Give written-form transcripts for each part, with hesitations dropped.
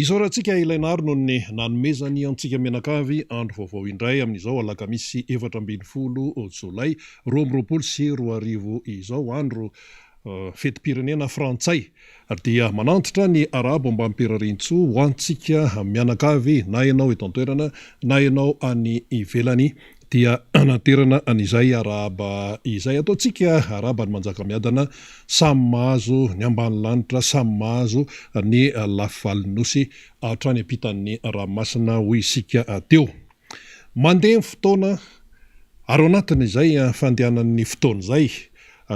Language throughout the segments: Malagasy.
Isaorantsika ilainaro noho ny nanomezany antsika menakavy andro vaovao indray amin'izao alakamisy 17 Jolay 2024 izao andro fetim-pirenena frantsay dia manantitra ny arabo ambamipirarintso ho antsika mianakavy na ianao eto an-toerana na ianao any ivelany dia anaterana an'izay araba izay ataontsika araba ny manjaka miadana samy mahazo ny ambany lanitra samy mahazo ny lafivalonynosy hatrany ampitan'ny ranomasina hoy isika teo mandeha ny fotoana ary anatiny izay fandehanan'ny fotoana izay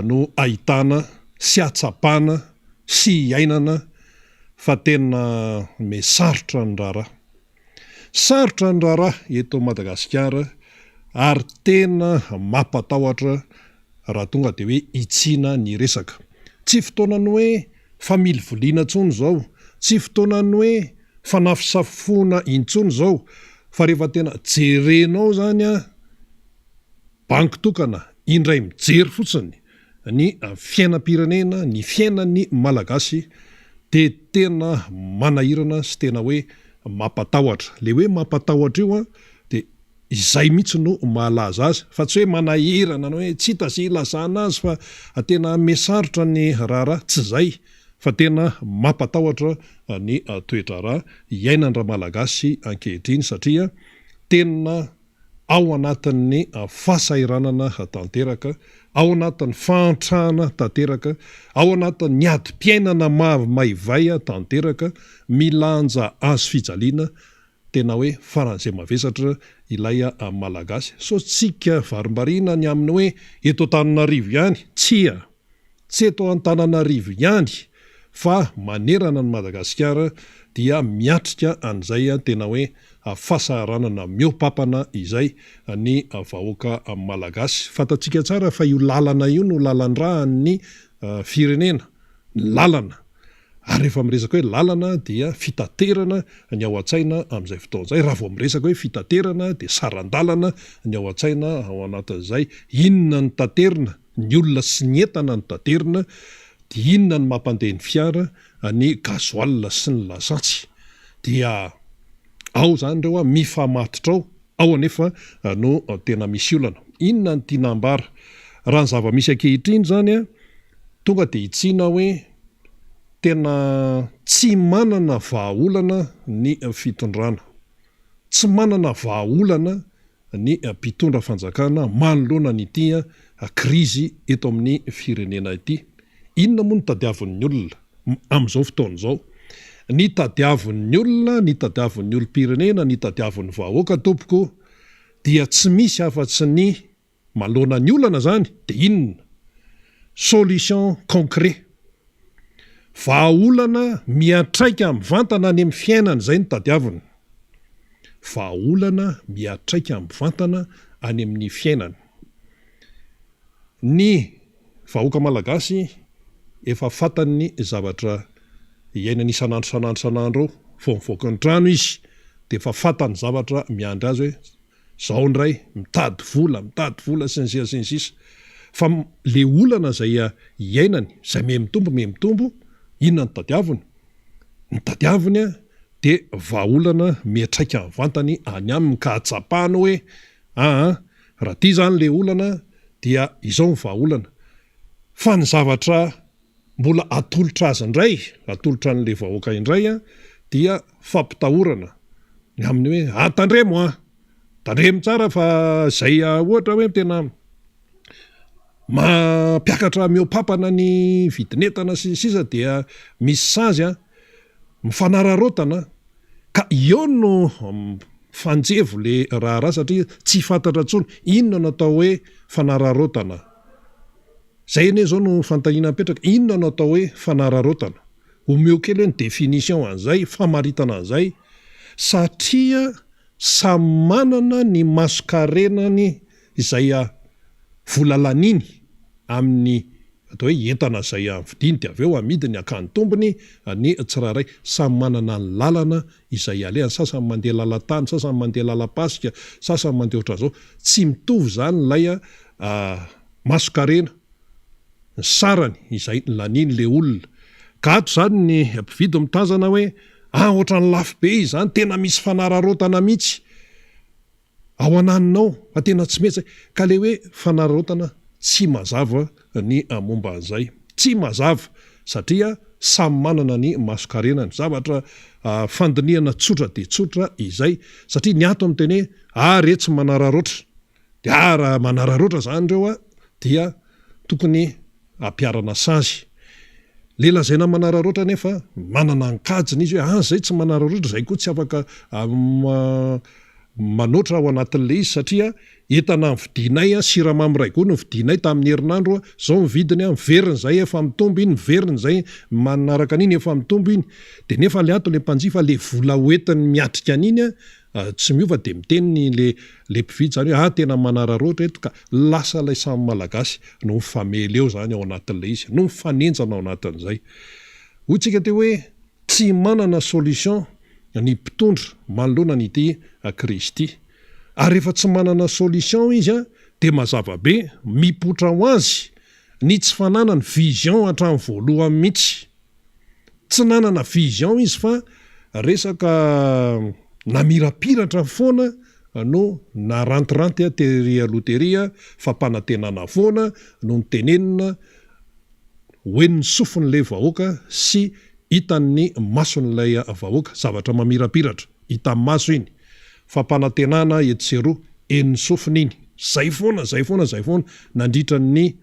no ahitana sy atsapana sy iainana fa tena mesarotra ny raharaha eto Madagasikara ary tena mampatahotra raha tonga dia hoe itsina ny resaka. Tsy fotoanany hoe family voliana intsony zao, tsy fotoanany hoe fanafisafona intsony zao, fa rehefa tena jerenao zany banky tokana indray mijery fotsiny ny fiainam-pirenena, ny fiainan'ny malagasy dia tena manahirana sy tena hoe mampatahotra. Le hoe mampatahotra io dia izay mihitsy no mahalaza azy fa tsy hoe manahirana hoe tsy hita sy ilazana azy fa tena mesarotra ny raharaha tsy zay fa tena mampatahotra ny toetra raha iainan'ny malagasy ankehitriny satria tena ao anatin'ny fahasahiranana tanteraka, ao anatin'ny fahantrahana tanteraka, ao anatin'ny adi-piainana maivay tanteraka milanja azo fijaliana tena hoe faran'izay mavesatra ilay malagasy. So tsika varimbariana ny amin'ny hoe eto Antananarivo ihany, tsy eto Antananarivo ihany fa manerana ny Madagasikara dia miatrika an'izay tena hoe fahasaharanana miopapana izay ny vahoaka malagasy. Fantatsika tsara fa io lalana io no lalan-draha ny firenena, lalana. Ary rehefa miresaka hoe lalana dia fitaterana ny ao an-tsaina amin'izay fotoana izay. Raha vao miresaka hoe fitaterana dia sarandalana ny ao an-tsaina ao anatin'izay. Inona ny taterina, ny olona sy ny entana ny taterina, dia inona ny mampandeha ny fiara, ny gasoil sy ny lasantsy. Dia ao zany ireo mifamatotra ao anefa no tena misy olana. Inona ny tiana ambara? Raha ny zava-misy ankehitriny zany tonga dia itsiana hoe tena tsy manana vahaolana ny fitondrana, tsy manana vahaolana ny mpitondra fanjakana manoloana n'ity krizy eto amin'ny firenena ity. Inona moa ny tadiavin'ny olona amin'izao fotoana izao? Ny tadiavin'ny olona, ny tadiavin'ny olom-pirenena, ny tadiavin'ny vahoaka tompoko dia tsy misy afa-tsy ny maloana ny olana zany dia inona? Solution concret. Vahaolana miatraika mivantana any amin'ny fiainana izay ny tadiavina. Vahaolana miatraika mivantana any amin'ny fiainana. Ny vahoaka malagasy efa fantany zavatra iainany isanandro vao mivoaka ny trano izy dia efa fantany zavatra miandry azy hoe zao ndray mitady vola sy ny sisa. Fa le olana izay iainany, izay mitombo, inona ny tadiaviny? Ny tadiaviny dia vahaolana miatraika ny vantany any aminy ka atsapahana hoe raha ty zany le olana dia izao ny vahaolana. Fa ny zavatra mbola atolotra azy indray, atolotra an'le vahoaka indray dia fampitahorana ny amin'ny hoe tandremo tsara fa zay ohatra hoe tena mampiakatra miopapana ny vidinetana sy ny sisa dia misy sazy mifanararotana ka io no fanjevo le raharaha satria tsy fantatra intsony inona natao hoe fanararotana. Zay ane zao no fantaniana mipetraka, inona no atao hoe fanararotana? Omeo kely hoe ny definition an'izay, famaritana an'izay satria samy manana ny masokarenany izay volalaniny amin'ny atao hoe entana izay vidiny dia avy eo amidiny akany tombony ny tsirairay samy manana ny lalana izay alehany. Sasany mandeha lalan-tany, sasany mandeha lalam-pasika, sasany mandeha ohatran'izao. Tsy mitovy zany ilay masokarena ny sarany izay laniny le olona. Ka ato zany ny mpividy mitazana hoe ohatra ny lafo be izy zany tena misy fanararotana mihitsy ao ananinao tena tsy metsy ka le hoe fanararotana tsy mazava ny momba an'izay tsy mazava satria samy manana ny masokarenany zavatra fandiniana tsotra de tsotra izay satria ny ato amin'ny teny hoe re tsy manararoatra de raha manararoatra zany reo dia tokony ampiarana sazy le lazaina manararoatra nefa manana ankajiny izy hoe zay tsy manararoatra zay koa tsy afaka manoatra ao anatin'le izy satria entana nividinay siramamy ray koa no vidinay tamin'ny herinandro zao mividiny miveriny zay efa mitombo iny miveriny zay manaraka an'iny efa mitombo iny de nefa le ato le mpanjifa le vola hoentiny miatrika an'iny tsy miova de miteny le mpividy zany hoe tena manararoatra eto ka lasa lay samy malagasy no mifamely eo zany ao anatin'le izy no mifanenjana ao anatin'izay hotsika te hoe tsy manana solution ny mpitondra manoloana nyity Kristy ary rehefa tsy manana solution izy de mazava be mipotra ho azy ny tsy fananany vision hatramin'ny voalohany mihitsy tsy nanana vision izy fa resaka namirapiratra foana no narantiranty teria loteria fampanantenana foana no nitenenina hoen'ny sofon'le vahoaka sy hitan'ny mason'ilay vahoaka zavatra mamirapiratra hitan'ny maso iny fampanantenana etseroa en'ny sofina iny zay foana nandritra ny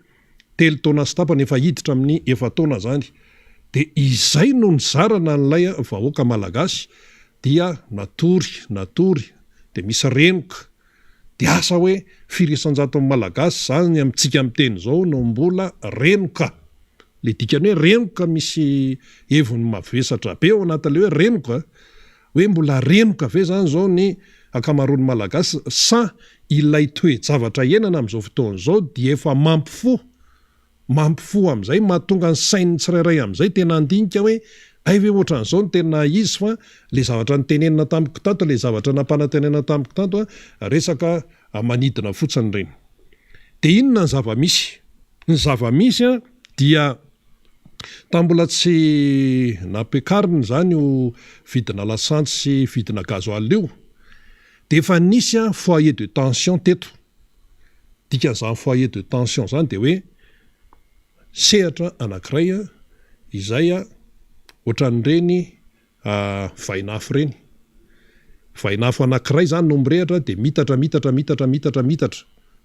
telo taona sy tapany efa hiditra amin'ny efataona zany de izay no nizarana n'lay vahoaka malagasy dia natory de misy renoka de asa hoe firisan-jaton'ny malagasy zany amitsika am'teny zao no mbola renoka le dikany hoe renoka misy hevony mavesatra be ao anatin'le hoe renoka hoe mbola renoka ve zany zao ny akamaroan'ny malagasy sa ilay toe-javatra ienana am'izao fotoana zao dia efa mampifo am'izay mahatonga ny sain'ny tsirairay am'izay tena andinika hoe ve ohatran'izao no tena izy fa le zavatra nytenenina tamiko tato le zavatra nampanantenena tamiko tato resaka manidina fotsiny reny de inona ny zavamisy dia tambola tsy nampiakariny zany ho vidina lasantsy sy vidina gazoaly io de efa nisy foyer de tension teto dikan'izany foyer de tension zany de hoe sehatra anankiray izay ohatran'ireny vainafo reny vainafo anankiray zany no mirehatra de mitatra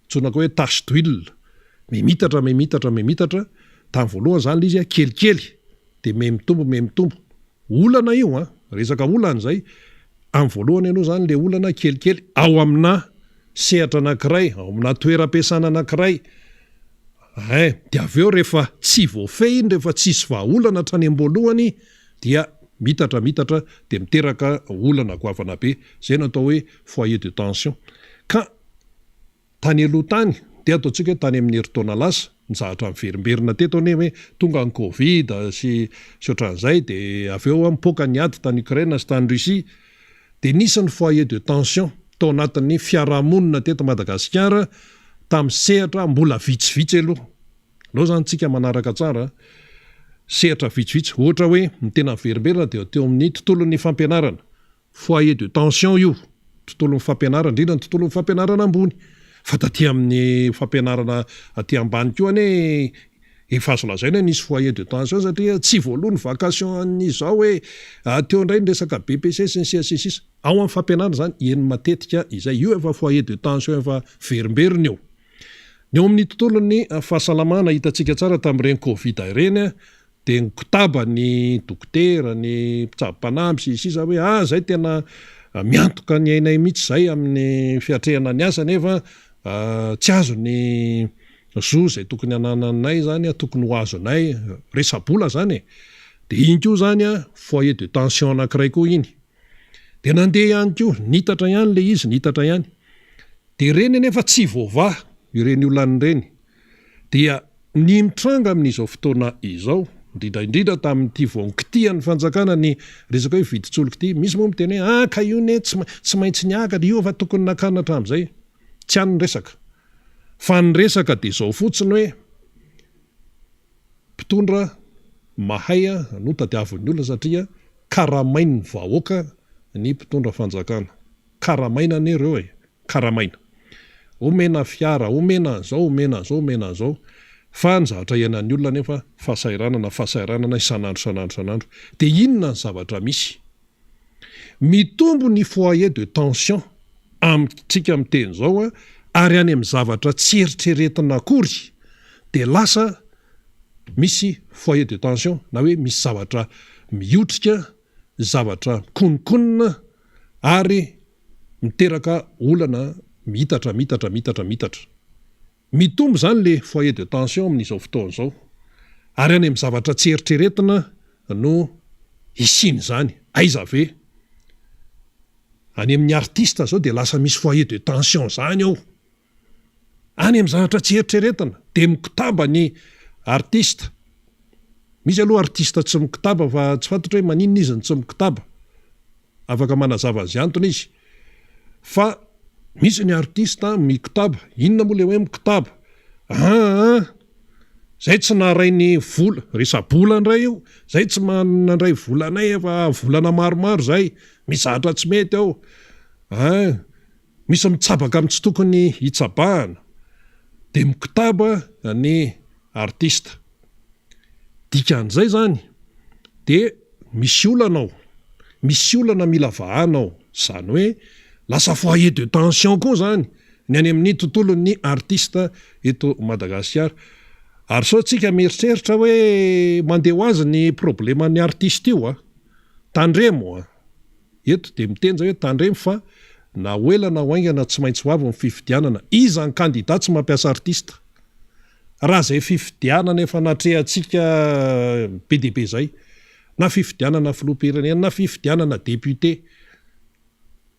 tsonako hoe tache d'huile mitatra tamin'ny voalohany zany le izy kelikely de me mitombo olana io resaka olana zay amin'ny voalohany aloha zany le olana kelikely ao amina sehatra anankiray ao amina toeram-piasana anankiray de aveo rehefa tsy voafe iny rehefa tsisy vahaolana hatrany am-boalohany dia mitatra de miteraka olana goavana be zay no atao hoe foyer de tension ka tany aloha tany de ataontsika hoe tany amin'ny heritaona lasa nizahatra miverimberina teto ane hoe tonga ny covid sy ohatran'izay de aveo mipoka ny ady tany Ukraine sy tany Russie de nisy ny foyer de tension tao anatin'ny fiarahamonina teto Madagasikara tamin'ny sehatra mbola vitsivitsy aloha zany tsika manaraka tsara sehatra vitsivitsy ohatra hoe ny tena miverimberina de teo amin'ny tontolon'ny fampianarana foyer de tension io tontolon'ny fampianarana indrindra ny tontolon'ny fampianarana ambony fa taty amin'ny fampianarana aty ambany koa ane efa azo lazaina nisy foyer de tension satria tsy voalohany vacation izao hoe teo indray ny resaka BPC sy ny sisa ao amin'ny fampianarana zany eny matetika izay io efa foyer de tension efa verimberina eo ny ao amin'ny tontolon'ny fahasalamana hitantsika tsara tamin'ireny covid ireny de ny kotaba ny dokotera ny mpitsabo-panampy sy sisa hoe zay tena miantoka ny ainay mihitsy zay amin'ny fiatrehana ny asa nefa tsy azo ny zo zay tokony anananay zany tokony ho azonay resabola zany de iny koa zany foyer de tension anankiray koa iny de nandeha ihany koa nitatra ihany le izy nitatra ihany de reny nefa tsy voava ireny olan'ireny dia ny mitranga amin'izao fotoana izao indrindra tamin'ity vonkitihan'ny fanjakana ny resaka hoe viditsolo-kity misy moa miteny hoe ka io ne tsy maintsy niakatra io fa tokony nakanatra am'izay tsy any ny resaka fa ny resaka de zao fotsiny hoe mpitondra mahay no tadiavin'ny olona satria karamaina ny vahoaka ny mpitondra fanjakana. Karamaina ny ireo karamaina. Omena fiara, omena zao, omena zao, omena zao. Fa ny zavatra iainan'ny olona nefa fahasairanana isanandro. De inona ny zavatra misy? Mitombo ny foyer de tension amitsika am'teny zao ary any amin'ny zavatra tsy eritreretina akory de lasa misy foyer de tension na hoe misy zavatra miotrika, zavatra konokonina ary miteraka olana mitatra. Mitombo zany le foyer de tension amin'izao fotoana zao. Ary any amin'ny zavatra tsy eritreretina no isiny zany. Aiza ve? Any amin'ny artiste zao de lasa misy foyer de tension zany ao. Any amin'ny zavatra tsy eritreretina de mikitaba ny artiste. Misy aloha artiste tsy mikitaba fa tsy fantatra hoe maninona izy ny tsy mikitaba. Afaka manazava azy antony izy. Fa misy ny artiste mikitaba. Inona moa le hoe mikitaba? Zay tsy naharay ny vola, resa-bola ndray io. Zay tsy nandray volanay efa volana maromaro zay. Misy zavatra tsy mety ao. Misy mitsabaka amin'ny tsy tokony hitsabahana. De mikitaba ny artiste. Dikan'izay zany de misy olana ao. Misy olana mila vahanao. Zany hoe lasa foyer de tension koa zany ny any amin'ny tontolon'ny artiste eto Madagasikara. Ary sao tsika mieritreritra hoe mandeha ho azy ny probleman'ny artiste io tandremo eto de miteny zay hoe tandremo fa na hoela na hoaingana tsy maintsy ho avy ny fifidianana. Iza ny candidat tsy mampiasa artiste? Raha zay fifidianana efa natrehantsika PDB zay, na fifidianana filoham-pirenena, na fifidianana député,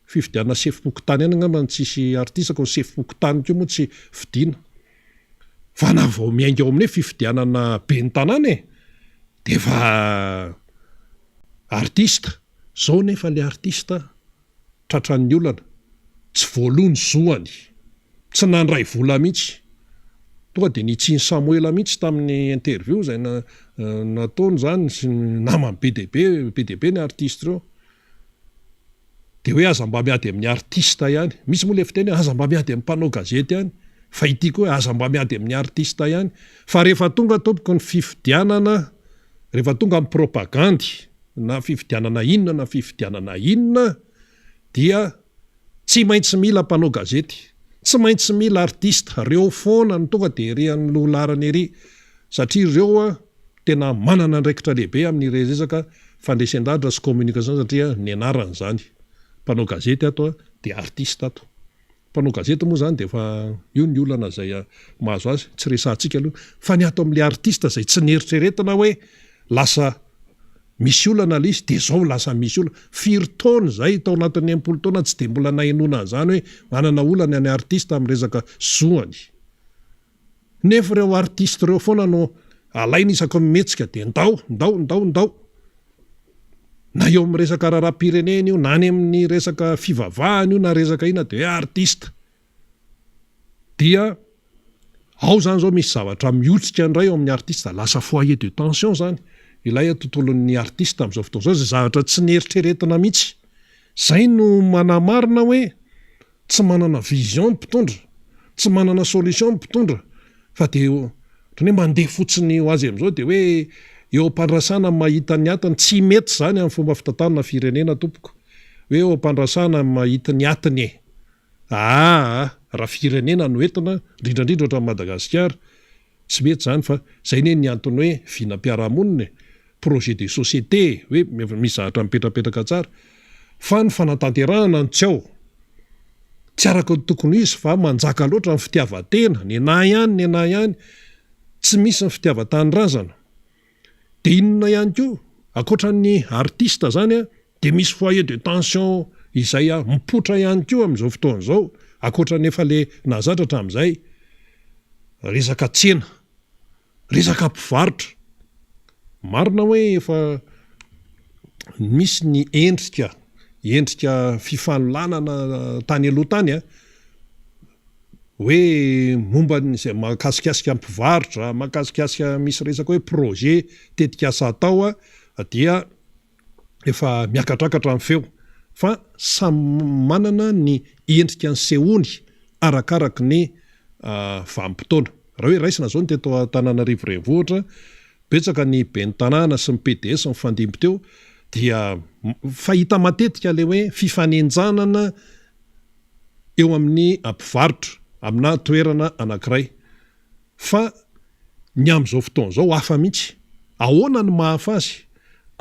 fifidianana sefim-pokotany any angamba ny tsisy artiste ko sefim-pokotany keo moa tsy fidiana. Fa na vao miainga ao amin'ny fifidianana ben'ny tanàna de fa artiste. Zao nefa le artiste tratran'ny olana tsy voalony zoany, tsy nandray vola mihitsy. Tonga de nitsiny Samuel mihitsy tamin'ny interview zay nataony zany namany PDB ny artiste reo. De hoe aza mba miady amin'ny artiste ihany. Misy moa le fiteny aza mba miady amin'ny mpanao gazety ihany. Fa ity koa aza mba miady amin'ny artiste ihany. Fa rehefa tonga tompoko ny fifidianana, rehefa tonga amin'ny propagandy, na fifidianana inona na fifidianana inona, dia tsy maintsy mila mpanao gazety, tsy maintsy mila artiste. Reo foana ny tonga de ery lohalarany ery. Satria reo tena manana andraikitra lehibe amin'ny resaka fandresendrahatra sy communication satria ny anarany zany. Mpanao gazety ato de artiste ato. Mpanao gazety moa zany de fa io ny olana zay mahazo azy, tsy resantsika aloha. Fa ny ato amin'ny artiste zay tsy neritreretina hoe lasa misy olana le izy de zao lasa misy olana. Firy taona zay tao anatin'ny 80 taona tsy de mbola nahenona zany hoe manana olana ny artiste amin'ny resaka zoany. Nefa reo artiste reo foana no alaina isaka mihetsika de ndao. Na eo amin'ny resaka raharaham-pirenena io, na any amin'ny resaka fivavahana io, na resaka ina de artiste. Dia ao zany zao misy zavatra miotrika indray ao amin'ny artiste, lasa foyer de tension zany. Ilay tontolon'ny artiste amin'izao fotoana zao zay zavatra tsy neritreretina mihitsy. Zay no manamarina hoe tsy manana vision mpitondra, tsy manana solution mpitondra, fa de hoe mandeha fotsiny ho azy amin'izao de hoe eo am-pandrasana mahita ny atiny. Tsy mety zany amin'ny fomba fitantanana firenena tompoko. Hoe eo am-pandrasana mahita ny atiny raha firenena no entina, indrindrandrindra ohatran'ny Madagasikara, tsy mety zany fa zay ny antony hoe vinam-piarahamonina, projet de société, hoe misy zavatra mipetrapetraka tsara. Fa ny fanatanterahana ny tsy ao. Tsy araka ny tokony izy fa manjaka loatra ny fitiavan-tena, ny ihany, tsy misy ny fitiavan-tanindrazana. De inona ihany koa, akoatran'ny artiste zany de misy foyer de tension izay mipotra ihany koa amin'izao fotoana zao, akoatran'ny efa le nahazatra hatramin'izay, resaka tsena, resaka mpivarotra. Marina hoe efa misy ny endrika fifanolanana tany aloha tany hoe momba n'izay mahakasikasika mpivarotra, mahakasikasika misy resaka hoe projet tetikasa atao dia efa miakatrakatra amin'ny feo fa samy manana ny endrika ny sehony arakaraka ny vanim-potoana. Raha hoe raisina zao ny teto Antananarivo renivohitra, betsaka ny ben'ny tanàna sy ny PDS mifandimby teo, dia fahita matetika le hoe fifanenjanana eo amin'ny ampivarotra amina toerana anankiray. Fa ny amin'izao fotoana zao hafa mihitsy. Ahoana ny mahafa azy?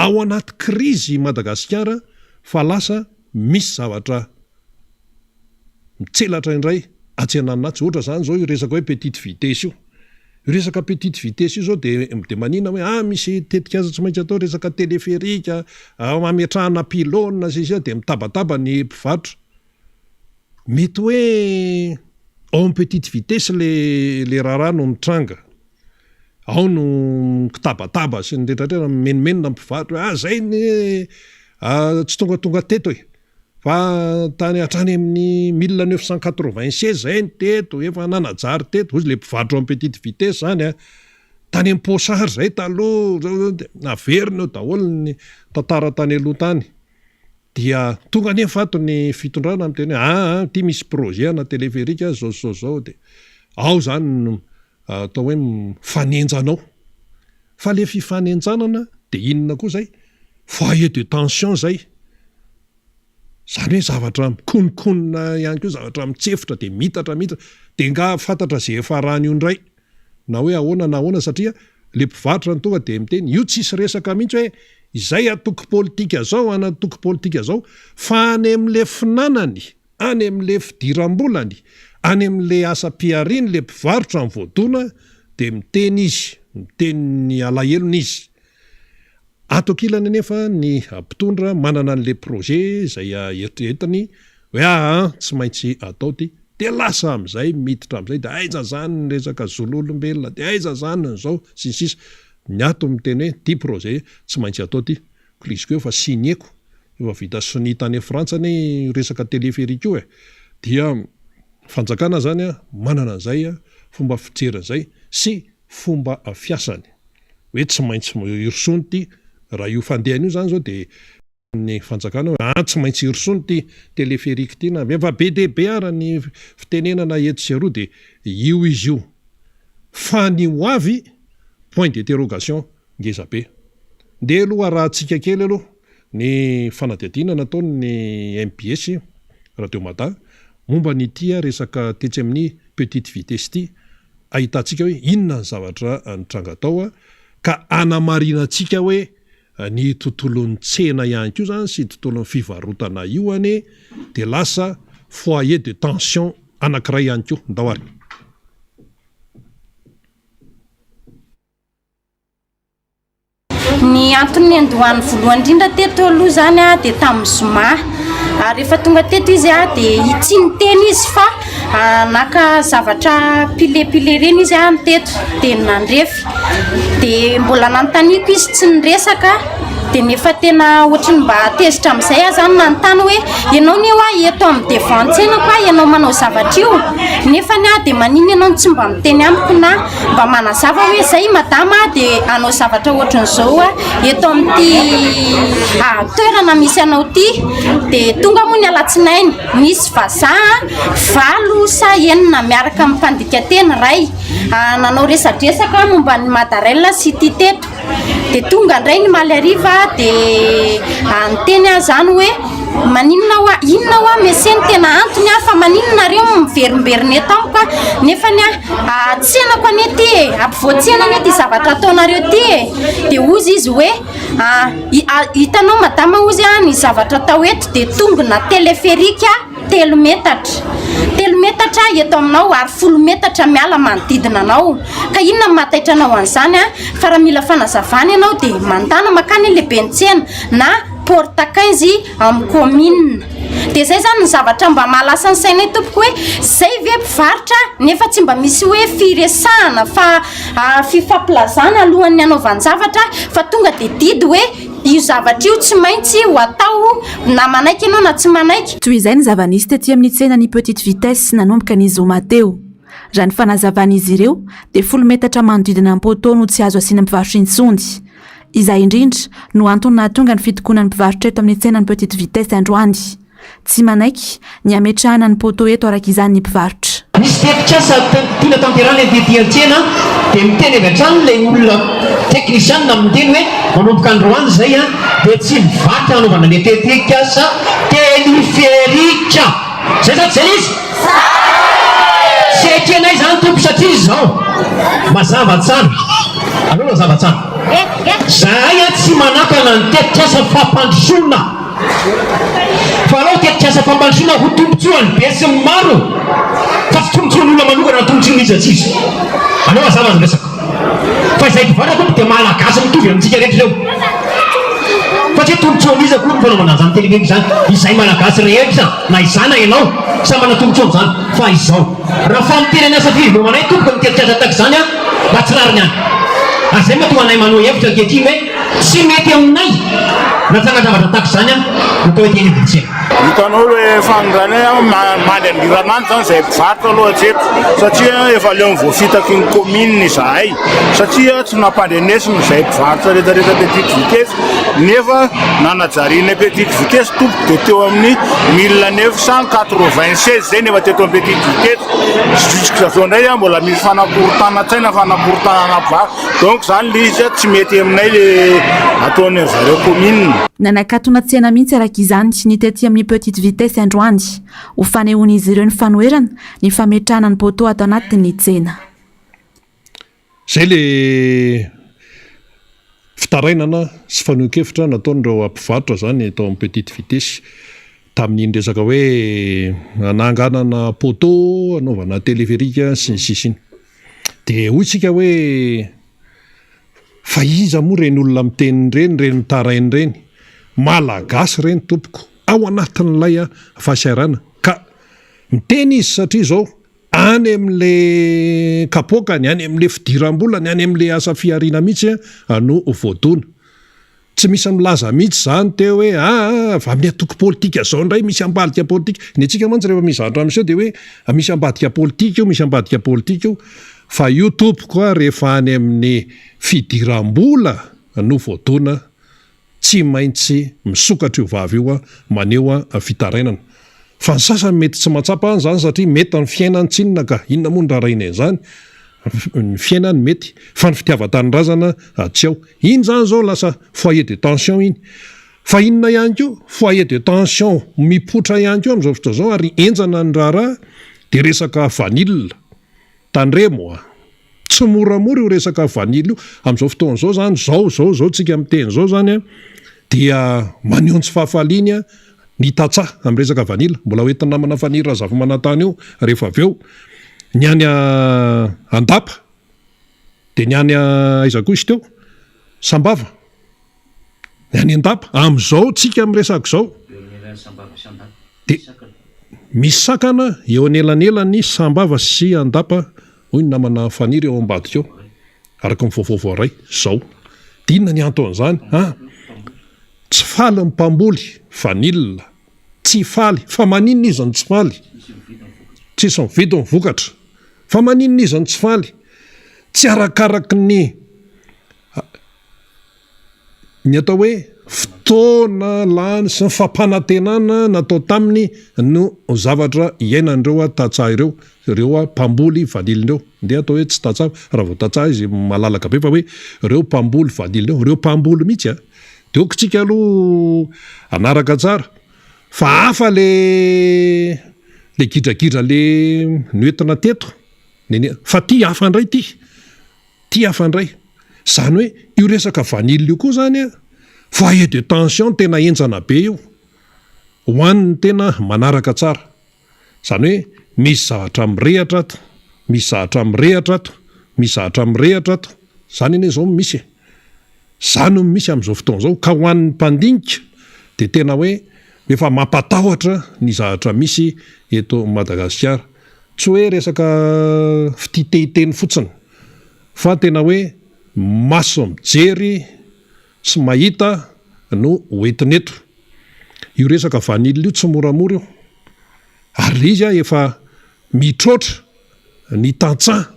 Ao anaty krizy Madagasikara fa lasa misy zavatra mitselatra indray atsenanatsy. Ohatra zany zao io resaka hoe petite vitesse io. Io resaka petite vitesse io zao de manina hoe misy tetikaza tsy maintsy atao resaka téléphérique, mametrahana pylône zay de mitabataba ny mpivarotra. Mety hoe ao amin'ny petite vitesse le raharaha no mitranga. Ao no kitabataba sy ny rehetrarehetra menomenona mpivarotra zay ny tsy tonga teto e. Fa tany hatrany amin'ny 1996 zay ny teto efa nanajary teto, ozy le mpivarotra amin'ny petite vitesse zany tany amin'ny Pôsary zay taloha naverina eo daholo ny tantara tany aloha tany. Dia tonga nefa ato ny fitondrana amin'ny teny ty misy projet ana téléphérique zao de ao zany atao hoe mifanenjanao. Fa le fifanenjanana de inona koa zay? Foyer de tension zay. Zany hoe zavatra mikonokonona ihany koa, zavatra mitsefotra de mitatra de nga fantatra zay efa rany io indray. Na hoe ahoana satria le mpivarotra ny tonga de miteny io tsisy resaka mihitsy hoe izay atoky politika zao anatoky politika zao, fa any amin'le finanany, any amin'le fidiram-bolany, any amin'le asa-piariny le mpivarotra ny voadona de miteny alahelo izy. Atokilany nefa ny mpitondra manana an'le projet zay eritreretiny hoe tsy maintsy atao ty, de lasa am'izay miditra am'izay de aiza zany ny resaka zololombelona, de aiza zany zao sisisy. Ny ato miteny hoe ty projet tsy maintsy atao ty. Izy koa efa sinieko, efa vita siny tany Frantsa ny resaka téléphérique io dia fanjakana zany manana an'izay fomba fijeriny zay sy fomba fiasany. Hoe tsy maintsy irsony ty raha io fandehana io zany zao de ny fanjakana hoe tsy maintsy irsony ty téléphérique ty na efa be de be ara ny fitenenana eto sy aroa de io izy io. Fa ny ho avy point d'interrogation ngeza be. De aloha raha tsika kely aloha ny fanadihadiana nataony MBS Radio Mada momba ny tia resaka tetsy amin'ny petite vitesse ty, ahitantsika hoe inona ny zavatra nitranga tao ka anamarinatsika hoe ny tontolon'ny tsena ihany koa zany sy tontolon'ny fivarotana io de lasa foyer de tension anankiray ihany koa ndao ary. Ny antony andohany voalohany indrindra teto aloha zany de tamin'ny zoma. Rehefa tonga teto izy de itsy ny teny izy fa naka zavatra pile reny izy ny teto de nandrefy. De mbola nanontaniako izy tsy niresaka de nefa tena ohatrany mba tezitra am'izay zany nanontany hoe ianao ne eto amin'ny devantsena koa ianao manao zavatra io, nefa de manino ianao tsy mba miteny amiko na mba manazava hoe zay madama de anao zavatra ohatran'izao eto amin'ty toerana misy anao ty. De tonga moa ny alatsinainy misy vazaha 5 sa 6 miaraka amin'ny mpandika teny ray nanao resadresaka momba ny Madarella City teto. De tonga ndray ny maly ariva de anteny zany hoe maninona inona meseny tena antony fa maninona nareo miverimberina tampoka nefa tsenako anety ampivoatsena mety zavatra ataonareo ty de ozy izy hoe hitanao madama ozy ny zavatra atao eto de tongona téléphérique 3 metatra eto aminao ary 10 metatra miala manodidina anao. Ka inona mataitra anao an'izany fa raha mila fanazavana ianao de mandana makany le bentsena na porte 15 amin'ny commune. De zay zany ny zavatra mba mahalasa ny sainay tompoko hoe zay ve mpivarotra nefa tsy mba misy hoe firesahana fa fifampilazana alohan'ny anaovany zavatra fa tonga de didy hoe io zavatra io tsy maintsy ho atao na manaiky ianao na tsy manaiky. Toy izay ny zava-nisy tetỳ amin'ny tsena ny petite vitesse nanomboka ny zoma teo. Raha ny fanazavan'izy ireo dia 10 metatra manodidina ny poto no tsy azo asiana mpivarotry intsony. izay indrindra no antony nahatonga ny fitokonany mpivarotra eto amin'ny tsenany petite vitesse androany tsy manaiky ny ametrahana ny poto eto araka izany ny mpivarotra. Misy tetikasa tina tanterana dia tsena dia miteny avy hatrany ilay olona teknisianina miteny hoe manomboka androany zay a dia tsy mivarotra anaovana le tetikasa teleférika zay sa tsy zay izy tsy ekenay zany tompo satria izy zao mazava tsara aloha mazava tsara zahay a tsy manakana ny tetikasa fampandrosoana fa alao tetikasa fampandrosoana ho tombotsoany be sy maro fa tsy tombotsoan'olona manokana na tombotsoany izy atsisy alao mazava azy resaka fa izay mpivarotra tompo dia malagasy mitovy amintsika rehetra reo fa tsy tombotsoany izy akoa fanaovana zany teleférika zany izay malagasy rehetra na izana ianao samy mana tombotsoany zany fa izao raha famiteny asa fivomanay tompoko ny tetikasa tahaka izany a mba tsy rariny any azay mahatonga anay manao hevitra ankehitriny hoe tsy mety aminay natsanga-javatra tahaka izany a natao hoe teny viditsena. Hitanao hoe fanondranay maly andiranany zany izay mpivarotra aloha hatreto satria efa leo mivoafitaky ny commune izahay satria tsy nampandrenesiny izay mpivarotra rehetrarehetra petite vitesse nefa nanajariana petite vitesse tompo dia teo amin'ny 1996 zay nefa teto amin'ny petite vitesse jusk'izao ndray a mbola misy fanakorontanatsaina fanakorontanana mpivarotra donc zany le izy a tsy mety aminay le ataony zareo commune. Nanakatona tsena mihitsy araka izany ny tety amin'ny petite vitesse androany ho fanehoan'izy ireo ny fanoherana ny fametrahana ny poto ato anatin'ny tsena. Zay le fitarainana sy fanohan-kevitra nataon'ireo ampivarotra zany atao amin'ny petite vitesse tamin'iny resaka hoe ananganana poto anaovana teleférika sy ny sisiny dia hoy tsika hoe fa iza moa reny olona miteny reny reny mitarainy reny malagasy reny tompoko ao anatin'ilay a fahasairana ka miteny izy satria zao any amin'le kapokany any amin'le fidiram-bolany any amin'le asa fiariana mihitsy a no voadona tsy misy milaza mihitsy zany teo hoe va amin'ny atoko politika zao ndray misy ambadika politika ny antsika mantsy rehefa mizatra amin'izao dia hoe misy ambadika politika io misy ambadika politika io fa io tompoko a rehefa any amin'ny fidiram-bola no voadona tsy maintsy misokatra io vavy io a maneho a fitarainana fa ny sasany mety tsy mahatsapa any zany satria mety ny fiainany tsinona ka inona moa ny raraina zany ny fiainany mety fa ny fitiavan-tanindrazana tsy ao iny zany zao lasa foyer de tension iny fa inona ihany ko foyer de tension mipotra ihany ko amin'izao fotoana zao ary enjana ny raharaha dia resaka vanille tandremo a tsy moramora io resaka vanille io amin'izao fotoana zao zany zao tsika miteny zao zany a dia maniontsy fahafaliany a ny tatsaha amin'ny resaka vanille mbola hoentina namana fanira zavo manatany io rehefa avy eo ny any andapa dia ny any aiza koa izy teo sambava ny any andapa amin'izao tsika miresaka zao dia misy sakana eo anelanelany sambava sy andapa hoy ny namana fanira eo ambadika eo araka mivaovaovao ray zao dia inona ny anton'izany tsy faly ny mpamboly vanille tsy faly fa maninona izy ny tsy faly tsisy mividy mivokatra fa maninona izy ny tsy faly tsy arakaraky ny atao hoe fotoana lany sy ny fampanantenana natao taminy no zavatra iainan'ireo a tatsaha ireo a mpamboly vanilindreo ndia atao hoe tsy tatsaha raha vao tatsaha izy malalaka be fa hoe ireo mpamboly vanilindreo ireo mpamboly mihitsy a dia okotsika aloha anaraka tsara fa hafa le gidragidra le noentina teto fa ty hafa indray ty hafa indray zany hoe io resaka vanille io koa zany a foyer de tension tena enjana be io hoaniny tena manaraka tsara zany hoe misy zavatra mirehatra ato misy zavatra mirehatra ato misy zavatra mirehatra ato zany eny zao misy zany misy amin'izao fotoana zao ka hoan'ny mpandinika dia tena hoe efa mampatahotra ny zavatra misy eto Madagasikara tsy hoe resaka fititehiteny fotsiny fa tena hoe maso mijery sy mahita no hoentineto io resaka vanille io tsy moramora io ary le izy a efa mitroatra ny tantsaha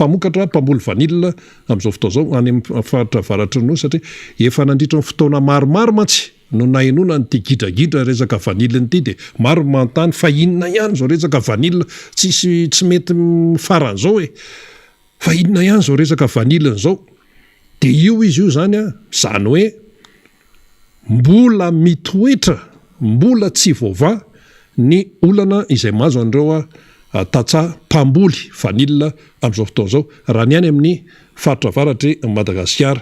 mpamokatra mpamboly vanila amin'izao fotoa zao any amin'ny faritra varatra no satria efa nandritra ny fotoana maromaro mantsy no nainona ny ty gidragidra resaka vanila nyity de maro mantany fa inona ihany zao resaka vanila tsy mety faran'izao fa inona ihany zao resaka vanila n'izao de io izy io zany zany hoe mbola mitoetra mbola tsy voava ny olana izay mahazo an'ireo tatsa mpamboly vanila amin'izao fotoana zao raha ny any amin'ny faritra varatry Madagasikara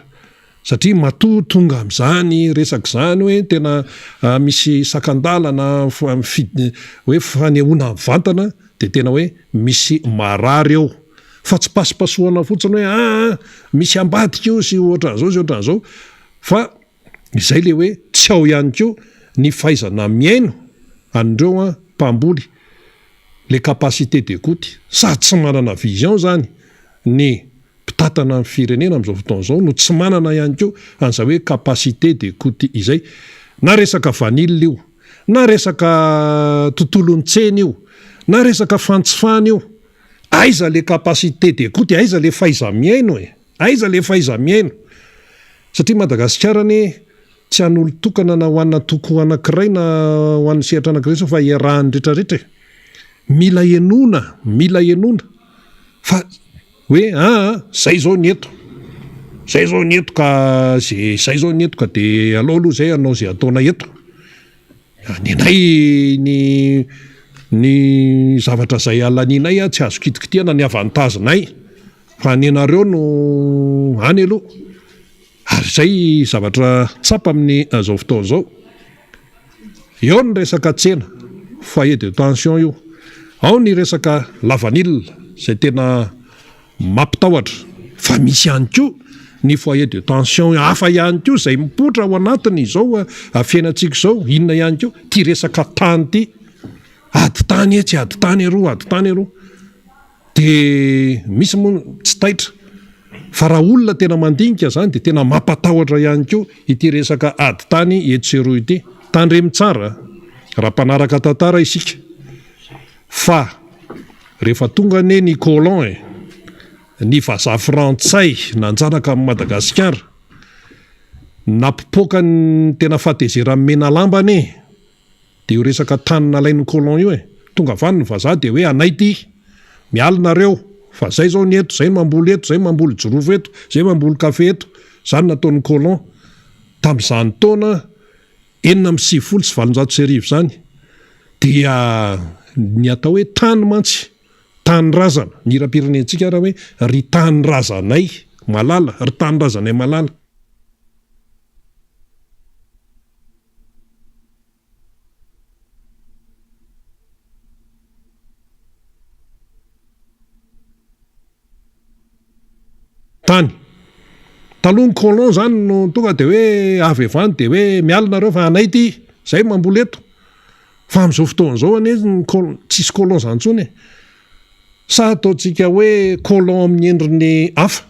satria matoa tonga amin'izany resaka zany hoe tena misy sakandalana hoe fanehoana vantana de tena hoe misy marary eo fa tsy pasipasoana fotsiny hoe misy ambadika io sy ohatran'izao sy ohatran'izao fa izay le hoe tsy ao ihany koa ny fahaizana miaino an'ireo mpamboly le capacité d'écoute sady tsy manana vision zany ny mpitatana amin'ny firenena amin'izao fotoana izao no tsy manana ihany koa an'izay hoe capacité d'écoute izay na resaka vanila io na resaka tontolon-tsena io na resaka fantsifana io aiza le capacité d'écoute aiza le fahaiza-miaino aiza le fahaiza-miaino satria Madagasikara tsy han'olo tokana na ho anna toko anankiray na ho an'ny sehatra anankiray so fa iarahany rehetrarehetra mila enona fa hoe zay zao ny eto ka zay zao ny eto ka de alao aloha zay anao zay ataona eto nenay ny zavatra zay alaninay tsy azo kitikitiana ny avantagenay fa nenareo no any aloha ary zay zavatra tsapa amin'ny zao fotoana zao eo ny resaka tsena foyer de tension io ao ny resaka lavanila zay tena mampitahotra fa misy ihany koa ny foyer de tension hafa ihany koa zay mipotra ao anatiny izao fiainantsika izao inona ihany koa ty resaka tany ty ady tany tsy ady tany aroa de misy moa tsy taitra fa raha olona tena mandinika zany de tena mampatahotra ihany koa ity resaka ady tany eto sy roa ity tandremy tsara raha mpanaraka tantara isika fa rehefa tonga ny colon ny vazaha frantsay nanjanaka amin'ny Madagasikara nampipoaka ny tena fahatezera mena lambany de io resaka tany nalain'ny colon io tonga avany ny vazaha de hoe anay ty mialinareo fa zay zao ny eto zay mamboly eto zay mamboly jorofo eto zay mamboly kafe eto zany nataon'ny colon tamin'izany taona 1970 zany dia ny atao hoe tany mantsy tany razana ny ira-pirenentsika raha hoe ry tany razanay malala ry tany razanay malala tany taloha ny colon zany no tonga de hoe avy avany de hoe mialinareo fa anay ty zay mamboly eto fa amin'izao fotoana zao tsisy colon zany tsony sa ataontsika hoe colon amin'ny endriny hafa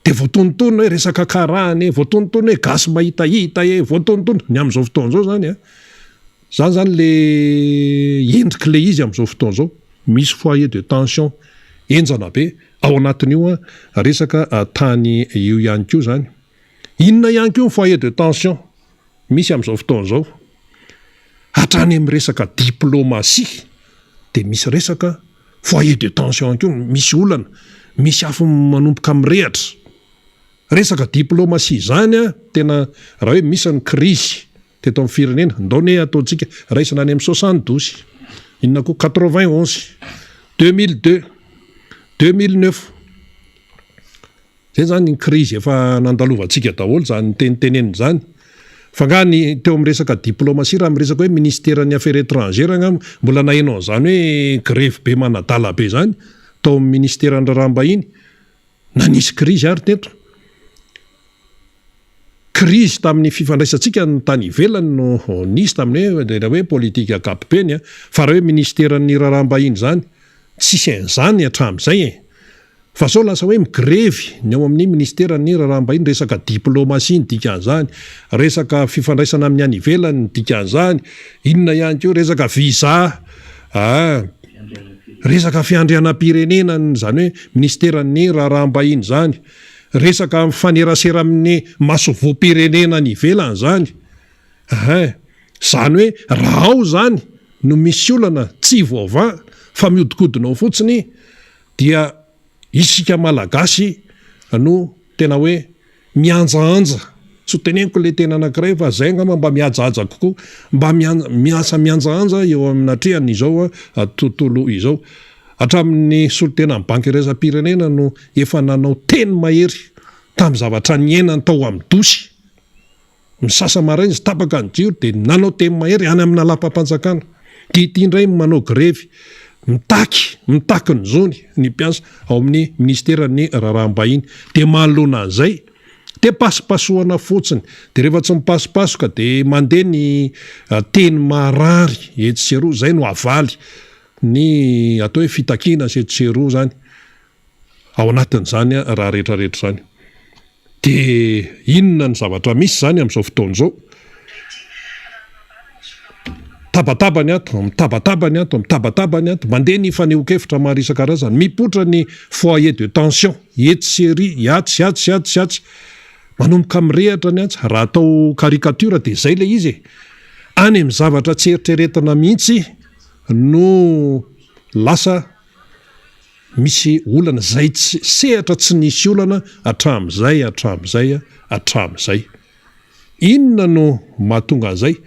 de voatonotony hoe resaka karany voatonotony hoe gasy mahitahita voatonotony ny amin'izao fotoana zao zany zany le endriky le izy amin'izao fotoana zao misy foyer de tension enjana be ao anatin'io resaka tany io ihany koa zany inona ihany koa ny foyer de tension misy amin'izao fotoana zao hatrany amin'ny resaka diplomatie de misy resaka foyer de tension koa misy olana misy afo manomboka mirehatra resaka diplomatie zany tena raha hoe misy ny crise teto amin'ny firenena ndaony ataontsika raisina any amin'ny 72 inona koa 91 2002 2009 zay zany ny crise efa nandalovantsika daholo zany teniteneniny zany fa ngany teo amin'ny resaka diplomatie raha miresaka hoe ministère-ny affaires étrangères ngam mbola nahainao zany hoe grève be manadala be zany tao amin'ny ministère-ny raharaham-bahiny nanisy crise ary teto crise tamin'ny fifandraisantsika ny tany ivelany no nisy tamin'ny hoe politique akapobeny fa raha hoe ministère-ny raharaham-bahiny zany tsisy an'izany hatramin'izay fa sao lasa hoe migrevy ny ao amin'ny ministère-ny raharaham-bahiny resaka diplomatie ny dikan'izany resaka fifandraisana amin'ny any ivelany ny dikan'izany inona ihany koa resaka visa resaka fiandrianam-pirenena zany hoe ministeran'ny raharaham-bahiny zany, resaka mifanerasera amin'ny masovoam-pirenena ny ivelany zany. Zany hoe raha ao zany no misy olana tsy voava fa miodikodinao fotsiny dia isika malagasy no tena hoe mianjaanja. So teneniko le tena anankiray fa zay ngamba mba miajaja kokoa, mba miasa mianjaanja eo amin'atrehan izao tontolo izao. Hatramin'ny solotena amin'ny banky iraisam-pirenena no efa nanao teny mahery tamin'ny zavatra niainany tao amin'ny dosy. Misasa maraina izy tapaka ny jiro dia nanao teny mahery any amin'ny alapam-panjakana. Dia ity indray manao grevy mitaky ny zony ny mpiasa ao amin'ny ministeran'ny raharaham-bahiny. Dia manoloana an'izay dia pasipasohana fotsiny, dia rehefa tsy mipasipasoka dia mandeha ny teny marary etseroa, zay no avaly ny atao hoe fitakiana sy etseroa zany ao anatin'izany raha rehetrarehetra zany. Dia inona ny zavatra misy zany amin'izao fotoan'izao? Tabatabany ato, mandeha ny fanehoan-kevitra maro isan-karazany, mipotra ny foyer de tension, etsery, yatsy. Manomboka mirehatra ny atsy, raha atao karikatura dia zay le izy. Any amin'ny zavatra tsy eritreretana mihitsy no lasa misy olana zay tsy sehatra tsy nisy olana hatramin'izay. Inona no mahatonga an'izay?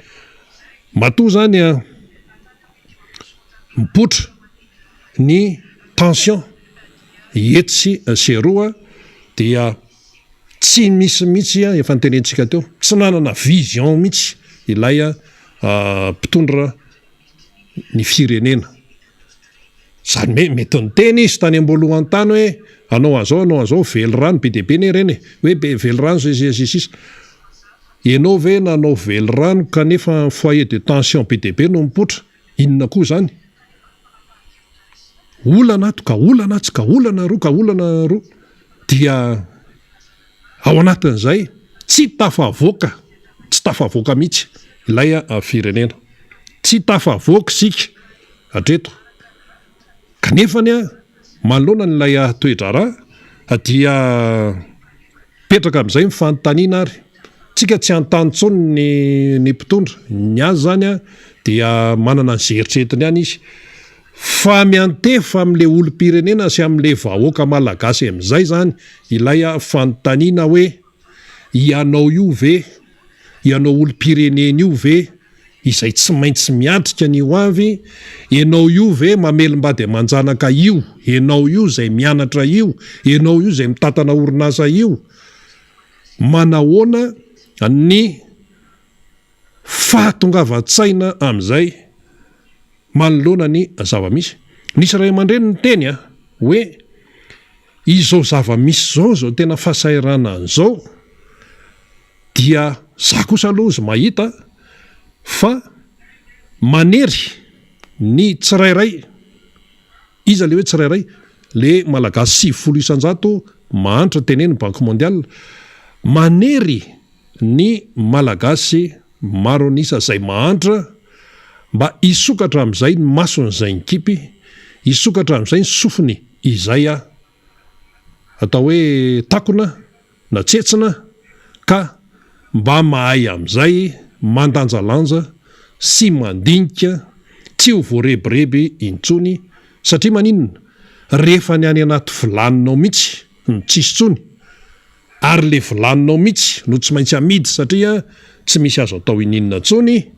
Matoa zany mipotra ny tension etsy seroa dia tsy misy mihitsy efa nitenentsika teo, tsy nanana vision mihitsy ilay mpitondra ny firenena. Zany mety niteny izy tany ambolohany tany hoe anao an'izao velo rano be dia be ne reny hoe be velo rano sisa. Ianao ve nanao velo rano kanefa foyer de tension be dia be no mipotra? Inona koa zany? Olana ato ka olana roa dia ao anatin'izay tsy tafavoaka mihitsy ilay firenena, tsy tafavoaka sika hatreto. Kanefany manoloana n'ilay toedrarà dia petraka amin'izay mifanontaniana ary tsika tsy antany tsony ny mpitondra ny azy zany dia manana ny zeritreretiny ihany izy fa miantefa amin'le olom-pirenena sy amin'le vahoaka malagasy amin'izay zany ilay fanontaniana hoe ianao io ve, ianao olom-pirenena io ve izay tsy maintsy miatrika ny ho avy, ianao io ve mamelim-bady aman-janaka io, ianao io zay mianatra io, ianao io zay mitantana orinasa io, manahoana ny fahatongavan-tsaina amin'izay manoloana ny zava-misy. Nisy ray aman-dreny ny teny hoe izao zava-misy zao tena fahasairana an'izao dia za kosa aloha izy mahita fa manery ny tsirairay, iza le hoe tsirairay, le malagasy 700 mahantra teneny Banque mondiale, manery ny malagasy maro anisa zay mahantra mba isokatra amin'izay ny mason'izay nikipy, isokatra amin'izay ny sofiny izay atao hoe takona na tsetsina, ka mba mahay amin'izay mandanjalanja sy mandinika tsy ho voarebireby intsony. Satria maninona? Rehefa ny any anaty vilaninao mihitsy no tsisy tsony, ary le vilaninao mihitsy no tsy maintsy amidy satria tsy misy azo atao ininona tsony.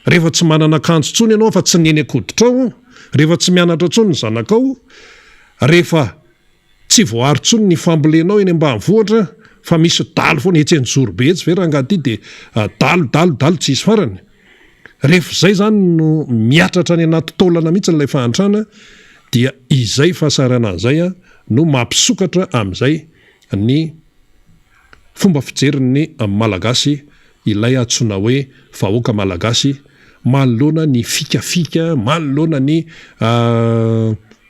Rehefa tsy manana akanjo tsony ianao fa tsy neny akoditrao, rehefa tsy mianatra tsony ny zanakao, rehefa tsy voahary tsony ny fambolenao eny ambanivohitra fa misy dalo foana etsy Anjorobe etsy ve rangaty dia dalo tsisy farany. Rehefa zay zany no miatratra ny anaty taolana mihitsy ilay fahantrana, dia izay fahasarana an'izay no mampisokatra amin'izay ny fomba fijerin'ny malagasy ilay antsoina hoe vahoaka malagasy, manoloana ny fikafika, manoloana ny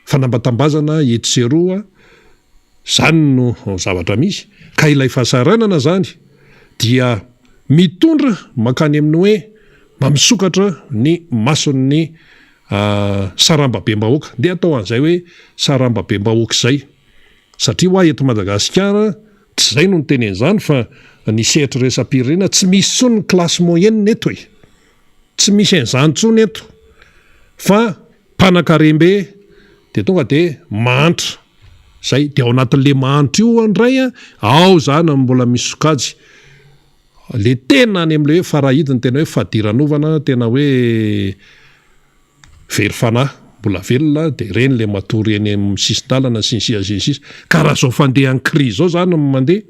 fanambatambazana etseroa. Zany no zavatra misy, ka ilay fahasaranana zany dia mitondra makany amin'ny hoe mamisokatra ny mason'ny sarambabem-bahoaka dia atao an'izay hoe sarambabem-bahoaka izay satria ho ahy eto Madagasikara tsy izay no nytenen'izany fa ny sehatra resam-pirenena tsy misy tsony ny klasy moyenne eto tsy misy an'izany tsony eto fa mpanan-karembe dia tonga dia mantra zay dia ao anatin'le mantra io andray ao zany mbola misy sokajy le tena any amin'le hoe farahidiny tena hoe fadiranovana tena hoe very fanahy mbola velona dia ireny le matory eny amin'ny sisin-dalana sy ny sisa ka raha zao fandehan'ny crise zao zany mandeha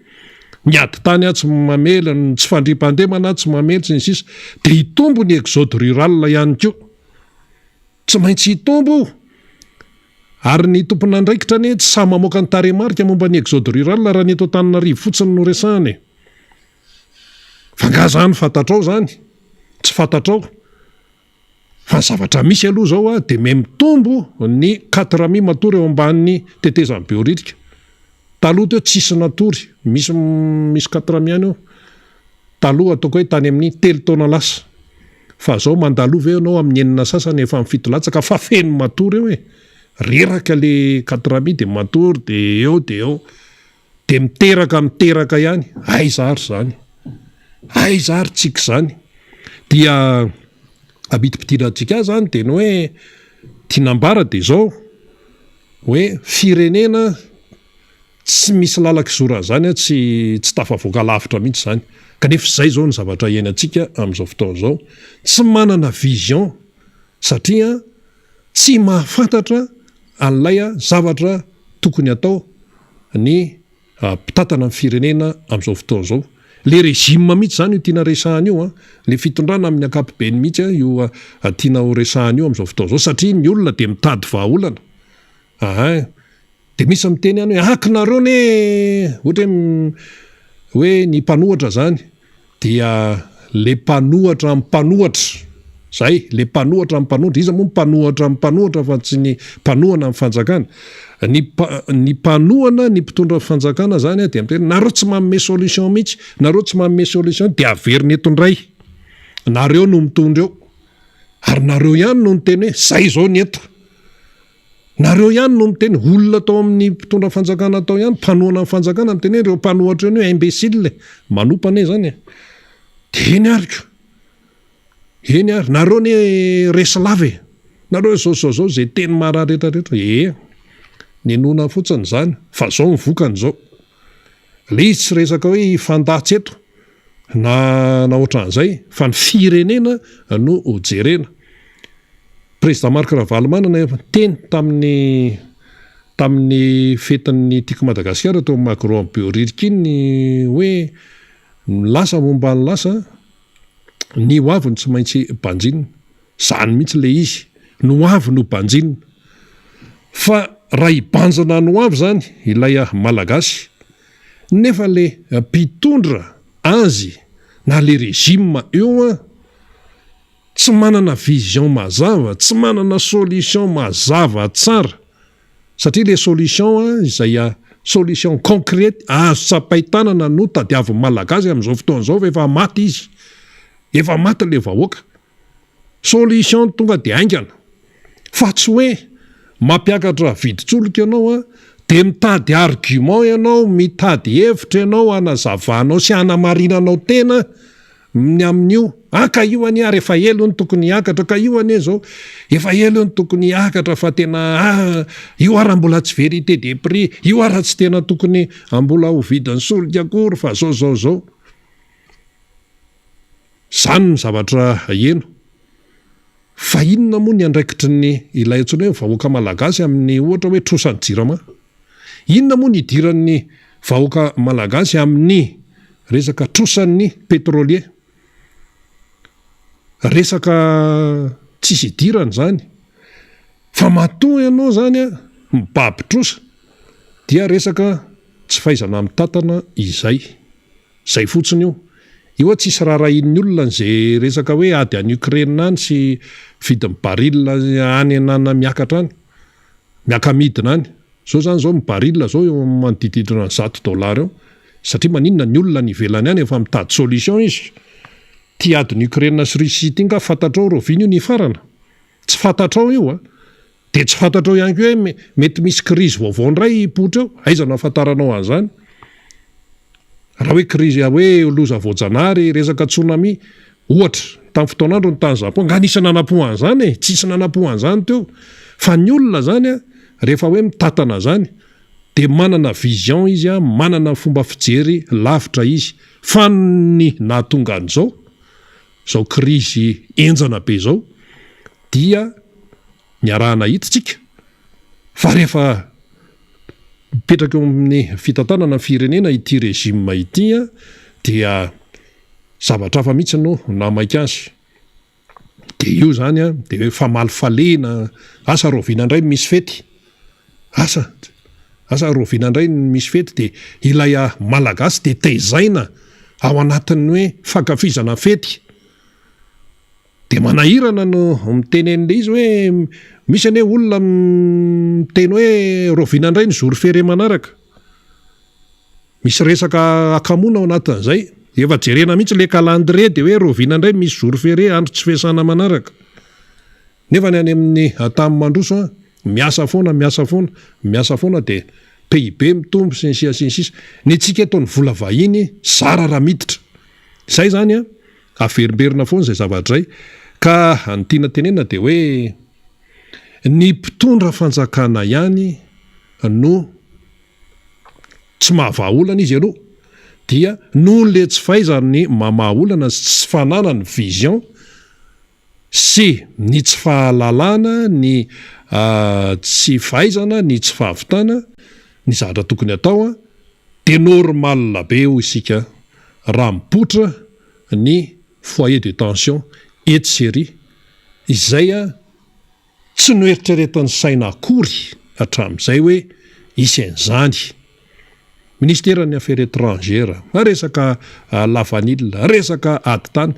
miady tany tsy mamely tsy fandrim-pandemana tsy mamely sy ny sisa dia hitombo ny exode rural ihany koa tsy maintsy hitombo ary ny tompona andraikitra ny tsy samy mamoaka ny taremarika momba ny exode rural raha ny eto Antananarivo fotsiny no resahany fa nga zany fantatrao zany tsy fantatrao fa ny zavatra misy aloha zao dia me mitombo ny 4 matory eo ambanin'ny tetezan'ny biorritika taloha teo tsisy natory misy 4 ihany eo taloha ataoko hoe tany amin'ny 3 taona lasa fa zao mandalova anao amin'ny 9 sasany efa amin'ny 7 latsaka fa feno matory eo reraka le 4 dia matory dia eo dia miteraka ihany aizary zany aizary tsika zany dia abitipitinantsika zany dia ny hoe tinambara dia zao hoe firenena tsy misy lalaka zoran'izany tsy tafavoaka lavitra mihitsy zany kanefa izay zao ny zavatra iainantsika amin'izao fotoana zao tsy manana vision satria tsy mahafantatra an'ilay zavatra tokony atao ny mpitatana amin'ny firenena amin'izao fotoana zao le régime mihitsy zany io tiana resahany io le fitondrana amin'ny ankapobeny mihitsy io tiana ho resahany io amin'izao fotoana zao satria ny olona dia mitady vahaolana dia misy miteny ihany hoe akinareo ne ohatra hoe ny mpanohatra zany dia le mpanohatra amin'ny mpanohatra zay le mpanohatra amin'ny mpanohatra izy moa mpanohatra amin'ny mpanohatra fa tsy ny mpanohana amin'ny fanjakana ny mpanohana ny mpitondra fanjakana zany dia miteny nareo tsy manome solution mihitsy nareo tsy manome solution dia averina eto indray nareo no mitondra eo ary nareo ihany no miteny hoe zay zao ny eto nareo ihany no miteny olona atao amin'ny mpitondra fanjakana atao ihany mpanohana amin'ny fanjakana miteny hoe reo mpanohatra eo imbécile manompana zany dia eny ary nareo ne resilave nareo zao zay teny mara rehetrarehetra ny nona fotsiny zany fa zao mivokany zao le izy tsy resaka hoe fandatsy eto na ohatran'izay fa ny firenena no hojerena président Marc Ravalomanana teny tamin'ny fetin'ny tiako Madagasikara tao Macron Beoririka iny hoe lasa momba ny lasa ny hoaviny tsy maintsy banjinina zany mihitsy le izy no avy no banjinina fa raha hibanjana no avy zany ilay malagasy nefa le mpitondra azy na le régime eo tsy manana vision mazava tsy manana solution mazava tsara satria le solution izay solution concrète azo tsapahitanana no tadiavin'ny malagasy amin'izao fotoana izao efa maty izy efa maty le vahoaka solution tonga dia aingana fa tsy hoe mampiakatra viditsoloka ianao dia mitady argument ianao mitady hevitra ianao anazavanao sy anamarinanao tena ny amin'io ka io any ary efa elo ny tokony hiakatra ka io anie zao efa elo ny tokony hiakatra fa tena io ara mbola tsy vérité des prix io ara tsy tena tokony mbola ho vidin'ny solika akory fa zao zany ny zavatra eno fa inona moa ny andraikitry ny ilay antsony hoe vahoaka malagasy amin'ny ohatra hoe trosan'ny jirama inona moa ny idiran'ny vahoaka malagasy amin'ny resaka trosan'ny pétrolier resaka tsisy idirany zany fa matoa ianao zany mibaby trosa dia resaka tsy fahaizana mitantana izay fotsiny io tsisy raharahin'ny olona n'izay resaka hoe ady any Ukraine any sy vidin'ny baril any anana miakatra any miakamidina any zao zany zao baril zao eo manodididina $100 eo satria maninona ny olona ny ivelany any efa mitady solution izy ty adiny Ukraine sy Russie ty nga fantatrao roviny io ny farana tsy fantatrao io a dia tsy fantatrao ihany ko hoe mety misy krizy vaovao ndray hipotra eo aiza no afantaranao an'izany raha hoe krizy hoe loza voajanahary resaka tsunami ohatra tamin'ny fotoanandro ny tany Japon nga nisy nanampohan'izany e tsisy nanampohan'izany teo fa ny olona zany a rehefa hoe mitantana zany dia manana vision izy a manana fomba fijery lavitra izy fa ny nahatonga an'izao zao krizy enjana be zao dia niarahana hitsika fa rehefa mipetraka eo amin'ny fitantanana firenena ity rezima ity a dia zavatra hafa mihitsy no namaika azy dia io zany a dia hoe famalifalena asa roviana indray misy fety asa roviana indray misy fety dia ilay malagasy dia tezaina ao anatin'ny hoe fankafizana fety dia manahirana no mitenen'le izy hoe misy ane olona miteny hoe roviana indray ny zory fere manaraka misy resaka akamoana ao anatin'izay efa jerena mihitsy le calendrier dia hoe roviana indray misy zory fere andro tsy fiasana manaraka nefa ny any amin'ny tamin'ny mandroso a miasa foana dia PIB mitombo sinsisa ny tsika eto ny vola vahiny zara raha miditra izay zany a averimberina foana izay zavatra zay ka ny tiana tenena dia hoe ny mpitondra fanjakana ihany no tsy mahavaolana izy aloha dia noho le tsy fahaizany mamahaolana sy fananany vision sy ny tsy fahalalana ny tsy fahaizana ny tsy fahavitana ny zavatra tokony atao a dia normal be eo isika raha mipotra ny foyer de tension et série izay a tsy noeritreretan'ny saina akory hatramin'izay hoe isy an'izany ministera ny affaires étrangères resaka lavanila resaka aditany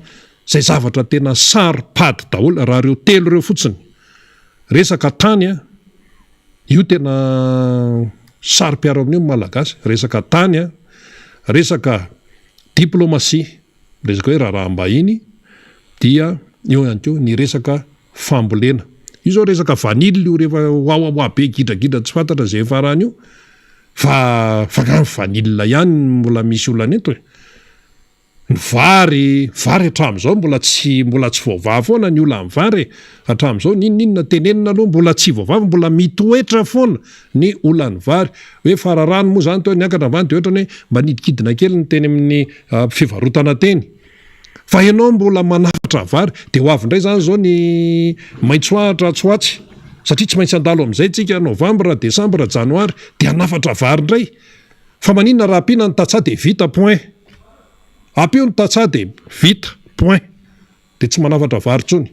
zay zavatra tena saripady daholo raha reo telo reo fotsiny resaka tany a io tena sarim-piaro amin'io malagasy resaka tany a resaka diplomasia resaka hoe raharaham-bahiny dia eo ihany keo ny resaka fambolena io zao resaka vanily io rehefa oaoa be gidragidra tsy fantatra zay farany io fa vanila ihany mbola misy olana eto ny vary hatramin'izao mbola tsy voavava foana ny olona amin'ny vary hatramin'izao ninona tenenina aloha mbola tsy voavava mbola mitoetra foana ny olany vary hoe fararano moa zany teo niakatra vany dia ohatrany hoe mba nidikidina kely ny teny amin'ny fivarotana teny fa ianao mbola manafatra vary dia ho avy indray zany zao ny maitsoahatra tsoatsy satria tsy maintsy andalo amin'izay tsika novambra desambra janoary dia anafatra vary indray fa maninona raha ampiana ny tatsà dia vita point ampio ny tatsà dia vita point dia tsy manafatra vary tsony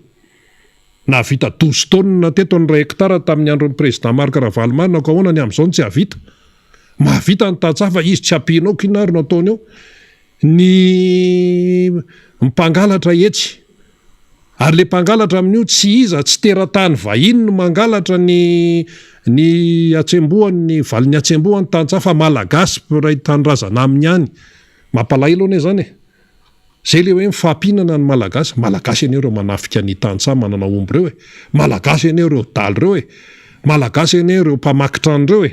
na vita 12 tonnes teto ny 1 hectare tamin'ny andron'ny président Marc Ravalomanina ka ahoana ny amin'izao tsy havita mahavita ny tatsà fa izy tsy ampianao kinary no ataony eo ny mpangalatra etsy ary le mpangalatra amin'io tsy iza tsy teratany vahiny no mangalatra ny atsembohan'ny valin'ny atsembohan'ny tantsa fa malagasy ray tanrazana amin'ny any mampalahelo ane zany zay le hoe mifampinana ny malagasy ane reo manafika ny tantsa manana omby reo malagasy ane reo daly reo malagasy ane reo mpamakitrany reo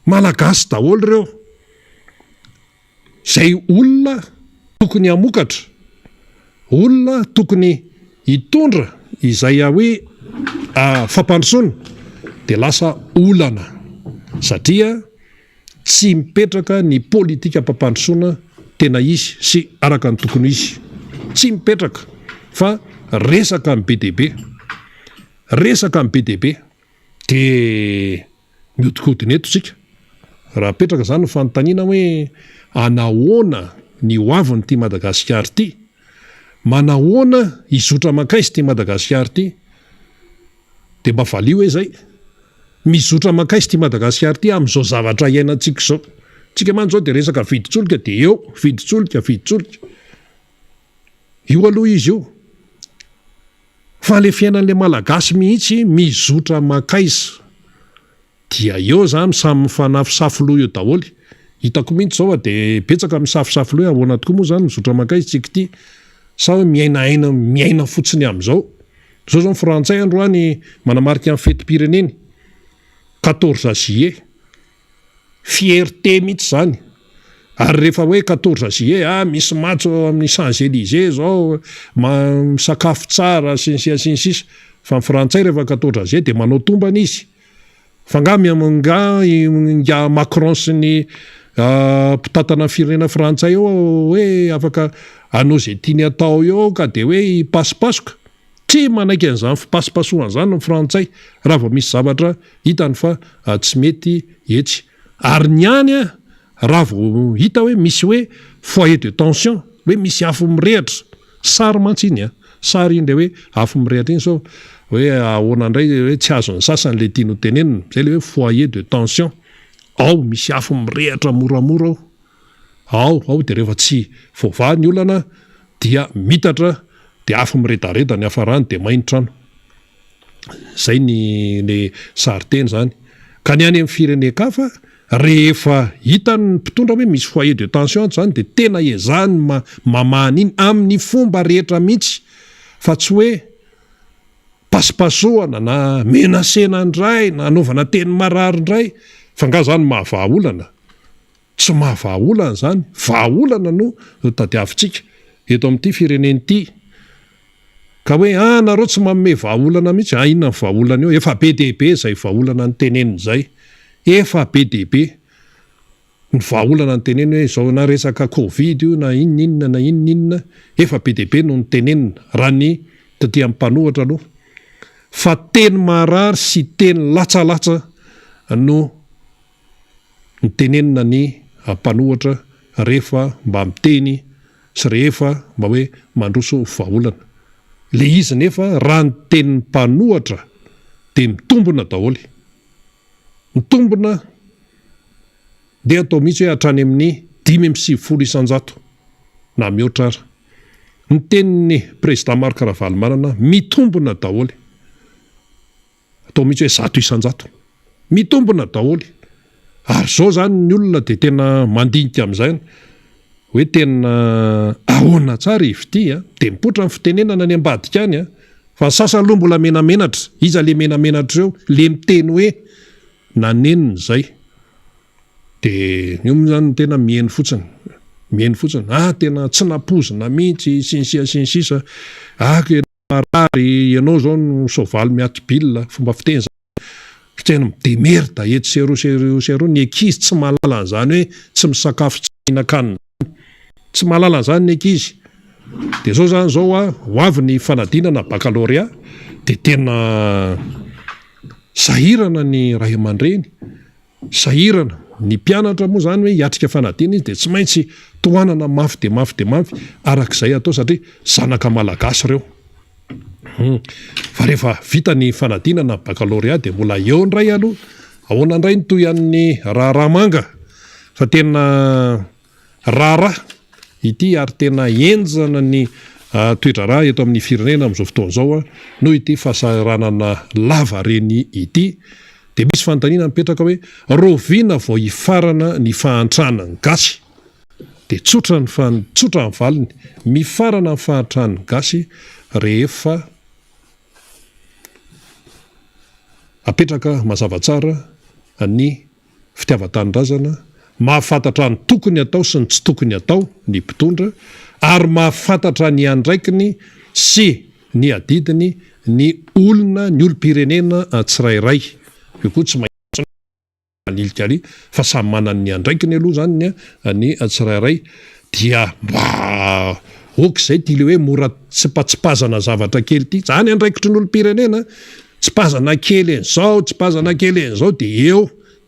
malagasy daholo reo zay olona tokony hamokatra olona tokony hitondra izay hoe fampandrosoana dia lasa olana satria tsy mipetraka ny politika mpampandrosoana tena izy sy araka ny tokony izy tsy mipetraka fa resaka amin'ny BDB dia mihodinkodina eto tsika raha petraka zany no fanontaniana hoe anahoana ny hoaviny ty Madagasikara ty manahoana izotra makaizy ty Madagasikara ty dia mba valio hoe zay mizotra makaizy ty Madagasikara ty amin'izao zavatra iainantsika zao tsika man zao dia resaka viditsolika dia eo viditsolika io aloha izy io fa le fiainan'le malagasy mihitsy mizotra makaizy dia eo zany samy mifanafisafilo eo daholy hitako mihitsy zao dia betsaka misafisafilo ahoana tokoa moa zany mizotra makaizy tsika ty sa hoe miaina fotsiny amin'izao zao zao ny frantsay androany manamarika amin'ny fetim-pireneny 14 juillet fierté mihitsy zany ary rehefa hoe 14 juillet misy matso amin'ny Champs-Élysées zao misakafo tsara sinsisa fa ny frantsay rehefa 14 juillet dia manao tombana izy fa nga Macron sy ny mpitatana firenena frantsay eo hoe afaka anao zay tiany atao eo ka dia hoe ipasipasoka tsy manaiky an'izany fipasipasohan zany ny frantsay raha vao misy zavatra hitany fa tsy mety etsy ary ny any raha vao hita hoe misy hoe foyer de tension hoe misy afo mirehatra sary mantsy iny sary iny le hoe afo mirehatra iny so hoe ahoana indray hoe tsy azony sasany le tiano tenenina zay le hoe foyer de tension ao misy afo mirehatra moramora ao dia rehefa tsy voava ny olana dia mitatra dia afo miredareda ny hafarany dia mainitrano zay le sariteny zany ka ny any amin'ny firenekafa rehefa hitany mpitondra hoe misy foyer de tension zany dia tena ezany mamany iny amin'ny fomba rehetra mihitsy fa tsy hoe pasipasoana na menasena indray na anaovana teny marary indray fa nga zany mahavahaolana tsy mahavahaolana zany vahaolana no tadiavintsika eto amin'ity fireneny ity ka hoe nareo tsy manome vahaolana mihitsy inona ny vahaolana eo efa be dehibe zay vahaolana ny teneniny zay efa be dehibe ny vahaolana ny teneniny hoe zao na resaka covid io na inona na inona efa be dehibe no ny tenenina raha ny taty amin'ny mpanohatra aloha fa teny marary sy teny latsalatsa no ny tenenina ny mpanohatra rehefa mba miteny sy rehefa mba hoe mandroso vahaolana le izy nefa raha ny tenin'ny mpanohatra dia mitombona daholy mitombona dia atao mihitsy hoe hatrany amin'ny 570 isanjato na mihoatra ara ny tenin'ny président Marc Ravalomanana mitombona daholy atao mihitsy hoe 100 isanjato mitombona daholy ary zao zany ny olona dia tena mandinika amin'izay hoe tena ahoana tsara ivity dia mipotra ny fitenenana ny ambadika any fa ny sasany aloha mbola menamenatra iza le menamenatra eo le miteny hoe nanenina zay dia io zany tena mihaino fotsiny tena tsy napozina mihitsy sinsisa marary ianao zao no soavaly miatobila fomba fiteny tena midemerda eto seroa ny ankizy tsy mahalala an'izany hoe tsy misakafo tsy mihinan-kanina tsy mahalala an'izany ny ankizy dia zao zany zao ho avy ny fanadinana baccalauréat dia tena sahirana ny ray aman-dreny sahirana ny mpianatra moa zany hoe hiatrika fanadina izy dia tsy maintsy tohanana mafy dia mafy arak'izay atao satria zanaka malagasy reo fa rehefa vita ny fanadinana baccalauréat dia mbola eo ndray aloha ahoana indray ny toy an'ny raharamanga fa tena raharaha ity ary tena enjana ny toetra raha eto amin'ny firenena amin'izao fotoan'izao noho ity fahasaranana lava reny ity dia misy fanontaniana mipetraka hoe roviana vao hifarana ny fahantrana ny gasy dia tsotra ny valiny mifarana ny fahantrana ny gasy rehefa apetraka mazava tsara ny fitiavan-tanindrazana mahafantatra ny tokony atao sy ny tsy tokony atao ny mpitondra ary mahafantatra ny andraikiny sy ny adidiny ny olona ny olom-pirenena tsirairay io koa tsy manilikaly fa samy manany ny andraikiny aloha zany ny tsirairay dia mba okizay ty le hoe mora tsipatsipazana zavatra kely ity zany andraikitry ny olom-pirenena tsipazana kely en'izao tsipazana kely en'izao dia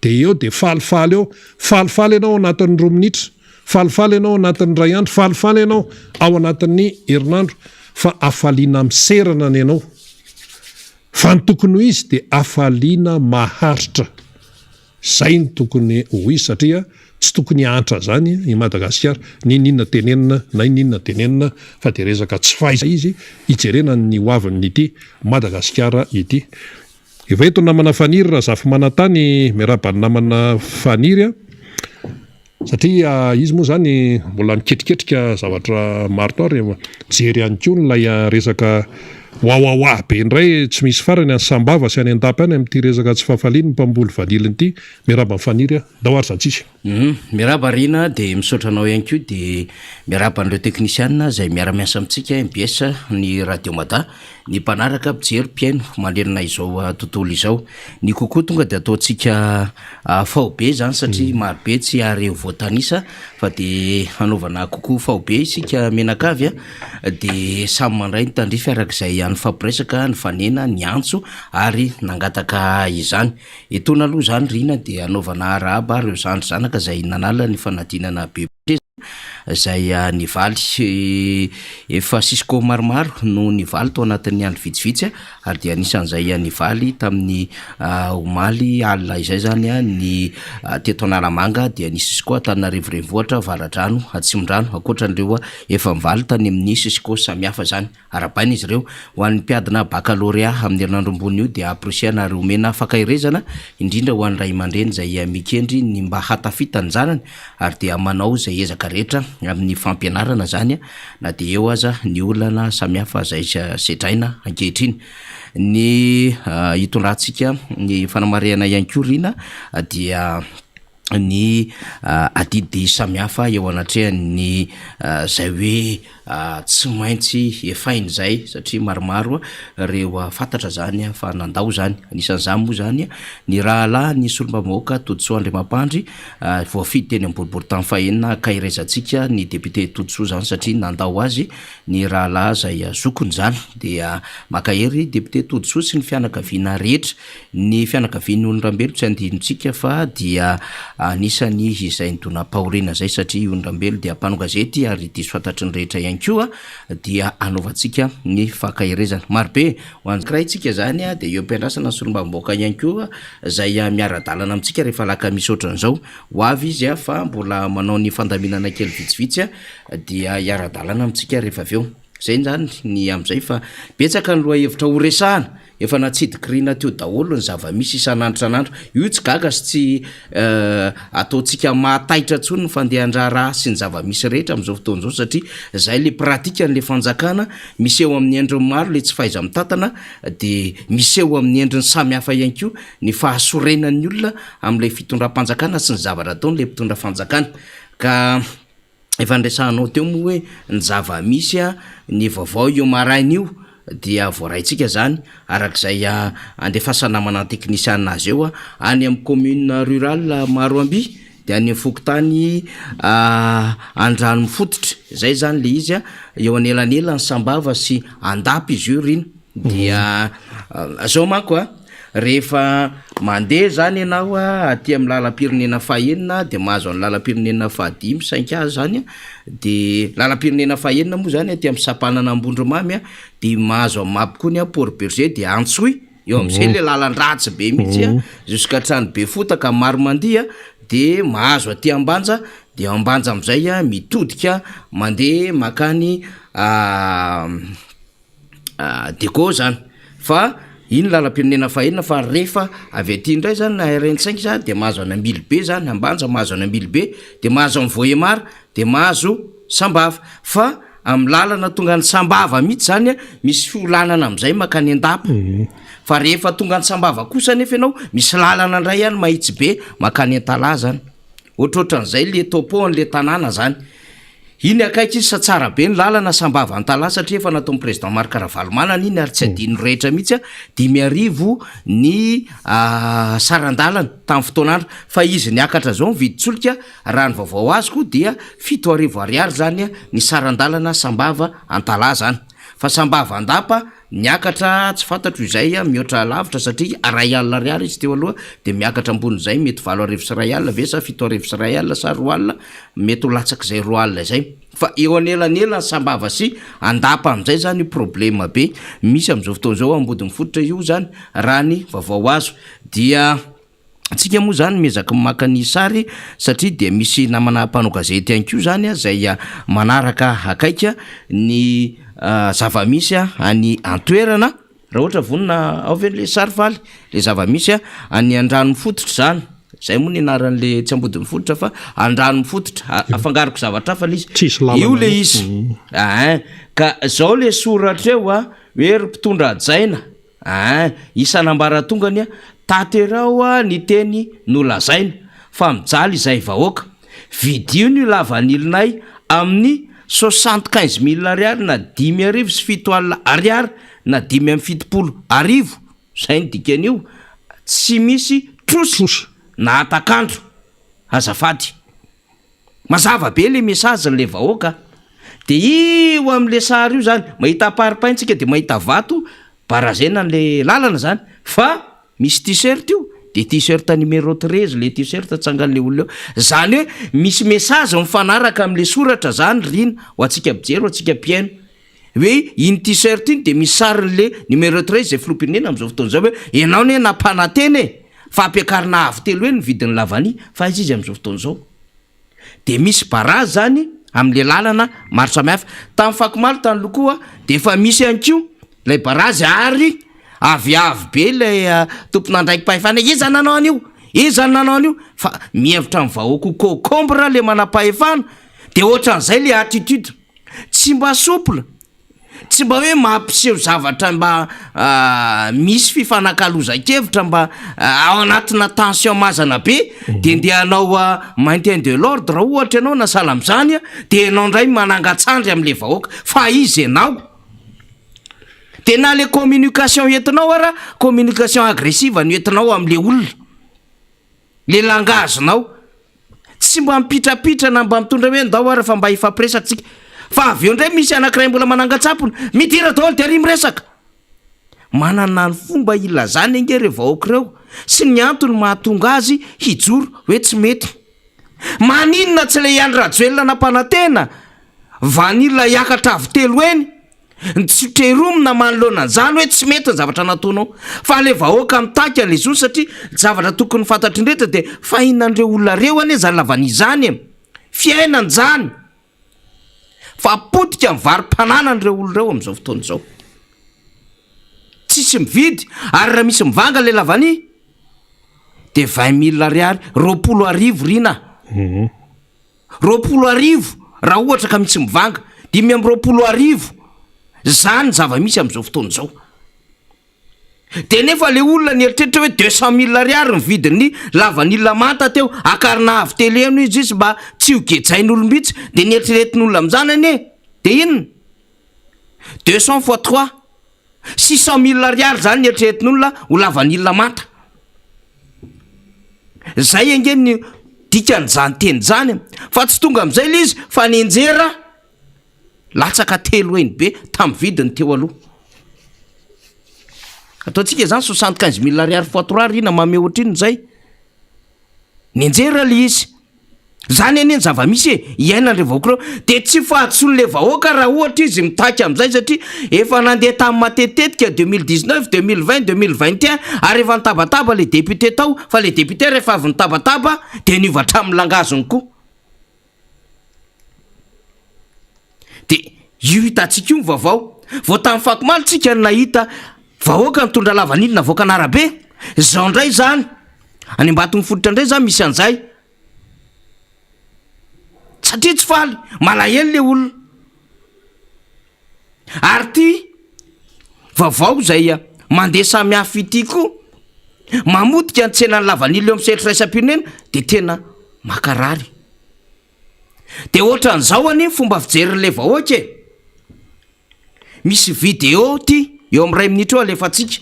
eo dia falifaly ianao anatin'ny 2 minitra falifaly ianao anatin'ny 2 andro falifaly ianao ao anatin'ny herinandro fa afaliana miserana ny ianao fa ny tokony ho izy dia afaliana maharitra zay ny tokony ho izy satria tsy tokony hantra zany i Madagasikara ny ninona tenenina na ninona tenenina fa dia resaka tsy fahaiza izy hijerena ny hoaviny ity Madagasikara ity efa eto namana faniry raha zafy manantany miarabany namana faniry satria izy moa zany mbola niketriketrika zavatra maro to ary jery ihany koa nylay resaka hoahoahoa be indray tsy misy farany any sambava sy any an-tapy any amin'ity resaka tsy fahafaliany ny mpamboly vaniliny ity miaraba mifaniry a da oary zatsisy miaraba rina dia misaotranao ihany koa dia miaraba an'ireo teknisianina izay miara-miasa amintsika MBS ny radio mada ny mpanaraka mpijery mpiaino manerina izao tontolo izao ny kokoa tonga dia ataontsika faobe zany satria marobe tsy areo voatanisa fa dia hanaovana kokoa faobe isika menakavy a dia samy mandray ny tandrify arak'izay any fampiresaka ny fanena ny antso ary nangataka izany etona aloha zany rina dia hanaovana rahaba reo zandry zanaka izay nanala ny fanadinana bebe zay nivaly efa sisiko maromaro no nivaly tao anatin'ny andro vitsivitsy ary dia anisan'izay nivaly tamin'ny omaly alina izay zany ny teto Analamanga dia nisisiko Antananarivo renivohitra Valadrano Atsimondrano ankoatran'ireo efa mivaly tany amin'ny sisiko samihafa zany arabaina izy ireo ho an'ny mpiadina baccalauréat amin'ny herinandro ambony io dia aprosiana ary omena fakahirezana indrindra ho an'ny ray aman-dreny izay mikendry ny mba hatafita ny zanany ary dia manao izay ezaka rehetra amin'ny fampianarana zany na dia eo aza ny olana samihafa izay sedraina ankehitriny ny hitondrantsika ny fanamarihana ihany koa rina dia ny adidy samihafa eo anatrehan'ny zay hoe tsy maintsy efainy zay satria maromaro reo fantatra zany fa nandao zany anisan'izany moa zany ny rahalahy ny solombamoaka Toditsoa Andriamampandry voafidy teny amboribory tamin'ny fahenina kahirezantsika ny député Toditsoa zany satria nandao azy ny rahalahy zay zokony zany dia makahery député Toditsoa sy ny fianakaviana rehetra ny fianakaviany Olondrambelo tsy andinontsika fa dia anisany izay nitona paorina zay satria Olondrambelo dia mpano gazety ary diso fantatry ny rehetra ihany koa dia anaovantsika ny fakahirezana marobe ho ankiray tsika zany dia eo ampiandrasana solombamoaka ihany koa zay miara-dalana amintsika rehefa laka misaotran'izao ho avy izy fa mbola manao ny fandaminana kely vitsivitsy dia hiara-dalana amintsika rehefa aveo zay zany ny am'izay fa betsaka ny loha hevitra ho resahana efa natsidikirina teo daholo ny zava-misy isan'andro san'andro io tsy gaga sy tsy ataontsika mahataitra ntsony ny fandehan-draharaha sy ny zava-misy rehetra amin'izao fotoan'izao satria zay le pratika n'le fanjakana miseho amin'ny endriny maro le tsy faiza mitantana dia miseho amin'ny endriny samy hafa ihany koa ny fahasorenan'ny olona amin'ilay fitondram-panjakana sy ny zavatra ataony le mpitondra fanjakana ka efa ndraisahanao teo moa hoe ny zava-misy ny vaovao io maraina io dia voaraintsika zany arak'izay andefasana manana teknisianina azy eo any amin'ny commune rurale Maroamby dia any amin'ny fokotany Andrano Fototra zay zany le izy eo anelanelany Sambava sy Andapy izy io rina dia zao manko rehefa mandeha zany ianao aty amin'ny lalam-pirenena fahenina dia mahazo amin'ny lalam-pirenena fahadimy sainkazo zany dia lalam-pirenena fahenina moa zany aty amin'ny Sapanana Ambondromamy dia mahazo amin'ny mapy koa ny Port Berger dia Antsoy eo amin'izay le lalan-dratsy be mihitsy jusqu'à Trano be fotaka maro mandia dia mahazo aty Ambanja dia Ambanja amin'izay mitodika mandeha makany Deko zany fa iny lalam-pirenena fahenina fa rehefa avy aty indray zany na RN5 zany dia mahazo any Ambilobe zany Ambanja mahazo any Ambilobe dia mahazo amin'ny Vohemara dia mahazo Sambava fa amin'ny lalana tonga ny Sambava mihitsy zany misy fiolanana amin'izay makany Andapy fa rehefa tonga ny Sambava kosa nefa ianao misy lalana indray ihany mahitsy be makany Antalahy zany ohatrohatran'izay le topoan'le tanàna zany iny akaiky izy sa tsara be ny lalana Sambava Antalahy satria efa nataon'ny président Marc Ravalomanana iny ary tsy adino rehetra mihitsy 5,000 ny sarandalana tamin'ny fotoanandro fa izy niakatra zao mividitsolika raha ny vaovao azoko dia 7,000 ariary zany ny sarandalana Sambava Antalahy zany fa Sambava Andapa niakatra tsy fantatro izay mihoatra lavitra satria ray alina ariary izy teo aloha dia miakatra ambony zay mety 7,000 sy ray alina ve sa 7,000 sy ray alina sa 2 alina mety ho latsaka izay 2 alina izay fa eo anelanelany Sambava sy Andapa amin'izay zany problema be misy amin'izao fotoan'izao ambody mifototra io zany raha ny vaovao azo dia antsika moa zany miezaka maka ny sary satria dia misy namana mpanao gazety ihany koa zany zay manaraka akaika ny zava-misy any antoerana raha ohatra vonina avy le sarivaly le zava-misy any Andrano Fototra zany zay moa ny anaran'le tsy ambody mifototra fa Andrano Fototra afangaroko zavatra fa le izy io le izy ka zao le soratra eo hoe ry mpitondra jaina isanambaratongany a taterao a ny teny nolazaina fa mijaly izay vahoaka vidio ny lavanilinay amin'ny 75,000 ariary na 5,7 ariary na 5,7 arivo zay ny dikan'io tsy misy trosy na atakandro azafady mazava be le mesazyn'le vahoaka de io am'le sary io zany mahita paripaintsika de mahita vato barazena n'le lalana zany fa misy t-shirt io de t-shirt numéro 13 le t-shirt tsangan'le olona eo zany hoe misy mesazy mifanaraka am'le soratra zany rina ho atsika bijery ho atsika piaino hoe iny t-shirt iny de misy sarin'le numéro 13 zay filopinena am'izao fotoana zao hoe ianao ne nampananteny fa ampiakarina avy telo hoe ny vidin'ny lavany fa izy izy am'izao fotoana zao de misy barazy zany am'le lalana maro samihafa tamin'ny fakomaly tany lokoa de efa misy ankio lay barazy ary avy be lay tomponandraiky pahefana iza nanao an'io iza nanao an'io fa mihevitra amin'ny vahoaka kokombra le manam-pahefana de ohatran'izay le attitude tsy mba souple tsy mba hoe mampiseho zavatra mba misy fifanankalozan-kevitra mba ao anatina tension mazana be de ndehanao maintien de l'ordre ohatra ianao na sala am'izany a de ianao ndray manangatsandry am'le vahoaka fa izy ianao de na le communication entinao ara communication agressive ny entinao am'le olona le langazinao tsy mba mipitrapitra na mba mitondra hoe ndao ara fa mba ifampiresatsika fa avy eo ndray misy anankiray mbola manangatsapony midira daholo de ary miresaka manana ny fomba ilazany ange re vahoaka reo sy ny antony mahatonga azy hijoro hoe tsy mety maninona tsy le iandrajoelona nampanantena vanila iakatra avy telo eny tsy treromina manoloana zany hoe tsy mety ny zavatra nataonao fa le vahoaka mitaka le zony satria zavatra tokony fantatry indretra de fahinandreo olona reo ane zany lavan'izany fiainany zany fa potika mivarim-pananan'ireo olonareo am'izao fotoana zao tsisy mividy ary raha misy mivanga le lavany de 20,000 ariary 20 arivo rina 20 arivo raha ohatra ka misy mivanga 520 arivo zany zava-misy am'izao fotoana zao de nefa le olona nieritreritra hoe 200,000 ariary mividin'ny lavanila manta teo akarina avy tele eno izy mba tsy hogejain'olom-bitsy de nieritreretin'olona am'izany ane de inona 200 fois 3 600,000 ariary zany nieritreretin'olona ho lavanila manta zay ange ny dikan'izany teny zany fa tsy tonga am'izay le izy fa nenjera latsaka telo eny be tamy vidiny teo aloha ataontsika zany 75,000 ariary fois 3 rina mame ohatriny zay nenjera le izy zany ane ny zava-misy iainan'le vahoaka reo de tsy fahatson'le vahoaka raha ohatra izy mitaky am'izay satria efa nandeha tamin'ny matetetika 2019 2020 2021 ary efa nitabataba le député tao fa le député rehefa avy nitabataba de niovatra amin'ny langazony koa de io hitantsika io ny vaovao vao tamin'ny fakomaly tsika nahita vahoaka mitondra lavanilina voaka anarabe zao ndray zany any ambatony fototra indray zany misy an'izay satria tsy faly malahelo le olona ary ty vaovao zay mandeha samy hafy ity koa mamotika ny tsenany lavanila eo am'setritra isam-pirenena de tena makarary de ohatran'izao any fomba fijerin'le vahoaka misy vidéo ty eo am'ray minitra eo alefatsika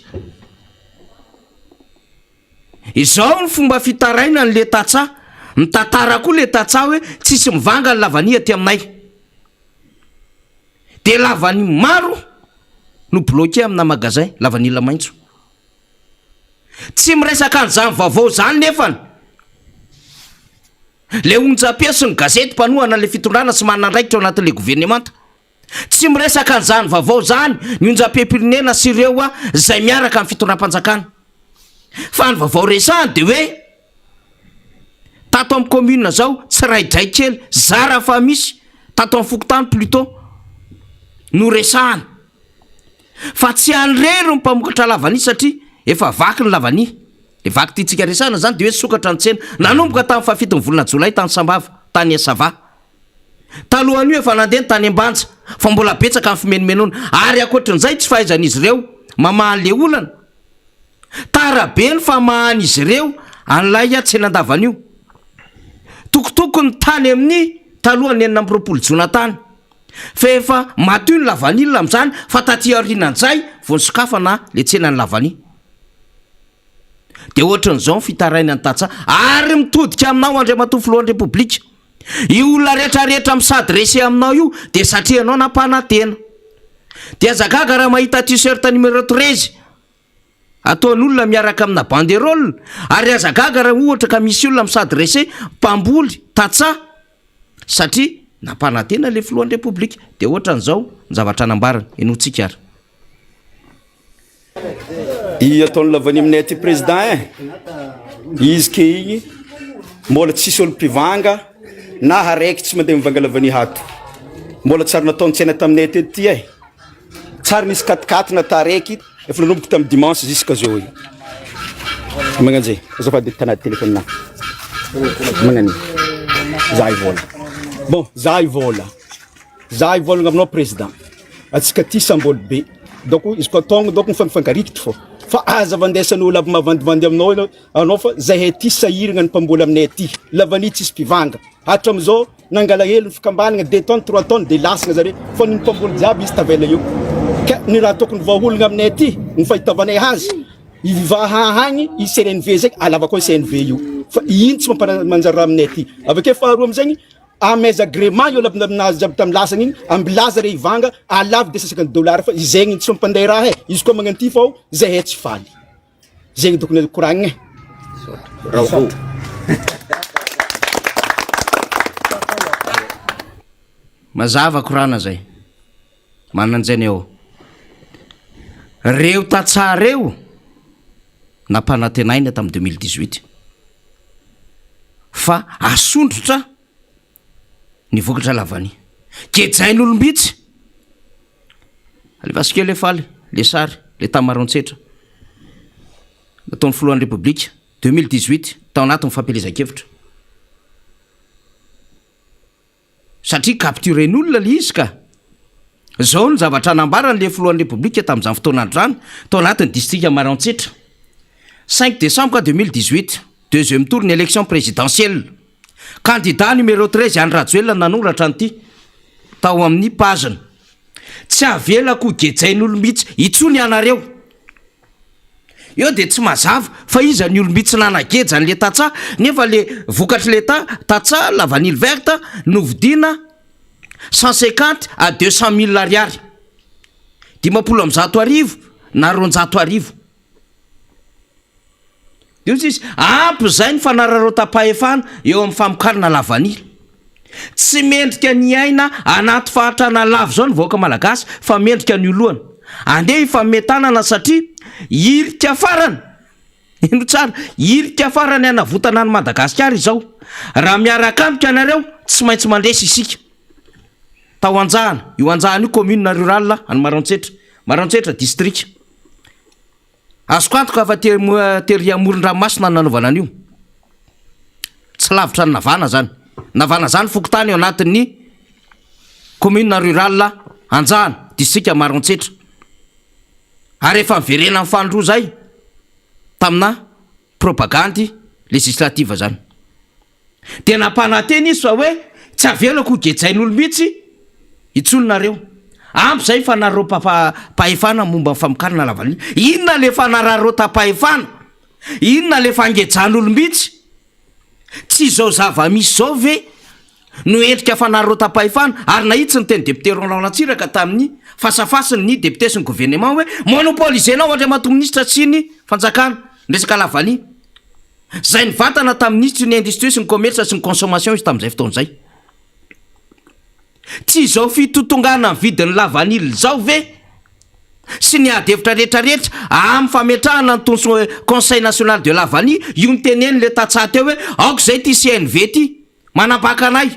izao ny fomba fitaraina ny le tatsa mitantara koa le tatsa hoe tsisy mivanga ny lavania ty aminay de lavany maro no bloqué amina magazin lavanila maintso tsy miresaka an'izany vaovao zany nefany le onja-pia sy ny gazety mpanohana le fitondrana sy manana andraikitra ao anatin'le gouvernemanta tsy miresaka an'izany vaovao zany ny onjam-pirenena sy ireo zay miaraka amin'ny fitondram-panjakana fa ny vaovao resahany de hoe tato amin'ny commune zao tsy raidray kely zara fa misy tato amin'ny fokotany plutôt no resahany fa tsy anrery ny mpamokatra lavany satria efa vaky ny lavany le vaky tiatsika resahana zany de hoe sokatra ny tsena nanomboka tamin'ny fahafitony volana jolay tany sambava tany asava talohan'io efa nandeha ny tany ambanja fa mbola betsaka amin'ny fimenomenona ary akoatran'izay tsy fahaizan'izy ireo mamahany le olana tarabe ny famahany izy ireo an'lay a tsena andavan'io tokotoko ny tany amin'ny talohany 4 jona tany fa efa matoy ny lavanilona amin'izany fa taty aorianan'izay vo ny sokafana le tsena ny lavani dia ohatran'izao ny fitaraina ny tatsa ary mitodika aminao andriamatoa filohan'ny repoblika io olona rehetrarehetra misadrese aminao io dia satria anao nampanantena dia zagaga raha mahita t-shirt numéro 13 ataon'olona miaraka amina banderole ary azagaga raha ohatra ka misy olona misadrese mpamboly tatsa satria nampanantena le filohan'ny repoblika dia ohatran'izao ny zavatra nambarana enotsika ary i ataon'ny lavany aminay aty président izy ke igny mbola tsisy olo mpivanga na haraiky tsy mandeha mivanga lavany hato mbola tsara nataony tsena taminay aty tsara nisy katikaty na taraiky efa nanomboka tamin'ny dimanche jusqu'à zao igny magnanjay azafady tanaty téléphone magnani zahay vola bon zahay vola aminao président atsika ty sambolo be donc izy koa tonga donc mifangarikitry fô fa aza vandesan'olo aby mavandivandy aminao anao fa zahay ty sahiragna ny mpamboly aminay aty lavany tsisy mpivanga hatram'izao nangala hely ny fikambanagna 2 tonnes 3 tonnes de lasagna zare fa ny mpamboly jiaby izy tavela io ka ny raha tokony vaholagna aminay aty ny fahitavanay azy ivahahagny i CNV zay alava koa CNV io fa iny tsy manjary raha aminay aty avake faharoa am'izagny amez agrément io aminazy jiaby tamin'ny lasagna igny ambilaza re ivanga alavy $250 fa izegny tsy mampandeha raha izy koa magnano ty fao zahay tsy faly zegny tokony koragnina raho mazava korana zay mananjany eo reo tatsareo nampanantenaina tamin'ny 2018 fa asondrotra ny vokatra lavany kejain'olombitsy alevasike le faly le sary le tamarontsetra nataon'ny filohan'ny repoblika 2018 tao anatin'ny fampelezan-kevitra satria capturen'olona le izy ka zao ny zavatra nambarany le filohan'ny repoblika tamin'izany fotoanandrano tao anatin'ny distrika marontsetra 5 décembre 2018 deuxième tour ny élection présidentielle candidat numéro 13 Anne Rajoelina nanoratra an'ity tao amin'ny pagina tsy avelako gejain'olombitsy itsony anareo eo dia tsy mazava fa iza ny olombitsy nanageja n'le tatsa nefa le vokatra le tatsa la vanille verte novidiana 150 à 200 000 ariary 50 na 200 dia izy ampy zay ny fanararotapahefana eo amin'ny famokarana lavanily tsy mendrika ny aina anaty fahatrana lavo zao ny vahoaka malagasy fa mendrika ny olohana andeha ifametanana satria irika farany ino tsara irika farany anavotana ny Madagasikara izao raha miaraka amika anareo tsy maintsy mandresy isika tao anjahana io anjahana io commune rurale any Marontsetra district azoko antoka fa tery amoron-dranomasina nanaovana an'io tsy lavitra ny navana zany fokotany eo anatin'ny commune rurale anjahana district Marontsetra ary efa miverena amin'ny fandroa zay tamina propagandy législative zany dia nampananteny izy fa hoe tsy avelako gejain'olomitsy itsononareo ampy zay fanarotapahefana momba famokarana lavanily inona le fanararotapahefana inona le fangejan'olombitsy tsy zao zava-misy zao ve no endrika fanarotapahefana ary nahitsy ny teny député Roland Latsiraka tamin'ny fasafasiny ny député sy ny gouvernement hoe monopolisenao andriamatoa ministra sy ny fanjakana resaka lavany zay ny vatana tamin'ny ministre ny industrie sy ny commerce sy ny consommation izy tamin'izay fotoan'izay tsy zao fitotongana ny vidin'ny lavanily zao ve sy ny adevitra rehetrarehetra amin'ny fametrahana ny conseil national de lavany io ny teneny le tatsa teo hoe aoko zay ty CNV ty manapaka anay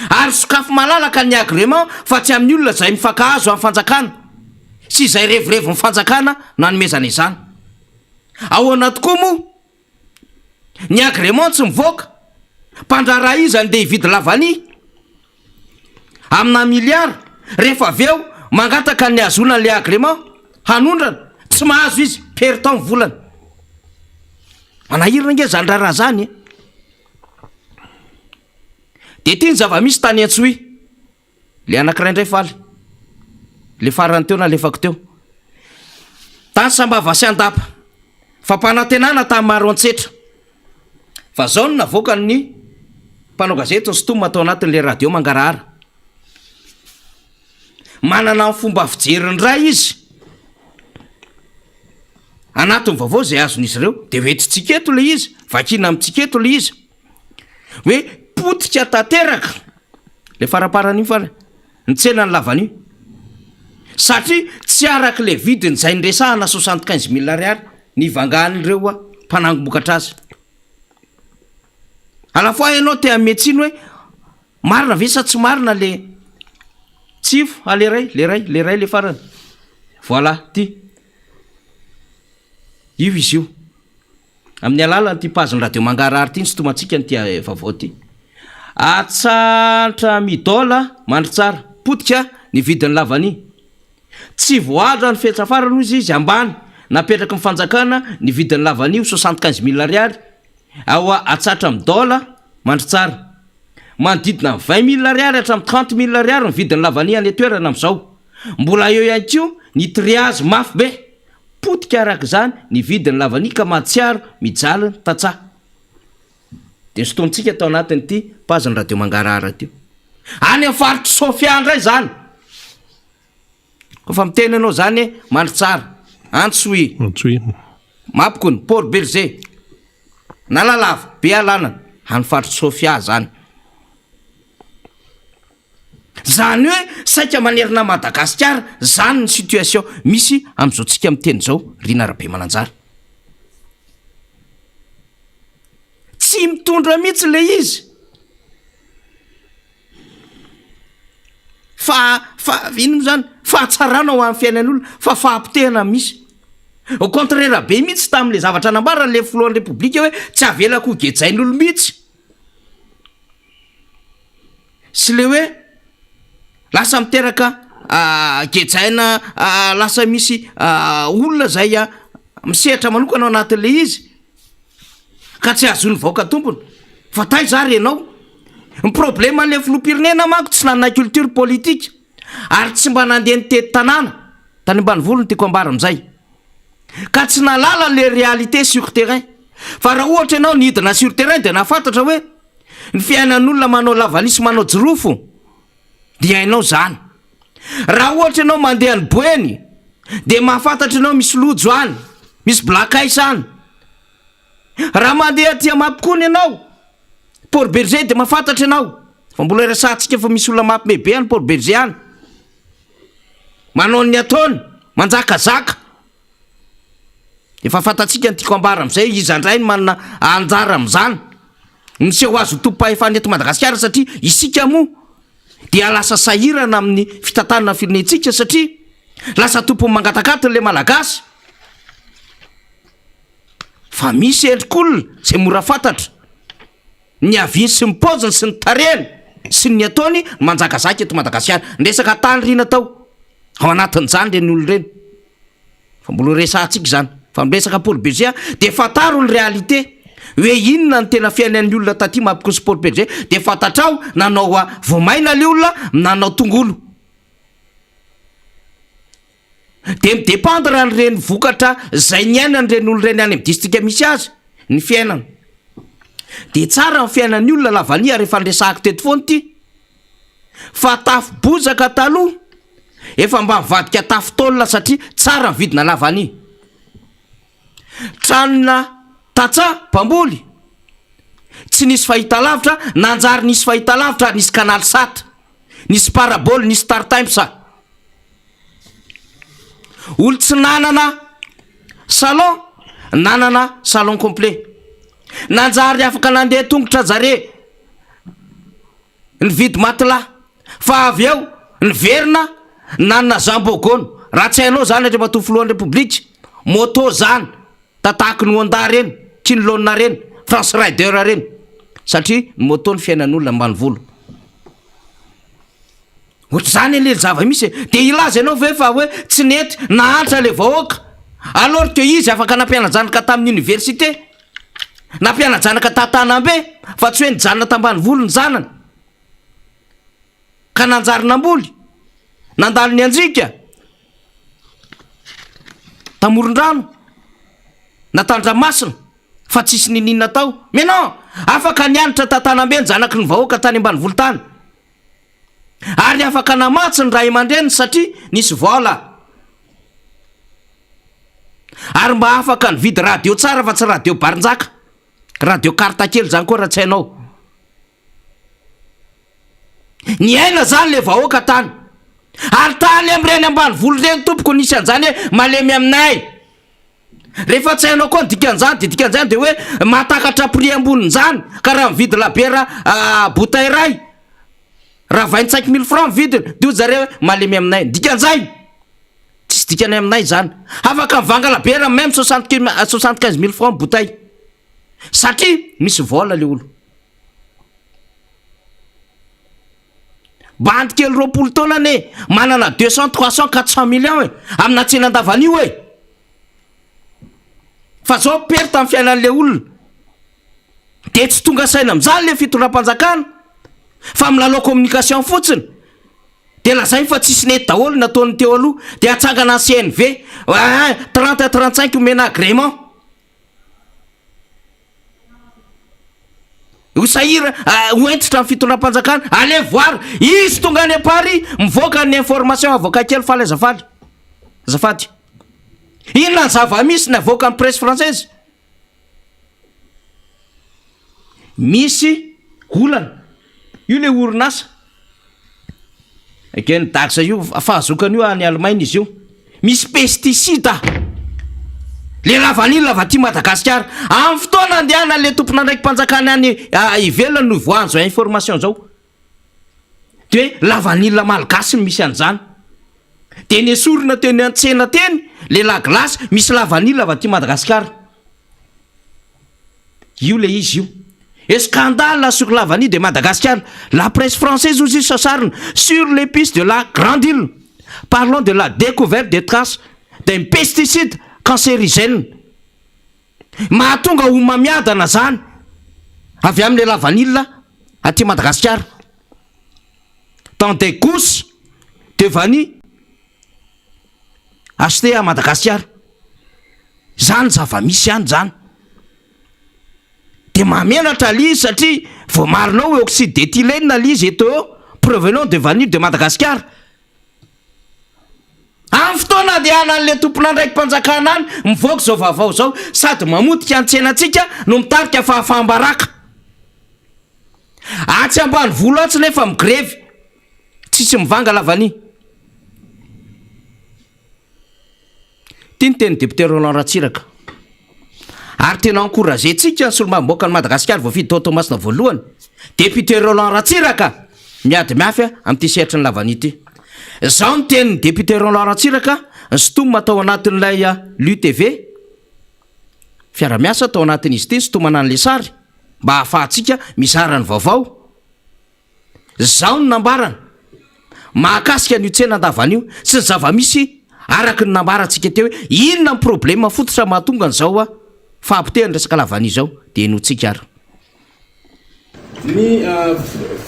ary sokafo malalaka ny agrément fa tsy amin'ny olona zay mifankahazo amin'ny fanjakana sy zay revirevo ny fanjakana nanomezana izany ahoana tokoa moa ny agrément tsy mivoaka mpandrara izy andeha hividy lavany amina miliara rehefa avy eo mangataka ny azona le agrement hanondrana tsy mahazo izy pertan volana manahirina nge zany raha zany de ty ny zava-misy tany Antsohy le anankiray indray faly le farany teo na lefako teo tany Sambava sy Andapa fampanantenana tamin'ny maro antsetra fa zao no navoaka ny mpanao gazety Sotoma atao anatin'le radio mangarahara manana ny fomba fijeriny ray izy anatin'ny vaovao zay azon'izy ireo de hoe tsy tsiketo le izy vakina amin'ny tsiketo le izy hoe potika tanteraka le faraparan'io fa ny tsena ny lavan'io satria tsy araka le vidiny zay nyresahana 75 000 ariary ny vangahan'ireo a mpanangom-bokatra azy alafoa ianao te ametsiny hoe marina ve sa tsy marina le tsifo le ray le farany voilà ty io izy io amin'ny alalany ty paziny radio mangarahara ty ny sotomantsika ny ty vaovao ty atsatra midola mandry tsara potika ny vidiny lavany tsy voadra ny fetsafarany ozy izy ambany napetraka ny fanjakana ny vidiny lavanio 75 000 ariary ao atsatra midola mandry tsara manodidina 20 000 ariary hatramin'ny 30 000 ariary ny vidiny lavany any toerana am'izao mbola eo ihany ko ny triazy mafy be potika araka zany ny vidiny lavany ka matsiaro mijaliny tatsa de sotontsika tao anatiny ty paziny radio mangarahara ty any amin'ny faritry Sofia ndray zany kofa miteny anao zany mandry tsara Antsohy mapokony Port Berger na lalava be alanana any faritry Sofia zany zany hoe saika manerina Madagasikara zany ny situation misy am'izao tsika miteny zao Rina Rabe Mananjara tsy mitondra mihitsy le izy fa ino zany fahatsarana ho amin'ny fiainan'olona fa fahampitehana misy au contraire be mihitsy tamin'le zavatra nambarana le filohan'ny repoblika hoe tsy avelako gejain'olo mihitsy sy le hoe lasa miteraka gejaina lasa misy olona zay misehatra manokana ao anatin'le izy ka tsy azony vaoka tompony fa tay zary ianao ny problème an'le filoham-pirenena manko tsy nanana culture politique ary tsy mba nandeha nitety tanàna tany ambanivolony tiako ambara am'izay ka tsy nalala le réalité sur terrain fa raha ohatra ianao nidina sur terrain de nafantatra hoe ny fiainan'olona manao lavanisy manao jirofo dia hainao zany raha ohatra ianao mandeha ny boeny de mahafantatra ianao misy lojo any misy black ice any raha mandeha tia mapokony ianao Port Berger de mahafantatra ianao fa mbola resantsika fa misy olona mampimebe any Port Berger any manao ny ataony manjakazaka efa fantatsika ny tiako ambara am'izay izy andray ny manana anjara am'izany ny seho azo tompa efa neto Madagasikara satria isika moa dia lasa sahirana amin'ny fitantanana firenentsika satria lasa tompony mangatakatiny le malagasy fa misy endrik'olona zay mora fantatra ny aviny sy ny paoziny sy ny tareny sy ny ataony manjakazaka eto Madagasikara ndresaka tany rina tao ao anatin'izany reny olo reny fa mbola resantsika zany fa miresaka Port Berger de fantaro ny réalité hoe inona ny tena fiainan'ny olona taty mampikosy Port Berger de fantatrao nanao voamaina le olona nanao tongolo de midépendre ny reny vokatra zay niainany reny olo reny any amin'ny distrika misy azy ny fiainana de tsara ny fiainan'ny olona lavania rehefa nresahako teto foany ty fa tafo bozaka taloha efa mba mivadika tafo taolona satria tsara ny vidina lavany tranona tatsa mpamboly tsy nisy fahitalavitra nanjary nisy fahitalavitra nisy canal sat nisy parabole nisy star times olo tsy nanana salon complet nanjary afaka nandeha tongotra zare ny vidy matela fa avy eo ny verina nanana zambogony raha tsy hainao zany atre matoa filohan'ny repoblika moto zany tataky ny Honda reny Kinlona reny France Rider reny satria ny moto ny fiainan'olona ambany volo ohatr' zany le zava-misy de ilaza ianao ve fa hoe tsy nety nahantra le vahoaka alors que izy afaka nampianajanaka tamin'ny université nampianajanaka tatanambe fa tsy hoe nijanona tambany volo ny zanany ka nanjarinamboly nandalo ny anjika tamoron-drano natandramasina fa tsisy nininna tao mais non afaka nianatra tatanambe ny janaky ny vahoaka tany ambany volotany ary afaka namatsy ny ray aman-dreny satria nisy vola ary mba afaka nividy radio tsara fa tsy radio barinjaka radio karta kely zany koa raha tsy hainao ny aina zany le vahoaka tany ary tany am'ireny ambany volo reny tompoko nisy an'izany hoe malemy aminay rehefa tsy hainao koa dikan'izany de dikan'izany de hoe mahatakatra prix ambonin'izany ka raha mividy labera bouteille ray raha 25 000 francs vidiny de zareo malemy aminay dikan'izay tsisy dikany aminay zany afaka mivanga labera même 75 000 francs bouteille satria misy vola le olo bandy kely 20 taona ane manana 200 300 400 millions amina tsena andavanio fa zao perte amin'ny fiainan'le olona de tsy tonga saina am'izany le fitondram-panjakana fa milalao communication fotsiny de lazay fa tsisy nety daholo nataony teo aloha de atsangana CNV 30-35 omena agrément osahira oentitra amin'ny fitondram-panjakana ale voir izy tonga any apary mivoaka ny information avoaka kely faly azafady inona ny zava-misy navoaka ny presse française misy olana io le orinasa akeny daksa io fahazokany io any Allemagne izy io misy pesticide le lavanila va ty Madagasikara amin'ny fotoana andehana le tompona ndraiky mpanjakany any ivelany no voanjo information zao de lavanila malagasy misy an'izany de ny esorina teny an-tsena teny le la glace misy lavanila va ty Madagasikara io le izy io et scandale sur la vanille de Madagascar. La presse française aussi s'acharne sur les pistes de la Grande Île. Parlons de la découverte des traces d'un pesticide cancérigène. Mahatonga homamiadana zany avy amin'le la vanille aty Madagascar. Dans des gousses de vanille achetées à Madagascar. Zany zava-misy ihany zany. De mamenatra l'izy satria vao marinao hoe oxyde d'éthylène l'izy eto provenant de vanille de Madagascar. Amin'ny fotoana andehana an'le tompona ndraiky mpanjakana any mivoaka zao vaovao zao sady mamotika an-tsenatsika no mitarika fahafambaraka. Atsy ambany volo atsy nefa migrevy tsisy mivanga lavany. Teny député Roland Ratsiraka. Ary tena encouragé tsika ny solomaamboaka ny Madagasikara voafidy tao Tomasina voalohany. Député Roland Ratsiraka miady miafy amin'ity sehatry ny lavany ity. Zao ny tenin'ny député Roland Ratsiraka nsitomina tao anatin'ilay l'UTV. Fiara-miasa tao anatin'izy ity sitomana an'le sary mba ahafahantsika mizara ny vaovao. Zao ny nambarana mahakasika ny tsena andavanio sy ny zava-misy araky ny nambarantsika teo hoe inona ny problème fototra mahatonga an'izao fampitehany resaka lavany zao de notsika ary. Ny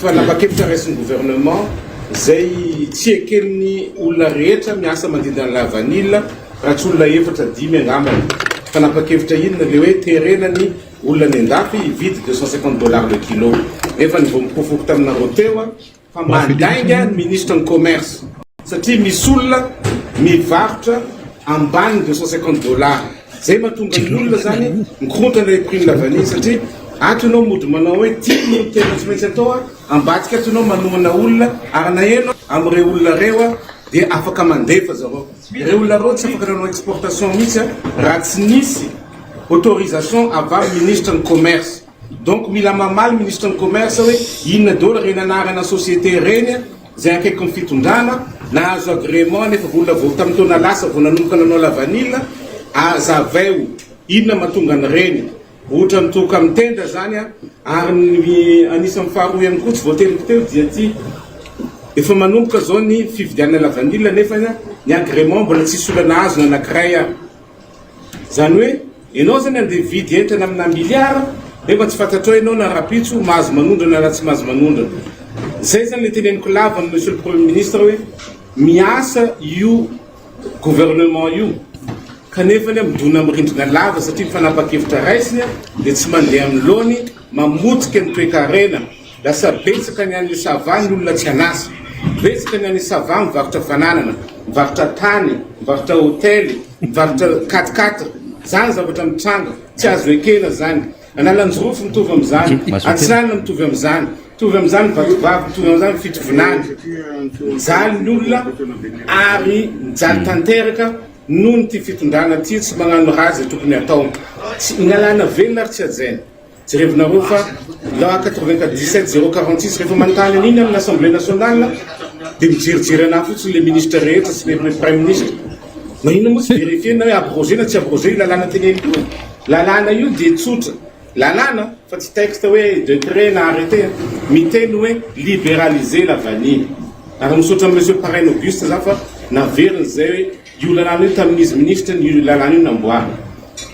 fanapakevitra raisin'ny gouvernement zay tsy eken'ny olona rehetra miasa mandindana lavanila raha tsy olona efatra dimy angambany. Fanapakevitra inona le hoe terenany olona ny andafy ividy $250 le kilo. Efa ny vao mipofoko taminareo teo fa mandainga ny ministre ny commerce satria misy olona mivarotra ambany $250. Zay mahatonga ny olona zany mikorontana le prix la vanille satria atonao mody manao hoe tiany tena tsy maintsy atao ambatsika atonao manomana olona ary na eno am'ireo olona reo de afaka mandefa zareo. Ireo olona reo tsy afaka nanao exportation mihitsy raha tsy nisy autorisation avy amin'ny ministre ny commerce. Donc mila mamaly ministre ny commerce hoe inona dôla reny anarana société reny zay akaiky ny fitondrana nahazo agrément nefa vola vao tamin'ny taona lasa vao nanomboka nanao la vanille azaveo inona mahatonga ny reny ohatra mitoka amin'ny tenda zany ary ny anisan'ny faharoa ihany koa tsy voateriko teo dia ty efa manomboka zao ny fividianana lavanila nefa ny agrément mbola tsisy olana azo na anankiray zany hoe ianao zany andeha vidy entana amina miliara nefa tsy fantatrao ianao na rapitso mahazo manondrana na tsy mahazo manondrana. Zay zany le teneniko lava amin'ny monsieur le premier ministre hoe miasa io gouvernement io kanefa ny midona amin'ny rindrina lava satria mifanapa-kevitra raisiny dia tsy mandeha amin'ny loany mamotika ny toe-karena. Lasa betsaka ny an'ny sava ny olona tsy anasa, betsaka ny an'ny sava mivarotra fananana, mivarotra tany, mivarotra hotely, mivarotra 4x4 zany zavatra mitranga tsy azo ekena zany. Analanjorofo mitovy amin'izany, Antsinanana mitovy amin'izany, mitovy amin'izany vatovavy, mitovy amin'izany fitovinany. Zany ny olona ary mijaly tanteraka noho ny ty fitondrana ty tsy magnano razy tokony atao. Ny alana velona ary tsy ajaina. Jerevinareo fa la 94 046 rehefa manontany an'iny amin'ny Assemblée nationale dia mijerijery anahy fotsiny le ministre rehetra sy le premier ministre. Magnino moa tsy vérifie na hoe abrogé na tsy abrogé lalàna teneniko io. Lalàna io dia tsotra. Lalàna fa tsy texte hoe décret na arrêté miteny hoe libéraliser la vanille. Ary misaotra monsieur Parrain Auguste za fa naveriny zay hoe io lalàna io tamin'izy ministre io lalàna io namboarina.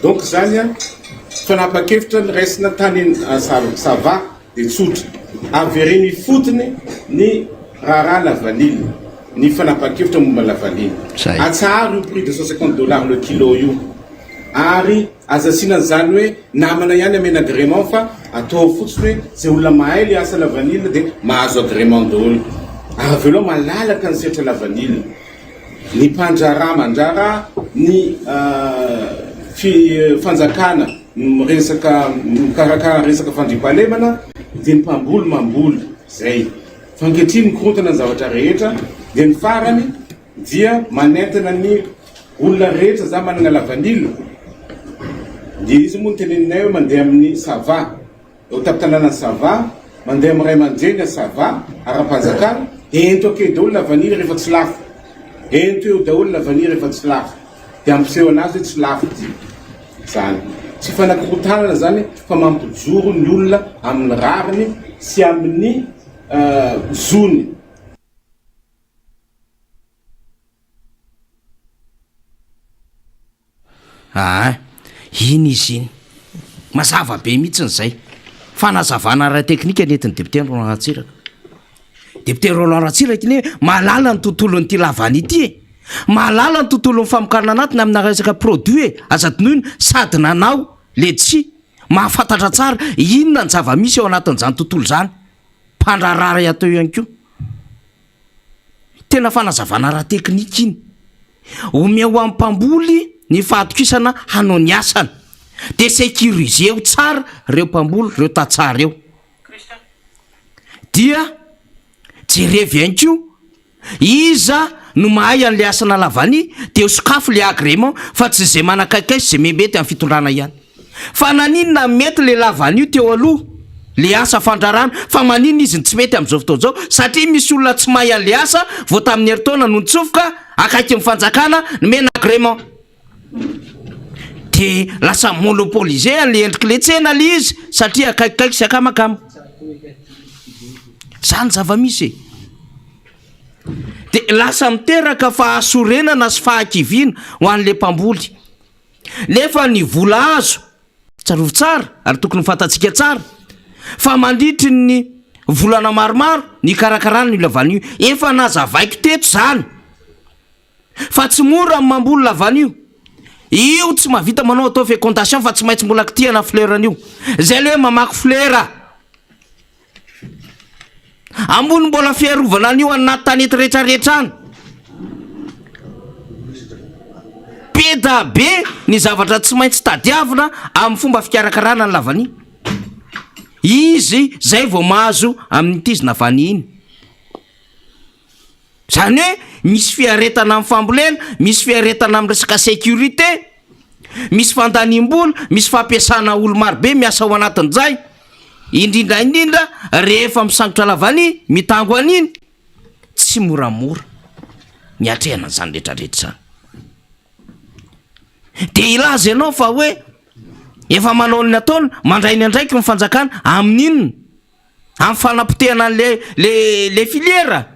Donc zany fanapa-kevitra ny raisina tany sava dia tsotra. Avereny fotony ny raharaha la vanille, ny fanapa-kevitra momba la vanille. Atsara io prix de $150 le kilo io. Ary azasiana zany hoe namana ihany amena agrément fa atao fotsiny hoe zay olona mahay le asa la vanille dia mahazo agrément daholo. Avy aloha malalaka ny setra la vanille. Ny mpandrara mandrara, ny fanjakana resaka mikarakara resaka fandriampahalemana dia ny mpamboly mamboly zay. Fanketriny mikorontana ny zavatra rehetra dia ny farany dia manentana ny olona rehetra za manana la vanille. Dia izy moa ny teneninay hoe mandeha amin'ny sava, eo tapitanana sava, mandeha amin'ny ray aman-dreny sava ara-panjakana, ento ake daholo la vanille rehefa tsy lafo, ento eo daholo la vanille rehefa tsy lafo, dia ampiseho anazy hoe tsy lafo ty zany. Tsy fanakorotanana zany fa mampijoro ny olona amin'ny rariny sy amin'ny zony. Iny izy iny mazava be mihitsiny zay. Fanazavana ara-teknika netiny député Roland Ratsiraka. Député Roland Ratsiraka iny mahalala ny tontolon'ity lavany ity, mahalala ny tontolon'ny famokarana anatiny amina resaka produit azadinoiny sady nanao ledsi mahafantatra tsara inona ny zava-misy eo anatin'izany tontolo zany. Mpandrarara atao ihany koa. Tena fanazavana ara-teknika iny. Omea ho amin'ny mpamboly ny fahatokisana hanao ny asany dia sécurisé eo tsara reo mpamboly reo tatsara eo. Dia jerevy ihany koa iza no mahay an'le asana lavany dia ho sokafo le agrément fa tsy zay manakaikaiky zay memety amin'ny fitondrana ihany. Fa naninona mety le lavany io teo aloha le asa fandrarana fa maninona izy tsy mety amin'izao fotoana zao satria misy olona tsy mahay an'le asa vao tamin'ny heritaona no nitsofoka akaiky ny fanjakana ny mena agrément dia lasa monopolisé an'le endrik'le tsena le izy satria akaikikaiky sy akamakama. Zany zava-misy dia lasa miteraka fahasorenana sy fahakiviana ho an'le mpamboly. Nefa ny vola azo tsarovo tsara ary tokony fantatsika tsara fa mandritry ny volana maromaro ny karakarana ny lavanio efa nazavaiko teto zany fa tsy mora amin'ny mamboly lavanio. Io tsy mahavita manao atao fécondation fa tsy maintsy mbola kitiana fleran'io zay le hoe mamaky flera ambony mbola fiarovana an'io anaty tanety rehetrarehetrany. Peda be ny zavatra tsy maintsy tadiavina amin'ny fomba fikarakarana ny lavany. Izy zay vao mahazo amin'ny tizina vany iny. Zany hoe misy fiaretana amin'ny fambolena, misy fiaretana amin'ny resaka sécurité, misy fandanim-bola, misy fampiasana olo marobe miasa ao anatin'izay. Indrindra rehefa misangotra lavany mitango an'iny tsy moramora miatrehana an'izany rehetrarehetra zany. Dia ilaza ianao fa hoe efa manao ny ataony mandray ny andraiky ny fanjakana amin'inona amin'ny fanapotehana le filiera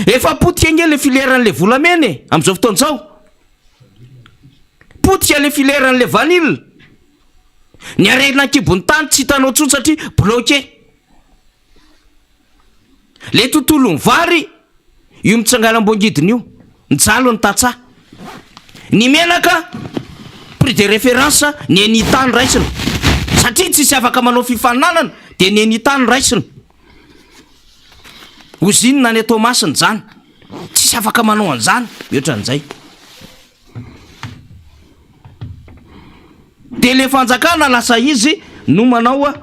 efa potika gne le fileran'le volameny am'izao fotoan'izao, potika le fileran'le vanille. Ny arena ankibon'ny tany tsy hitanao tsony satria bloqué. Le tontolo ny vary io mitsangalam-boangidiny io, njalo ny tatsa. Ny menaka prix de référence ny enitany raisina, satria tsisy afaka manao fifaninanana de ny enitany raisina. Ozinina ny Thomasiny zany, tsisy afaka manao an'izany mihoatra an'izay. De le fanjakana lasa izy no manao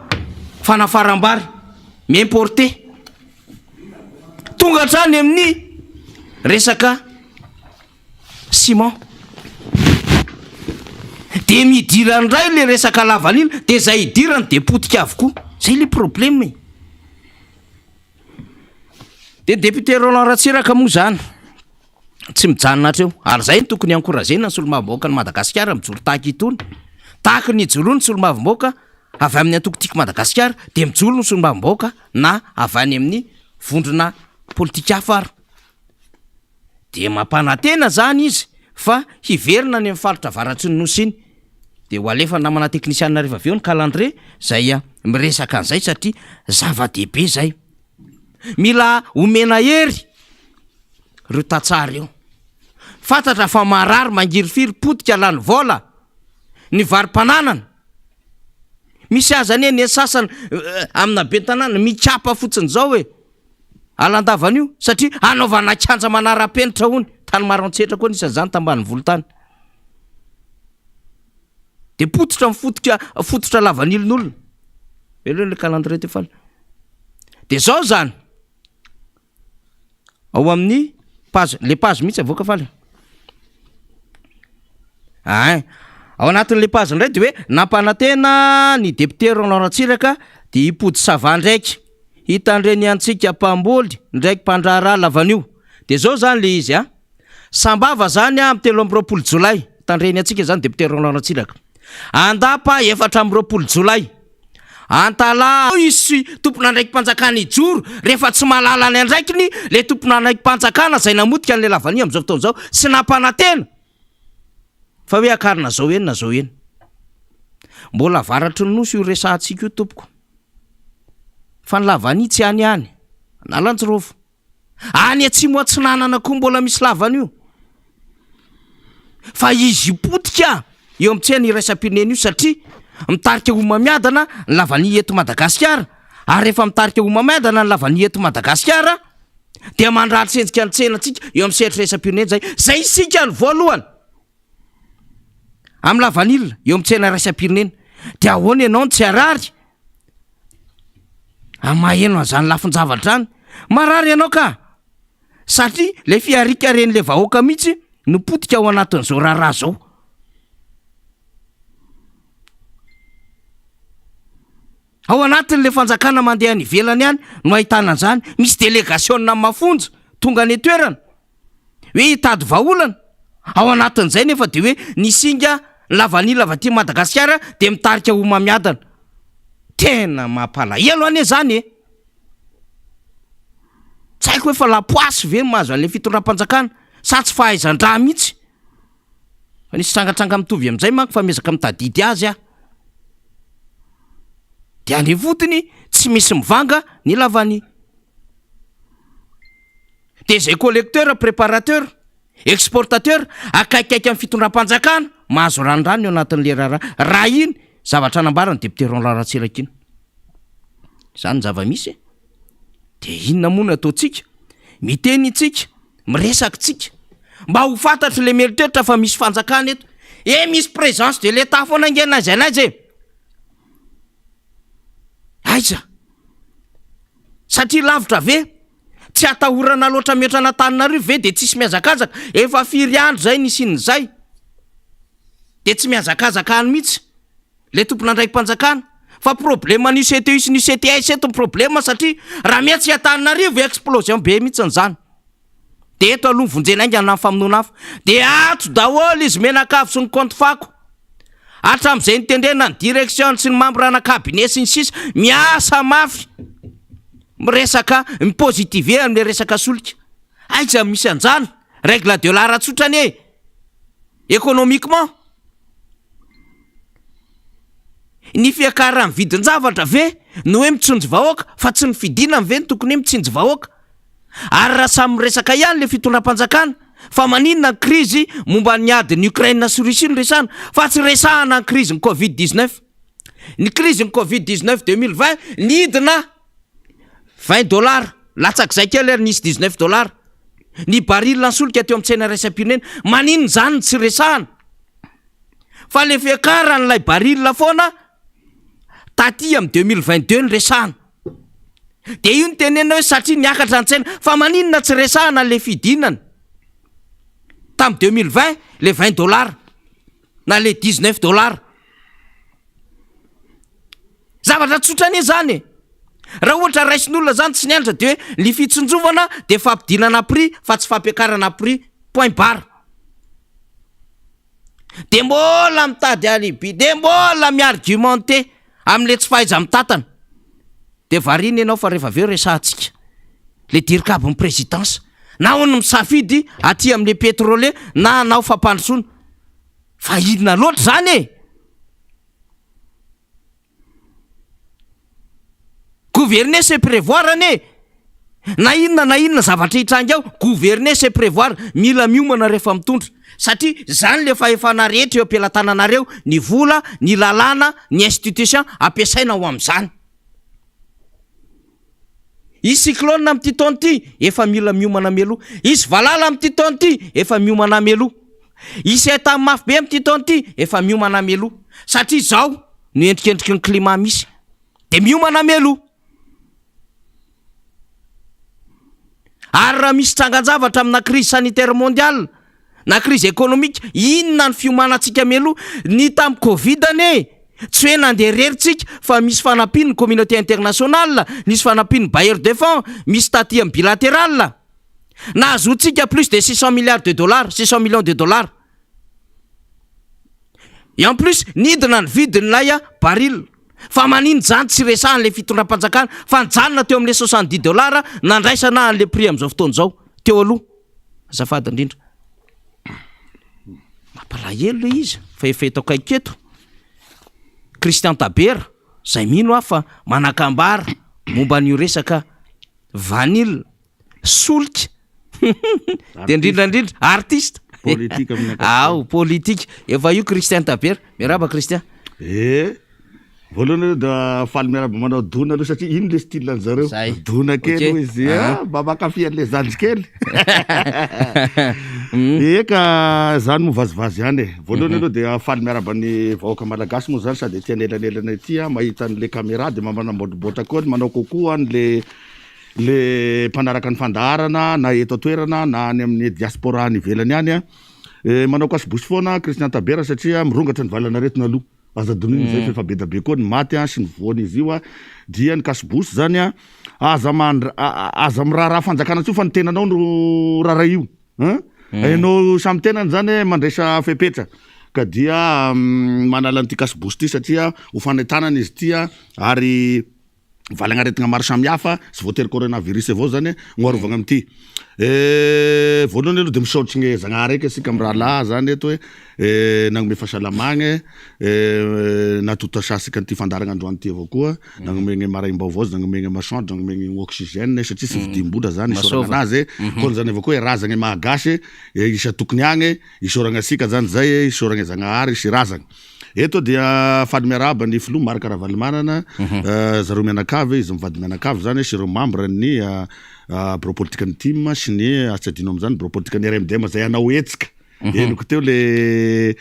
fanafarambary m'importé, tonga hatrany amin'ny resaka ciment. De midirany ray le resaka lavanila, de zay idirany de potika avokoa. Zay le problème. De député Roland Ratsiraka moa zany tsy mijanona hatreo, ary zay tokony encouragena ny solo-mavimboaka ny Madagasikara mijoro tahaka itony. Tahaka ny joroany ny solo-mavimboaka avy amin'ny antokotiky Madagasikara, de mijoro ny solo-mavimboaka na avy any amin'ny vondrona politika hafa ary. De mampanantena zany izy fa hiverina ny mifalitra avaratry ny nosy iny. De ho alefa namana teknisianina rehefa aveo ny calendrier zay miresaka an'izay satria zava-dehibe zay. Mila omena hery reo tatsara eo. Fantatra fa marary mangirifiry potika lany vola ny varim-pananana. Misy azany ny sasany amina be tanàna mikapa fotsiny zao hoe alandavan'io satria anaovana kanja manara-penitra hony. Tany maro antsetra koa nisy zany tambany volotany. De pototra fototra lavanilon'olona. Elo le calendrier te fal. De zao zany ao amin'ny page, le page mihitsy avoaka faly. Ao anatin'le page ndray de hoe nampanantena ny député Roland Ratsiraka de hipody sava ndraiky hitandreny antsika mpamboly ndraiky mpandraharaha lavanio. De zao zany le izy sambava zany amin'ny 13 Jolay tandreny antsika zany député Roland Ratsiraka. Andapa 14 Jolay. Antala isy tompona ndraiky mpanjakana ijoro rehefa tsy mahalala ny andraikiny le tompona ndraiky mpanjakana zay namotika an'le lavania am'izao fotoana zao sy nampanantena. Fa hoe akarina zao eny na zao eny. Mbola avaratry ny nosy io resahantsika io tompoko. Fa ny lavania tsy any na Lanjirova. Any atsimo Atsinanana koa mbola misy lavanio. Fa izy potika eo amin'tsena iraisam-pirenena io satria mitarika homamiadana ny lavania eto Madagasikara. Ary rehefa mitarika homamiadana ny lavania eto Madagasikara dia mandratra endrika ny tsenantsika eo amin'ny sehatra iraisam-pirenena zay. Zay isika ny voalohany. Amin'ny lavanila eo amin'ny tsena iraisam-pirenena. Dia ahoana ianao tsy arary? Maheno an'izany lafin-javatra any. Marary ianao ka. Satria le fiarika ren'le vahoaka mihitsy no potika ao anatin'izao raharaha zao. Ao anatin'le fanjakana mandeha any ivelany any no ahitana an'izany. Misy délégationna mafonja tonga any toerana hoe hitady vahaolana. Ao anatin'izay nefa de hoe nisinga lavanila avy aty Madagasikara de mitarika homamiadana. Tena mampalahelo ane zany Tsy haiko hoe fa lapoasy ve mahazo an'le fitondram-panjakana sa tsy fahaizan-draha mihitsy. Fa nisy trangatranga mitovy amin'izay manko fa miezaka mitadidy azy de any votiny tsy misy mivanga ny lavany. De zay collecteur, préparateur, exportateur akaikaiky amin'ny fitondram-panjakana mahazo ranodrano eo anatin'le raha iny zavatra anambarany député Roland Ratsiraka iny. Zany zava-misy de inona moa ataotsika? Miteny itsika, miresaka tsika mba ho fantatry le meritreritra fa misy fanjakana eto. Misy présence de l'État foana angena aiza. Aiza. Satria lavitra ve? Tsy atahorana loatra mihoatra Antananarivo ve de tsisy miazakazaka? Efa firy andro zay nisin'izay. De tsy miazakazaka any mihitsy le tompona ndraiky mpanjakana. Fa problema ny CTI sy ny CTS eto problema satria raha miatsy Antananarivo explosion be mihitsy an'izany. De eto aloha vonjena aingana amin'ny famonoana hafa. De atso daholo izy menakavy sy ny compte fako. Hatramin'izay nitendrena ny direction sy ny membrana cabinet sy ny sisa miasa mafy. Miresaka mipositive amin'le resaka solika. aiza misy anjany règle de l'art tsotrany e économiquement ny fiakarany vidin-javatra ve no hoe mitsinjo vahoaka fa tsy ny fidinany ve ny tokony hoe mitsinjo vahoaka ary raha samy resaka ihany le fitondram-panjakana fa maninona ny krizy momba ny adiny Ukraine sy Russie no resahana fa tsy resahana ny krizy ny Covid-19 ny krizy ny Covid-19 2020 nidina $20 latsak'izay kely ary nisy $19 ny baril lansolika teo amin'ny tsena raisam-pirenena maninona zany tsy resahana fa le fiakaran'ilay baril foana taty amin'ny 2022 ny resahana de io ny tenena hoe satria niakatra ny tsena fa maninona tsy resahana le fidinana tam 2020 le $20 na le $19 zavatra tsotrany zany raha ohatra raisin'olona zany tsy nianatra de hoe ny fitsinjovana de fampidinana prix fa tsy fampiakarana prix point barre de mbola mitady alibi de mbola miargumenté am'le tsy fahaiza mitatana de variny ianao fa rehefa aveo resahantsika le dirikabon'ny présidence na hono misafidy aty am'le pétrolier na anao fampandrosoana fa inona loatra zany e gouverner c'est prévoir ane na inona zavatra hitranga ao gouverner c'est prévoir mila miomana rehefa mitondra satria zany le fahefana rehetra eo ampelantananareo ny vola ny lalàna ny institution ampiasaina ho am'izany izy cyclone am'ty taona ty efa mila miomana meloha izy valala am'ty taona ty efa miomana meloha isy tamy mafy be am'ty taona ty efa miomana meloha satria zao no endrikendriky ny climat misy de miomana meloha ary raha misy trangan-javatra amina crise sanitaire mondiale na crise économique inona ny fiomanantsika meloha ny tamy Covid ane tsy hoe nandeha reritsika fa misy fanampiany communauté internationale misy fanampiany bailleur de fonds misy taty amin'ny bilatéral na azotsika plus de $600 milliards $600 millions et en plus nidina ny vidin'ilay baril fa manino zany tsy resahany le fitondram-panjakana fa nijanona teo am'le $70 nandraisana an'le prix am'izao fotoana zao teo aloha azafady indrindra mampalahelo le izy fa efa etako aiketo Christian Tabera zay mino aho fa manakambara momba n'io resaka vanille solika de indrindrandrindra artiste politique ao politique efa io Christian Tabera miaraba Christian voalohany da faly miaraba manao dona aloha satria ino le style an'zareo dona kely hoe izy mba makafian'le zanjy kely eka zany mo vazivazy ihany e voalohany aloha de faly miaraba ny vahoaka malagasy moa zany sady tia nelanelana ity mahita an'le caméra de manamboatriboatra koa manao kokoa an'le mpanaraka ny fandaharana na eto atoerana na any amin'ny diaspora any ivelany any manao kasibosy foana Christian Tabera satria mirongatra ny valanaretina aloha azadoniny zay fa efa be da be koa ny maty sy ny voany izy io dia ny kasibosy zany aza miraharaha fanjakana tso fa ny tenanao no raharaha io hainao samy tenany zany mandresa fepetra ka dia manala n'ity kasibosy ty satria ho fanentanana izy tia ary valagnaretigna maro samy hafa sy voatery coronavirus avao zany gnoarovagna am'ty voalohany aloha de misaotry gne zagnahary eky asika am'raha laha zany eto hoe nagnome fahasalamagna natota sasika n'ity fandaragna androany ty avao koa nagnome maraimba avao nagnome masoandro nagnome oxygène satria sy vidimbola zany isoragna anazy koa zany avao koa razagna mahagasy isa tokony agny isoragna asika zany zay isoragna zagnahary sy razagna eto dia fady miaraba ny filoha maraka ravalimanana zareo mianakavy izy mivady mianakavy zany sy ireo membre ny bureau politique ny team sy ny atsadino am'zany bureau politique ny RMDM zay anao etsika eniko teo le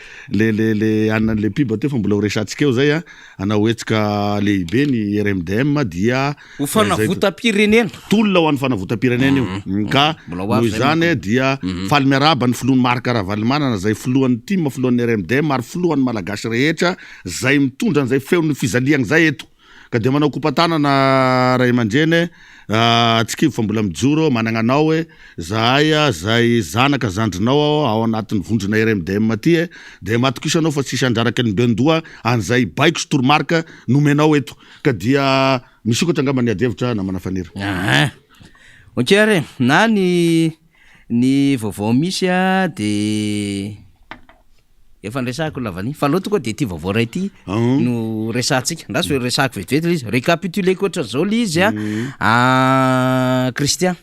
pub teo fa mbola ho resatsika eo zay anao etsika lehibe ny RMDM dia ho fanavotam-pirenena tolona ho an'ny fanavotam-pirenena io ka noho izany dia faly miaraba ny filohan'ny maraka ravalimanana zay filohan'ny team filohan'ny RMDM ary filohan'ny malagasy rehetra zay mitondra an'izay feon'ny fizaliagna zay eto ka de manao kompatanana ray aman-dreny atsika fa mbola mijoro managna anao hoe zay zanaka zandrinao ao anatin'ny vondrona RMDM ty de matokisanao fa tsisy andraraka ny bendoa an'izay baiko sy toromarika nomenao eto ka dia misokatra angamba ny adevitra na manafaniry ok re na ny ny vaovao misy a de efa nresahako lavany fa loatra koa de ty vaovao ray ty no resahantsika ndasy hoe resahako vetivety izy récapitulé koatra zao le izy a Christian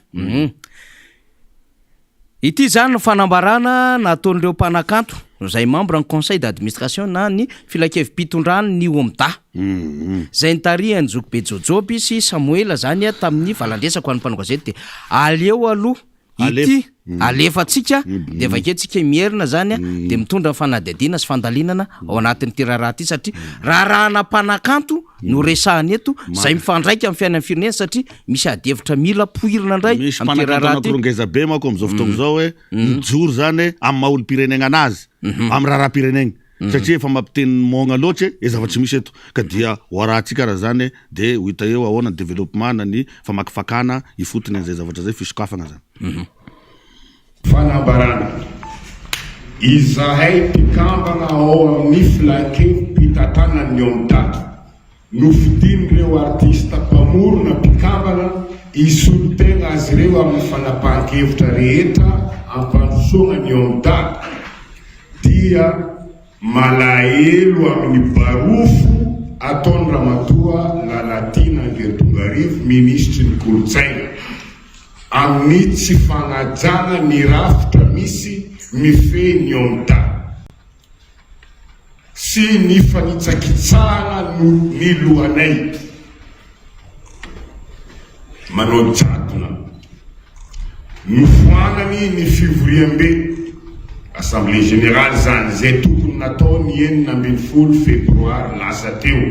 ity zany no fanambarana nataon'ireo mpanakanto zay membre en conseil d'administration na ny filakevim-pitondrany ny omda zay nitarihan'ny Zokobe Jojoby sy Samuela zany a tamin'ny valandresako an'ny mpanao gazety de aleo aloha ity alefatsika de vaketsika mierina zany a de mitondra fanadidina sy fandalinana ao anatin'ny tiraraha ty satria rahana mpanakanto no resahany eto zay mifandraika amin'ny fiainan'ny firenena satria misy adevitra mila poirina ndray misy mpanakantona korongeza be mako am'izao fotoagna zao hoe mijoro zany amin'ny maha-olo-pirenena anazy amin'ny raharaha-pirenena satria efa mampiteny mogna loatra e zava-tsy misy eto ka dia hoarahantsika raha zany de ho hita eo ahoana ny développement na ny famakifakana ifotony an'izay zavatra zay fisokafana zany fanambarana izahay mpikambana ao amin'ny filankevim-pitantanany omda nofidin'ireo artista mpamorona mpikambana isolo-tegna azy ireo amin'ny fanapahan-kevitra rehetra ampandrosoana ny omda dia malahelo amin'ny barofo ataony Ramatoa Lalatina Andriatongarivo ministry ny kolotsaina amin'ny tsy fanajana ny rafitra misy mifehy ny omda sy ny fanitsakitsahana ny lohanay manao jadona nofoanany ny fivoriam-be Assemblée générale zany zay tokony natao ny 9 febroary lasa teo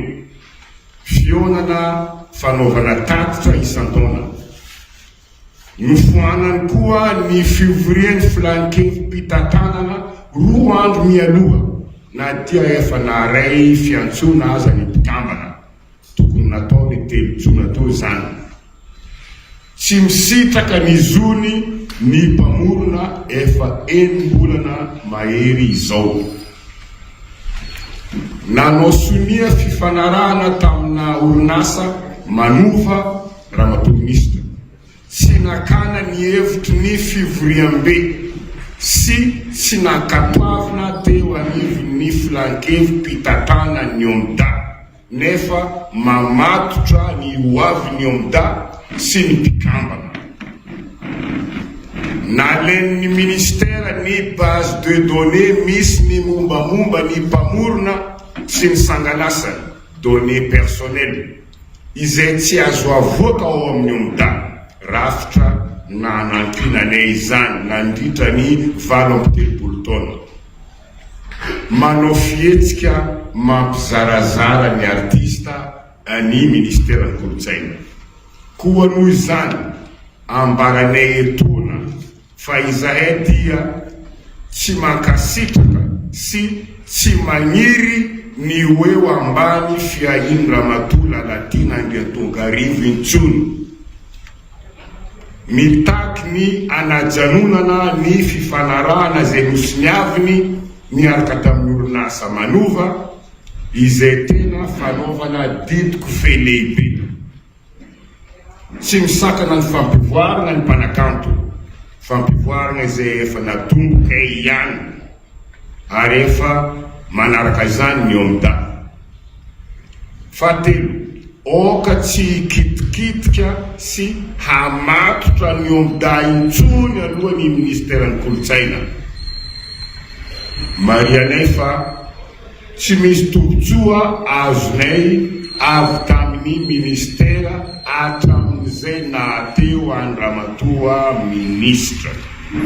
fionana fanaovana tatitra isan-taona nofoanany koa ny fivorian'ny filankevim-pitantanana 2 andro mialoha na tia efa naray fiantsona aza ny mpikambana tokony natao ny telojona teo zany tsy misitraka ny zony ny mpamorona efa 9 mbolana mahery izao nanao sonia fifanarahana tamina orinasa manova Ramatoa-Ministra sy nakana ny hevitry ny fivoriam-be sy tsy nakatoavina teo anivon'ny filankevim-pitantanany ny omda nefa mamatotra ny hoavin'ny omda sy ny mpikambana nalen'ny ministère ny base de données misy ny mombamomba ny mpamorona sy ny sangalasany données personnelles izay tsy azo avoaka ao amin'ny omda rafitra na nampinanay izany nandritra ny 7 taona manao fihetsika mampizarazara ny artista ny ministère ny kolotsaina koa noho izany ambaranay etona fa izahay dia tsy mankasitraka sy tsy magniry ny hoeo ambany fiahiny Ramatoa Lalatina Andriatongarivo intsony mitaky ny anajanonana ny fifanarahana zay nosiniaviny miaraka tamin'ny orinasa manova izay tena fanaovana didiko fe lehibe tsy misakana ny fampivoarana ny mpanakanto fampivoarana izay efa natomboka ihany ary efa manaraka zany ny omda fatelo oka tsy kitikitika sy hamatotra ny omda intsony alohan'ny ministère ny kolotsaina marianay fa tsy misy tombotsoa azonay avy tamin'ny ministère hatramin'izay nahateo any Ramatoa ministra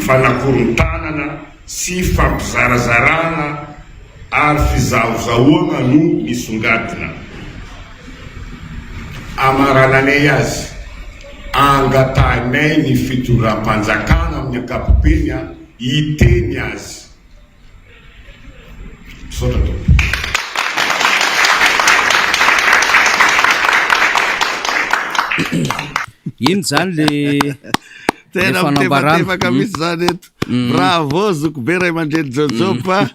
fanakorontanana sy fampizarazarana ary fizahozahoana no misongadina amarananay azy angatanay ny fitondram-panjakana amin'ny ankapobeny hiteny azy misaotra to iny zany le tena mitefaka misy zany eto bravo Zokobe ray aman-dreny Jojopa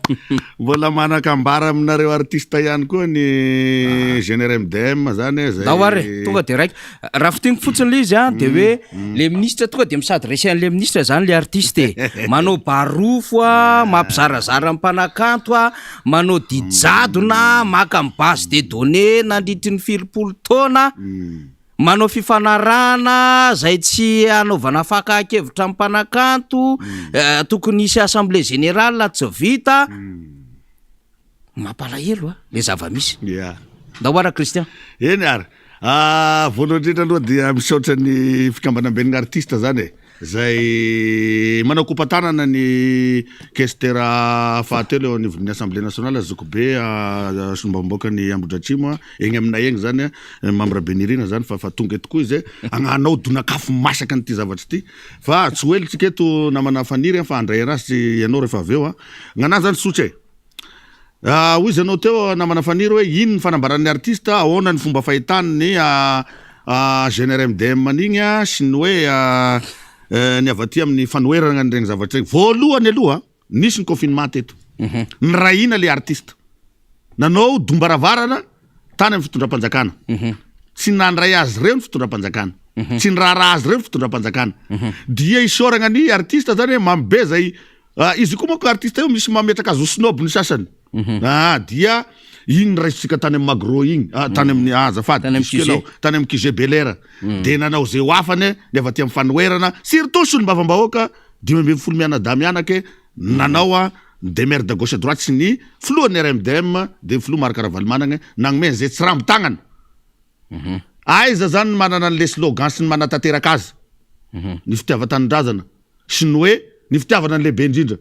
mbola manakambara aminareo artista ihany koa ny GNRMDM zany zay tonga de raiky raha fitiniko fotsiny le izy de hoe le ministre tonga de misadresser an'le ministre zany le artiste manao barofo mampizarazara mmpanakanto manao dijadona maka amin'ny base de données nandritry ny 7 taona manao fifanarana zay tsy anaovana fakakevitra mmpanakanto tokony isy assemblée générale tsy vita mampalahelo le zava-misy dahoara Christian eny ary voalohany indrindra aloha dia misaotra ny fikambanam-ben'ny artiste zany zay manao kopatanana ny kestera fahatelo eo anivon'ny assemblée nationale Zokobe sombamboaka ny Ambodratrimo egny aminay egny zany membre benirina zany fa tonga tokoa izy agnanao donakafo masaka nyty zavatry ty fa tsy hoelitsika eto namana faniry fa andray anazy ianao rehefa aveo gn'anazy zany sotra hoy izy anao teo namana faniry hoe ino ny fanambaran'ny artiste ahoana ny fomba fahitany ny GNRMDM anigny sy ny hoe ny avaty amin'ny fanoerana regny zavatra regny voalohany aloha nisy ny confinement teto ny rahina le artiste nanao dombaravarana tany amin'ny fitondram-panjakana tsy nandray azy reo ny fitondram-panjakana tsy ny raharaha azy reo ny fitondram-panjakana dia isoragna ny artiste zany hoe mambe zay izy koa moa artiste io misy mametraka azy ho snob ny sasany dia igny raisitsika tany amin'ny magro igny tany amin'ny azafady tany amin'ny QG Belair de nanao zay hoafany de avy aty amin'ny fanoerana surtout solo mbavambahoaka 2020 mianada mianake nanao demer de gauche à droite sy ny floan'ny RMDM de flo Marc Ravalomanagna nagnome zay tsy rambo tagnana aiza zany manana an'le slogan sy ny manatanteraka azy ny fitiavan-tanindrazana sy ny hoe ny fitiavana an'lehibe indrindra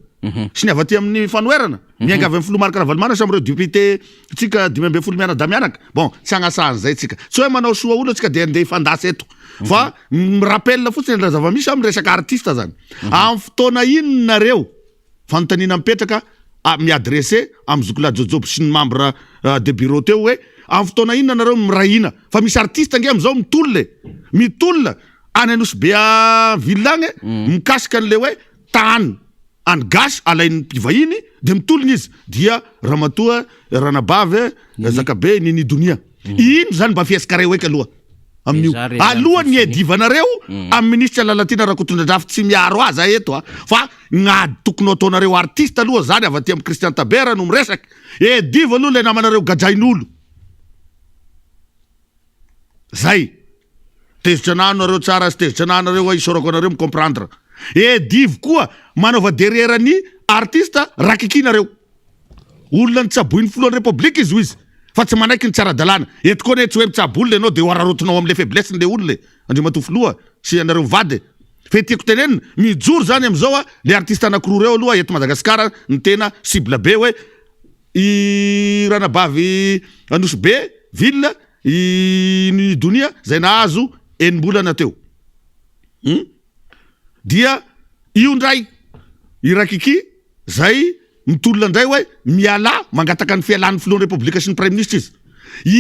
sy ny avy aty amin'ny fanoerana miainga avy amin'ny flo Marc Ravalomanagna sam'ireo député tsika 2020 mianada mianaka bon tsy agnasahan zay tsika tsy hoe manao soa olo tsika de andeha ifandasa eto fa rappel fotsiny la zava-misy amin'ny resaka artiste zany amin'ny fotoana ino nareo fanontaniana mipetraka miadresse amin'ny Zokola Jojoba sy ny membre de bureau teo hoe amin'ny fotoana ino nareo mirahina fa misy artiste nge am'izao mitolona any Anosy be villagny mikasika an'le hoe tany any gasy alain'ny mpivahiny de mitolona izy dia Ramatoa Ranabavy Zakabe Nini Donia ino zany mba fieskareo eky aloha amin'io alohan'ny edivanareo amin'ny ministre Lalatina Rakotondradrafy tsy miaro aza eto fa gn'ady tokony ataonareo artiste aloha zany avy aty amin'ny Christian Tabera no miresaky ediva aloha le namanareo gadrain'olo zay tezitra anareo tsara sy tezitra anareo isorako anareo micomprendre divo koa manaova derrière ny artiste rakikinareo olona ny tsaboin'ny filohan'ny république izy izy fa tsy manaiky ny tsara-dalàna eto koa ne tsy hoe mitsabolona ianao de hoararotinao am'le faiblesse le olona andrio matofoloha sy anareo vady fe tiako tenenina mijoro zany am'izao le artiste anankiroa reo aloha eto Madagasikara ny tena cible be hoe i Ranabavy Anosy be ville i Donia zay nahazo enimbolana teo dia io ndray irakiki zay mitolona ndray hoe miala mangataka ny fialan'ny filohan'ny république sy ny prime ministre izy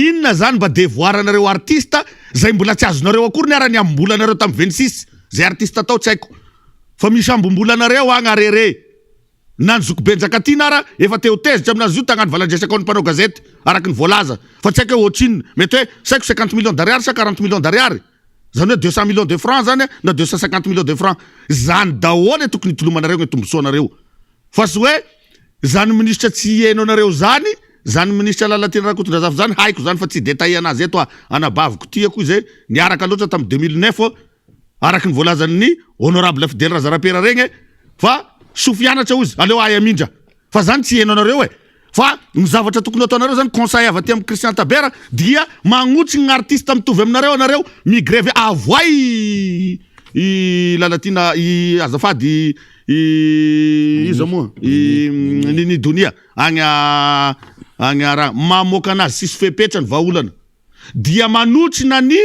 inona zany mba devoiranareo artiste zay mbola tsy azonareo akory ny arany ambombolanareo tamin'ny 26 zay artiste atao tsy haiko fa misy ambombolanareo agny arere na ny Zokobe Njakatiana ara efa teo tezitra aminazy io tagnano valandresaka ny mpanao gazety araky ny voalaza fa tsy haiko hoe ohatrinona mety hoe saiko 50 millions d'ariary sa 40 millions d'ariary zany hoe 200 millions de francs zany na 250 millions de francs zany daholo tokony tolomanareo ny tombosoanareo fa sy hoe zany ministre tsy hainao nareo zany ministre Lalatina Rakotondrazafy zany haiko zany fa tsy détaillé anazy eto anabaviko tiako izy niaraka loatra tamin'ny 2009 araky ny voalazan'ny honorable Fidèle Razarapera regny fa sofianatra izy aleo ay amindra fa zany tsy hainao nareo fa ny zavatra tokony ataonareo zany conseil avy aty amin'ny Christian Tabera dia magnotsy ny artiste mitovy aminareo anareo migreve avoay i Lalatina i azafady iza moa Nini Donia agny raha mamoaka anazy sisy fepetrany vaolana dia manotsy na ny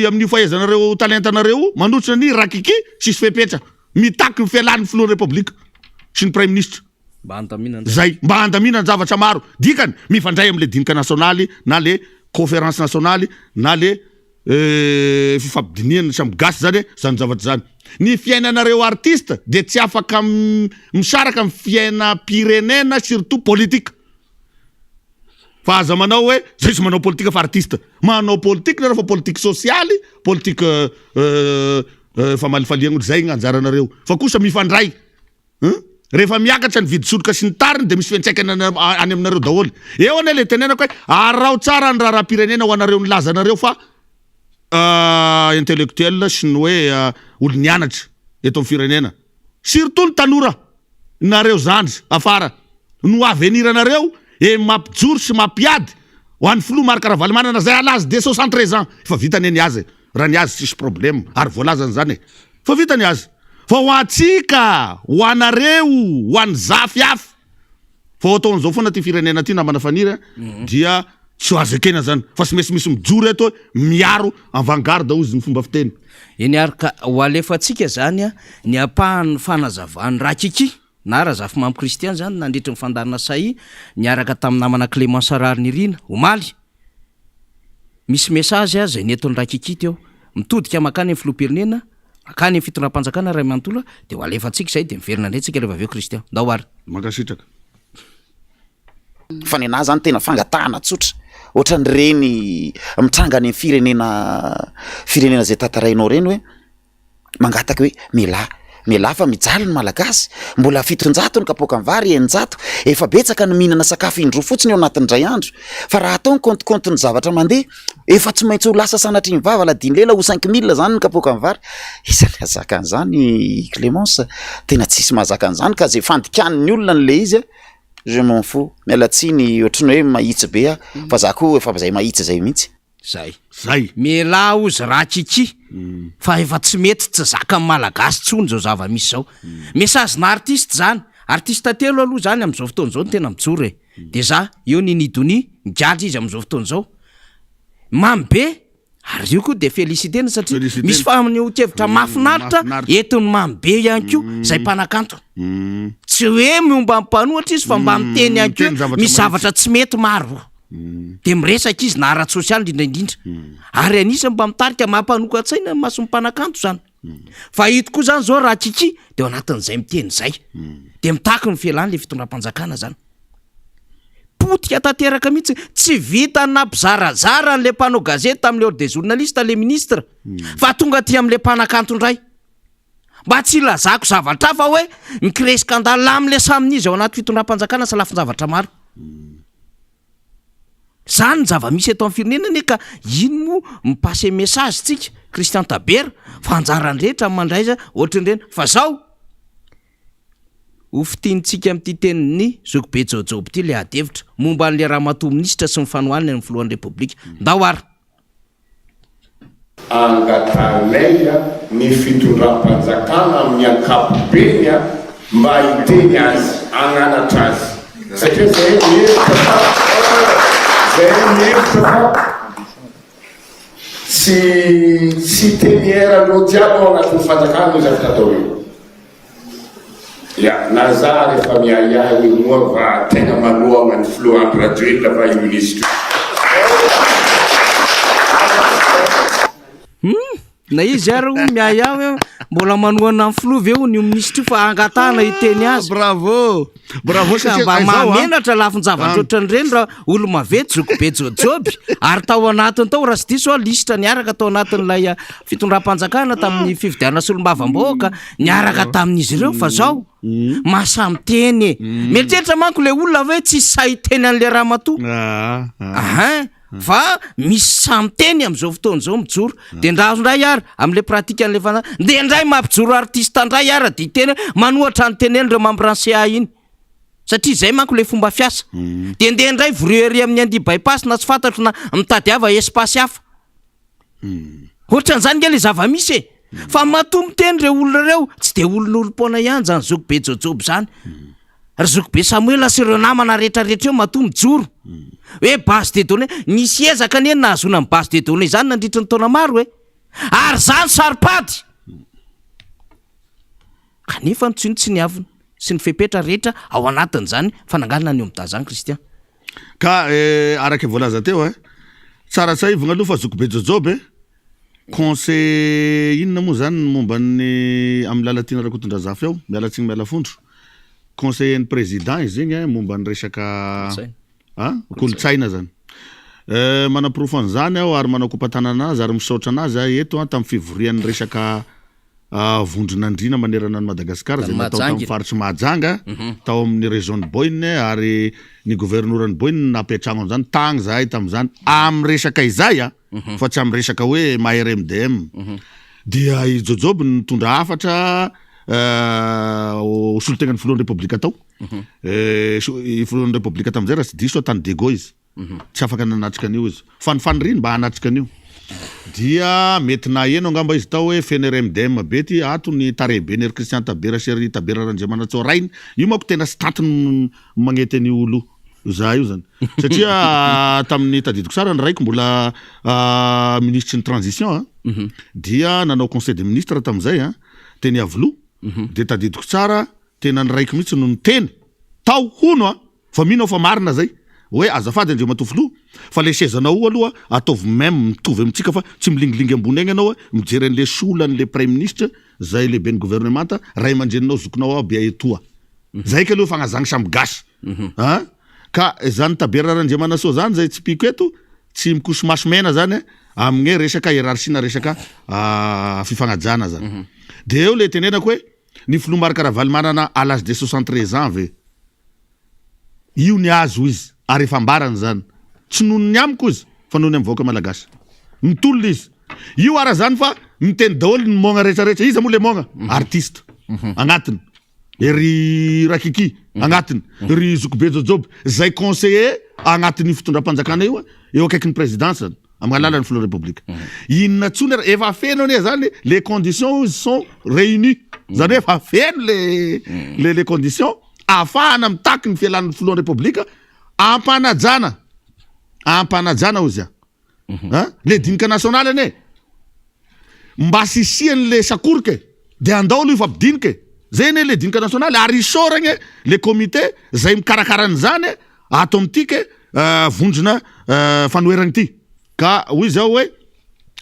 amin'ny fahaizanareo talentanareo manotsy na ny rakiki sisy fepetra mitaky ny fialan'ny filohan'ny république sy ny prime ministre zay mba handamina ny zavatra maro dikany mifandray am'le dinika nationaly na le conférence nationaly na le fifampidiniana samby gasy zany zany zavatra zany. Ny fiainanareo artiste de tsy afaka misaraka amin'ny fiaina pirenena surtout politique. Fa aza manao hoe zay sy manao politika fa artiste. Manao politique na fa politique socialy, politique famalifaliagna zay gn'anjaranareo. Fa kosa mifandray. Rehefa miakatra ny vidy solika sy ny tariny de misy fiantraikany any aminareo daholo. Eo ane le tenenako hoe arao tsara ny raharam-pirenena ho anareo ny lazanareo fa intellectuel sy ny hoe olo nianatra eto amin'ny firenena. Surtout ny tanora nareo zandry afara no avenir anareo mampijoro sy mampiady ho an'ny filoha Marc Ravalomanana zay alazy de 73 ans. Fa vitany ny azy. Raha ny azy sisy problème ary voalazany zany. Fa vitany azy. Fa ho atsika, ho anareo, ho an'ny zafy hafa. Fa ataon'izao foana ty firenena ty namana fanira dia tsy ho azo ekena zany. Fa sy misy mijoro eto miaro avant-garde ozy ny fomba fiteny. Eny araka ho alefatsika zany ny apahan'ny fanazavany rakiki na razafy mamy kristiany zany nandritra ny fandarana say niaraka tamin'ny namana Clément Sarary Nirina omaly. Misy message zay neton'ny rakiki teo mitodika makany amin'ny filoham-pirenena akany amin'ny fitondram-panjakana Ray Manontolo de ho alefatsika zay de miverina ndretsika rehefa aveo kristian. Ndao ary. Mankasitraka. Fa ny anazy zany tena fangatahana tsotra. Ohatran'ny reny mitrangany amin'ny firenena zay tatarainao reny hoe mangataka hoe mela fa mijaly ny malagasy mbola 700 ny kapoaka ny vary 900 efa betsaka ny mihinana sakafo indro fotsiny eo anatin'ny ray andro fa raha atao ny compte ny zavatra mandeha efa tsy maintsy ho lasa sanatry ny vava la diny lela ho 5000 zany ny kapoaka ny vary. Isany azaka an'izany Clémence tena tsisy mahazaka an'izany ka zay fandikan'ny olona n'le izy je m'en fous. Mialatsiny ohatrany hoe mahitsy be fa za koa efa zay mahitsy zay mihitsy. Zay. Mela ozy rakiki. Fa efa tsy mety tsy zaka malagasy tsony zao zava-misy zao. Message na artiste zany. Artiste telo aloha zany am'izao fotoana zao tena mijoro e. De za eo ny Nidoni ngiadry izy am'izao fotoana zao. Mamy be ary io koa de félicité satria misy faneho-kevitra mahafinaritra etony mamy be ihany koa zay mpanakanto. Tsy hoe momba mpanohatra izy fa mba miteny ihany koa misy zavatra tsy mety maro. De miresaka izy na ara-tsosialy indrindra. Ary anisany mba mitarika mampanoka an-tsaina mason'ny mpanakanto zany. Fa hito koa zany zao raha kiki de ao anatin'izay miteny zay. De mitaky ny fialany le fitondram-panjakana zany. Potika tanteraka mihitsy tsy vita nampizarazara n'le mpanao gazety tamin'le ordre des journalistes le ministre fa tonga ty amin'le mpanakanto indray. Mba tsy lazako zavatra fa hoe micrée scandale am'le samin'izy ao anaty fitondram-panjakana sa lafin-javatra maro. Zany ny zava-misy eto amin'ny firenena ne ka ino mo mipasser message tsika Christian Taber fa anjarany rehetra mandraiza ohatran'ireny fa zao ho fitiantsika amin'ity tenin'ny Zokobe Jojoby ity le adevitra momba an'le ramatoa minisitra sy ny fanohaniny amin'ny filohan'ny repoblika. Ndao ary. Angatanay ny fitondram-panjakana amin'ny ankapobeny mba hiteny azy ananatra azy satria zay tsy teniera lo jiaby ao anatin'ny fanjakana no zavatra atao io. Ya, na za rehefa miahiahy hoe moa va tena maloha ny filohan'ny radio va io ministre. Na izy ary miahiahy mbola manohana amin'ny filoha veo ny ministre fa angatahana hiteny azy. Bravo. Bravo mba mamenatra lafin-javatra ohatran'ireny raha olo mavety Zokobe Jojoby ary tao anatiny tao raha sy diso lisitra niaraka tao anatin'ilay fitondram-panjakana tamin'ny fifidianana solombavam-bahoaka niaraka tamin'izy ireo fa zao masamy teny mieritreritra manko le olona hoe tsy say teny an'le ramatoa. Fa misy samy teny am'izao fotoana zao mijoro de ndray ary am'le pratika an'le fana de ndray mampijoro artiste ndray ary de teny manohatra ny teneny reo mambransea iny satria zay manko le fomba fiasa de ndray vrouerie amin'ny andi bypass na tsy fantatro na mitadiava espace hafa ohatran'izany nge le zava-misy fa matombo teny reo olona reo tsy de olon'olom-pona ihany zany Zokobe Jojoby zany ry Zokobe Samuel sy ireo namana rehetrarehetra eo matombo joro hoe base de données nisy ezaka neny nahazona amin'ny base de données zany nandritra ny taona maro ary zany saripady kanefa nitsiny tsy niavina sy ny fepetra rehetra ao anatin'izany fanangalana ny omita zany Christian ka araka voalaza teo tsara tsay ivona aloha fa Zokobe Jojoby conseil inona moa zany momba ny amin'ny lalatiana Rakotondrazafy ao mialatsiny miala fondro conseillen'ny président izy zegny momba ny resaka kolotsaina zany manaporofo an'izany aho ary manakopatana anazy ary misaotra anazy eto tamin'ny fivorian'ny resaka vondronandrina manerana ny Madagasikara zay natao tamin'ny faritry Mahajanga tao amin'ny région de Boyne ary ny gouverneur ny Boyne napetragno an'izany tagny zahay tamin'izany amin'ny resaka izay fa tsy amin'ny resaka hoe MDM dia i Jojoby nitondra hafatra solon-tegnan'ny filohan'ny Repoblika tao i filohan'ny Repoblika tamin'izay raha tsy diso tany Dego izy tsy afaka nanatrika an'io izy fanifaniriny mba hanatrika an'io dia mety na eno angamba izy tao hoe fenere MDM bety ato ny tarehibe ny Christian Tabera sy Tabera Randriamanantsoarainy io manko tena sy tatiny magnety an'io olo za io zany satria tamin'ny tadidiko sara ny raiko mbola ministre ny transition dia nanao conseil des ministres tamin'izay teny Avilo de tadidiko tsara tena ny raiko mihitsy no niteny tao hono fa mino fa marina zay hoe azafady andreo matofilo fa le sezanao aloha ataovy même mitovy amitsika fa tsy milingilingy ambony egny anao mijery an'le solan'le premier ministre zay lehibe ny gouvernemanta ray aman-dreninao zokinao aby etoa zay ka aloha fagnazagny samby gasy ka zany Tabera Randriamanantsoa zany zay tsy piko eto tsy mikoso maso mena zany amin'ny resaka hiérarchie resaka fifagnajana zany de eo le tenenako hoe ny filoha Marc-Ravalomanana manana à l'âge de 73 ans ve io ny azo izy ary efa ambarany zany tsy noho ny amiko izy fa noho ny mivoaka malagasy mitolona izy io ara zany fa miteny daholo ny mogna rehetrarehetra izy moa le mogna artiste agnatiny ery Rakiki agnatiny ry Zokobe Jojoby zay conseiller agnatiny fitondram-panjakana io eo akaiky ny présidence amin'ny alalan'ny filohan'ny République inona tsony efa feno ane zany les conditions sont réunies zany hoe efa feno les conditions afahana mitaky ny fialan'ny filohan'ny République ampanajana ozy le dinika nationale ane mba sisiany le sakorike de andao io fa bidinike zay ne le dinika nationale ary isoragny le comité zay mikarakarany zany ato amtike vondrona fanoeragny ty ka hoy zao hoe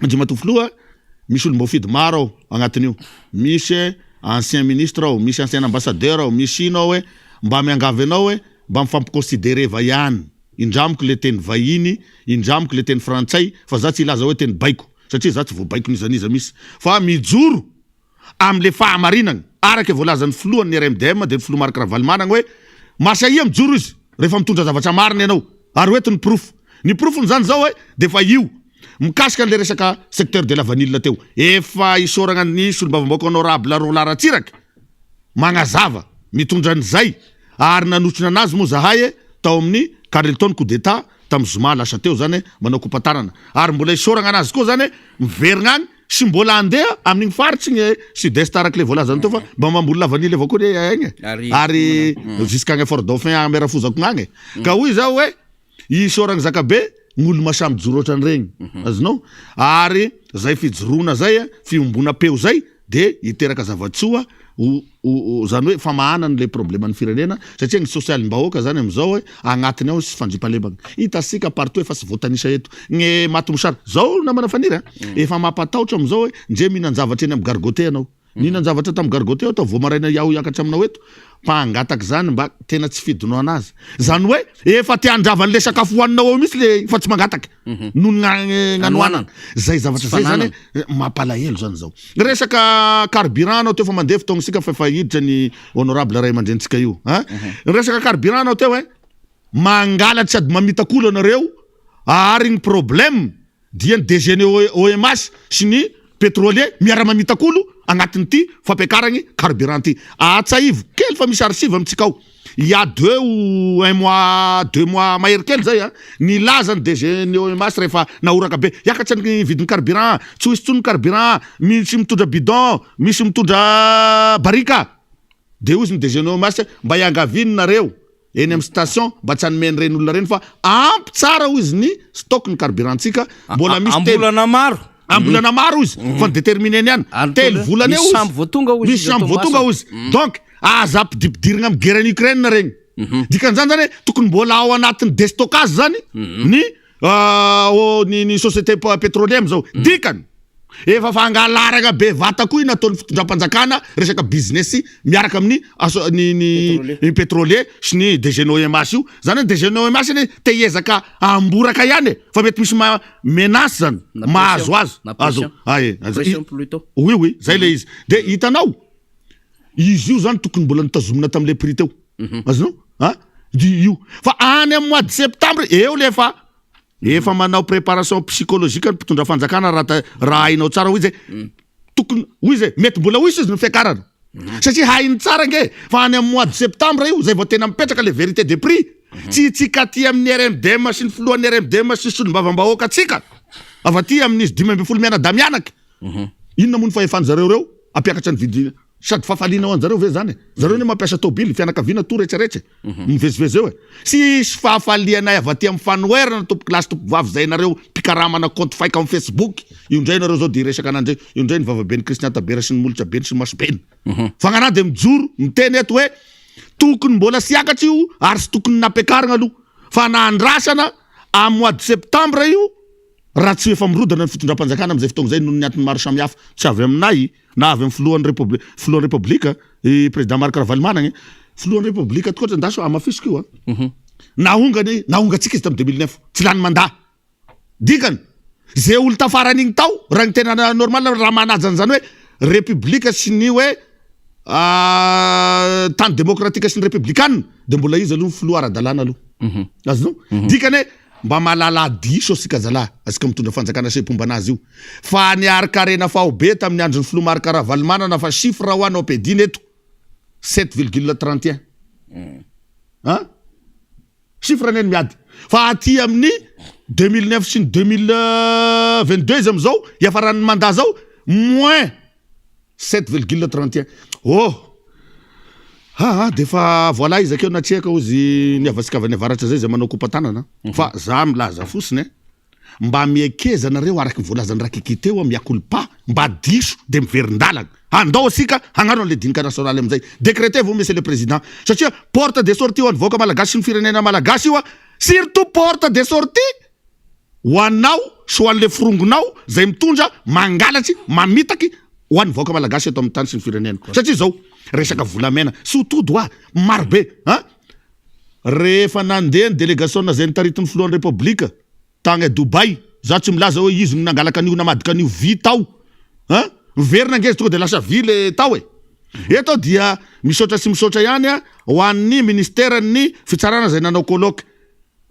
Ndriamatofiloha misy olo mbofidy maro ao agnatin'io misy ancien ministre ao misy ancien ambassadeur ao misy ino ao hoe mba miangavy anao hoe mba mifampiconsidere va ihany indramiko le teny vahiny indramiko le teny frantsay fa za tsy ilaza hoe teny baiko satria za tsy voabaiko nizaniza misy fa mijoro amle fahamarinagna araka voalazan'ny filohan'ny RMDM de filoha Marc-Ravalomanana hoe masahia mijoro izy rehefa mitondra zavatra marina ianao ary hoetiny ny profony zany zao hoe de fa io mikasika an'le resaka secteur de la vanille teo efa isoragna ny solom-bavambaoko honorable Rolaratsiraka magnazava mitondra an'izay ary nanotrona anazy moa zahay tao amin'ny Carleton coup d'état tamin'ny Zuma lasa teo zany manao kompatarana ary mbola isoragna anazy koa zany miverigna agny sy mbola andeha amin'igny faritsy ny sud-est araka le voalazany teo fa mba mamboly la vanille avao koa egny ary jusqu'agny Fort Dauphin amerafozako gnagny ka hoy zao hoe isoragna zakabe ng'olo masamby joro ohatran'iregny azonao ary zay fijorona zay fiombona peo zay de iteraka zavatsoa zany hoe famahanany le problème ny firenena satria ny social-mbahoaka zany am'izao hoe agnatiny ao sy fandripalemagna hitasika partout efa sy voatanisa eto gny matomosary zao namana faniry efa mampatahotra am'izao hoe ndre mihinan-javatra eny amy gargote anao nihinan-javatra tamy gargote atao voamaraina iaho hiakatra aminao eto mpangataka zany mba tena tsy fidinao anazy zany hoe efa te andravan'le sakafo hoaninao ao mihitsy le fa tsy mangataka no gnanoanana zay zavatra zay zany mampalahelo zany zao resaka carburant anao teo fa mandeha fotoagna fa efa hiditra ny honorable ray aman-drentsika io resaka carburant anao teo hoe mangalatry sady mamitakolo anareo ary ny problème dia ny DGN OMS sy ny pétrolier miara-mamitakolo agnatiny ty fampiakaragny carburant ty atsaivo kely fa misy archive amitsika ao il y a 2 mois mahery kely zay nilazany DGN OMS rehefa naoraka be yakatry ny vidiny carburant tsy hoisy tsony carburant misy mitondra bidon misy mitondra barika de ozy ny DGN OMS mba iangaviny nareo eny amy station mba tsy anomeny reny olona reny fa ampy tsara izy ny stock ny carburantsika mbola misy ambolana maro izy fa déterminé niany telo volana eo misy samby voatonga izy donc aza ampidipidirigna amy guerre en Ukraine regny dikan'izany zany tokony mbola ao anatin'ny déstockage zany ny société pétrolière zao dikany efa fangalaraka be vata koa nataon'ny fitondram-panjakana resaka business miaraka amin'ny ny pétrolier sy ny DGNOMS io zany hoe DGNOMS iny te hiezaka amboraka ihany fa mety misy menace zany mahazo azo oui zay le izy de hitanao izy io zany tokony mbola nitazomina tam'le prix teo azonao io fa any amin'ny mois de septembre eo lefa efa manao préparation psychologique ny mpitondra fanjakana raha hainao tsara hoy zay tokony hoy zay mety mbola hoy izy ny fiakarana satria hainy tsara nge fa any amin'ny mois de septembre io zay vao tena mipetraka le vérité des prix tsy tsika ty amin'ny RMDM sy ny filohan'ny RMDM sy solombavam-bahoaka atsika avaty amin'izy 5 miana da mianaky inona moa ny fahefany zareo reo ampiakatra ny vidy sady fafalinao anjareo ve zany zareo ne mampiasa tobily fianakaviana to rehetrarehetra mivezivezy eo sisy fahafalianay avaty amin'ny fanoherana tompo klasy tompo vavy zay nareo mpikaramana compte faika amin'ny Facebook io ndray nareo zao de resaka anandray io ndray ny vavabeny Christian Tabera sy ny molotra beny sy ny masobeny fagnana de mijoro miteny eto hoe tokony mbola siakatra io ary sy tokony nampiakarana aloha fa nandrasana amin'ny mois de septembre io raha tsy efa mirodana ny fitondram-panjakana am'izay fotoagna zay noho ny antony maro samihafa tsy avy aminay na avy amin'ny filohan'ny république président Marc Ravalomanana filohan'ny république tokotra ndaso amafisiko io naongatsika izy tamin'ny 2009 tsy lany mandat dikany zay olo tafaran'igny tao raha ny tena normal raha manajany zany hoe république sy ny hoe tany démocratique sy ny républicaine de mbola izy aloha filoha ara-dalàna aloha azonao dikany mba malala diso asika zala asika mitondra fanjakana sepomba anazy io fa niarikarena faobe tamin'ny andron'ny filoha Marc Ravalomanana fa chiffre ho anao pediny eto 7,31 chiffre neny miady fa aty amin'ny 2009 sy ny 2022 izy am'izao iafaran'ny mandat zao moins 7,31 de fa voilà izy akeo natsiaka ozy niavasika avy any avaratra zay manao kopatanana fa za milaza fosiny mba miekeza nareo araky voalazany rakiky teo miakolpa mba diso de miverindalana andao asika hagnano le dinika nationale amizay décrété vous monsieur le président satria porte de sortie ho an'ny vahoaka malagasy sy ny firenena malagasy io surtout porte de sortie ho anao sy ho an'le firongonao zay mitondra mangalatsy mamitaky ho an'ny vahoaka malagasy eto amin'ny tany sy ny firenena satria zao resaka volamena sotodo marobe rehefa nandeha ny délégation zay nitaritiny filohan'ny république tagny Dubai za tsy milaza hoe izy no nangalaka an'io namadika an'io vy tao miverina ngezy tonga de lasa vy le tao eto dia misaotra sy misaotra ihany ho an'ny ministère ny fitsarana zay nanao colloque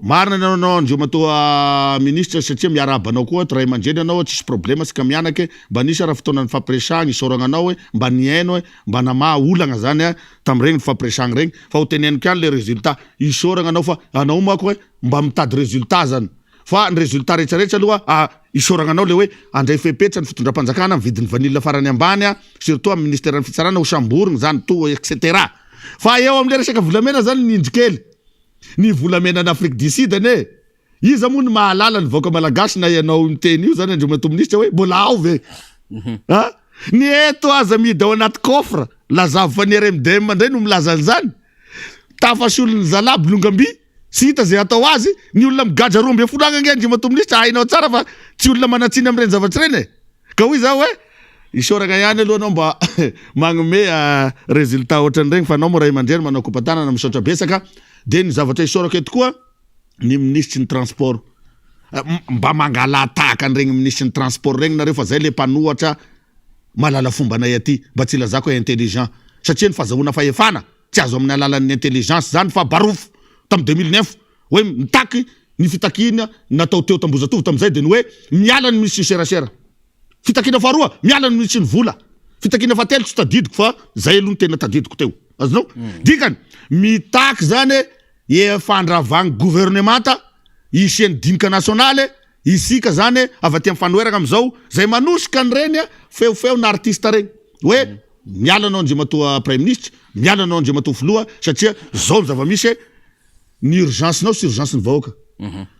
marina nanao andreo matoa ministre satria miarabanao koa ray aman-dreny anao tsisy problème asika mianake mba nisy raha fotoana ny fampiresagna isoragna anao hoe mba niaino hoe mba namaha olagna zany tam'iregny ny fampiresagna regny fa ho teneniko ihany le résultat isoragna anao fa anao mako hoe mba mitady résultat zany fa ny résultat rehetrarehetra aloha isoragna anao le hoe andray fepetra ny fitondram-panjakana mividin'ny vanille farany ambany surtout amin'ny ministère ny fitsarana ho samborigny zany to etc fa eo am'le resaka volamena zany nindrikely ny volamena an'Afrique du Sud ane izy moa ny mahalala ny vahoaka malagasy na ianao miteny io zany andreo mato ministra hoe mbola ao ve ny eto aza midy ao anaty coffre lazavo fa ny RMDM ndray no milaza an'izany tafasolon'ny zalaby longamby sy hita zay atao azy ny olona migadra 12 agny andreo mato ministra hainao tsara fa tsy olona manatsiny amin'ireny zavatry reny ka hoy zao hoe isoragna ihany aloha anao mba magnome résultat ohatran'regny fa anao mo ray aman-dreny manao kopatanana misaotra besaka de ny zavatra isorako eto koa ny ministre ny transport mba mangala tahaka an'regny ministre ny transport regny nareo fa zay le mpanohatra malala fombanay aty mba tsy lazako hoe intelligent satria ny fahazahoana fahefana tsy azo amin'ny alalan'ny intelligence zany fa barofo tam 2009 hoe mitaky ny fitakina natao teo tambozatovo tam'izay de ny hoe miala ny ministre ny serasera fitakina faharoa miala ny ministre ny vola fitakina fahatelo tsy tadidiko fa zay aloha ny tena tadidiko teo azonao dikany mitaky zany efandravagny gouvernemanta isiany dinika nationale isika zany avaty amin'ny fanoheragna am'izao zay manosika an'ireny feofeo na artiste regny hoe miala anao ndre matoa premier ministre miala anao ndre matoa filoha satria zao zava-misy ny urgence nao sy urgence ny vahoaka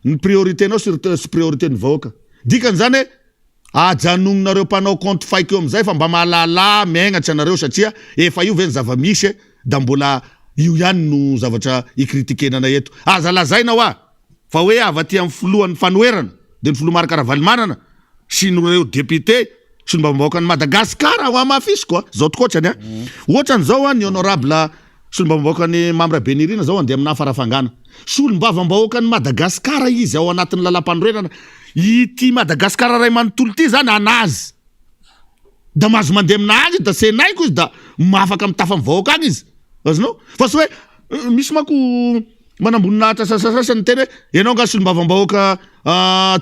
ny priorité nao sy priorité ny vahoaka dikany zany ajanononareo mpanao compte faiko eo am'izay fa mba mahalala miaignatra anareo satria efa io ve ny zava-misy da mbola io ihany no zavatra ikritikenana eto aza lazaina fa hoe avaty amin'ny filohan'ny fanoherana de ny filoha Marc Ravalomanana sy nireo député solombavam-bahoaka ny Madagasikara ho amafisy koa zao tokoatrany a ohatran'zao a ny honorable solombavam-bahoaka ny Mamra Benirina zao andeha amina farafangana solombavam-bahoaka ny Madagasikara izy ao anatin'ny lalam-panorenana ity Madagasikara ray manontolo ty zany anazy da mahazo mandeha aminazy da senaiko izy da mafaka mitafa mivahoaka agny izy azonao fa sy hoe misy mako manambonina sasasasa ny tena ianao nga solombavam-bahoaka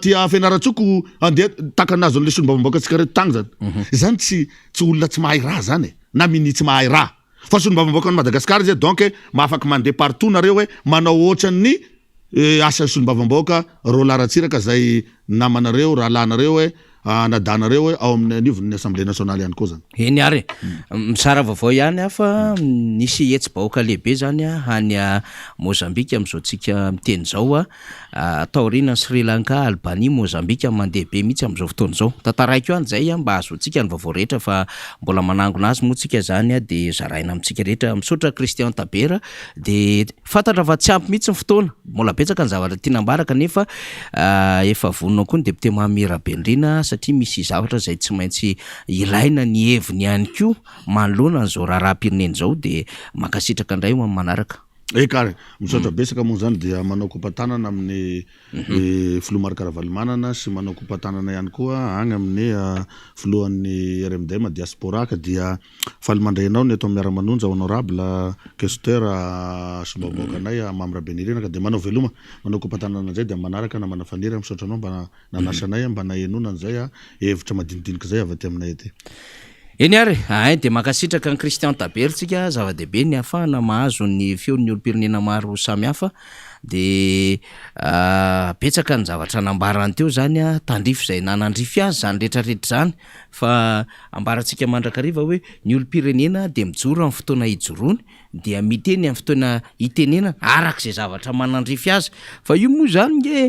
tia Fianaratsoko andeha takanazy an'le solombavam-bahoaka tsika reto tagny zany tsy olona tsy mahay raha zany na minitsy mahay raha fa solombavam-bahoaka ny Madagasikara izy donc mafaky mandeha partout nareo hoe manao ohatran'ny asa solombavam-bahoaka Rolaratsiraka zay namanareo rahalanareo hoe nadanareo hoe ao amin'ny anivon'ny Assemblée nationale ihany koa zany. Eny ary misara vaovao ihany fa nisy hetsy-bahoaka lehibe zany any Mozambique am'izao tsika miteny zao taorina Sri Lanka, Albanie, Mozambique mandeha be mihitsy am'izao fotoana zao. Tantaraiko ihany zay mba ahazoantsika ny vaovao rehetra fa mbola manangona azy moa tsika zany de zaraina amintsika rehetra misaotra Christian Tabera de fantatra fa tsy ampy mihitsy ny fotoana mbola betsaka ny zavatra tiana ambaraka nefa efa vonona koa ny député Mamira Benrina satria misy zavatra zay tsy maintsy ilaina ny heviny ihany koa manoloana an'izao raharaham-pirenena zao de makasitraka indray ho amin'ny manaraka. Kare misaotra besaka moa zany dia manao kopatanana amin'ny filoha Marc-Ravalomanana sy manao kopatanana ihany koa agny amin'ny filohan'ny RMDM diaspora ka dia falimandrenao ny eto miara-manonja honorable questeur solombavam-bahoakanay Mamra Benirina ka de manao veloma manao kopatanana zay de manaraka na manafaniry misaotra anao mba nanasanay mba nahenona an'izay hevitra madinidinika zay avy aty aminay aty. Eny ary de makasitraka ny Christian Tabera tsika zava-dehibe ny ahafahana mahazo ny feon'ny olo-pirenena maro samihafa de betsaka ny zavatra nambarany teo zany tandrifo zay nanandrify azy zany rehetrarehetra zany fa ambarantsika mandrakariva hoe ny olo-pirenena de mijoro amin'ny fotoana hijoroany dia miteny amin'ny fotoana hitenena arak'izay zavatra manandrify azy fa io moa zany nge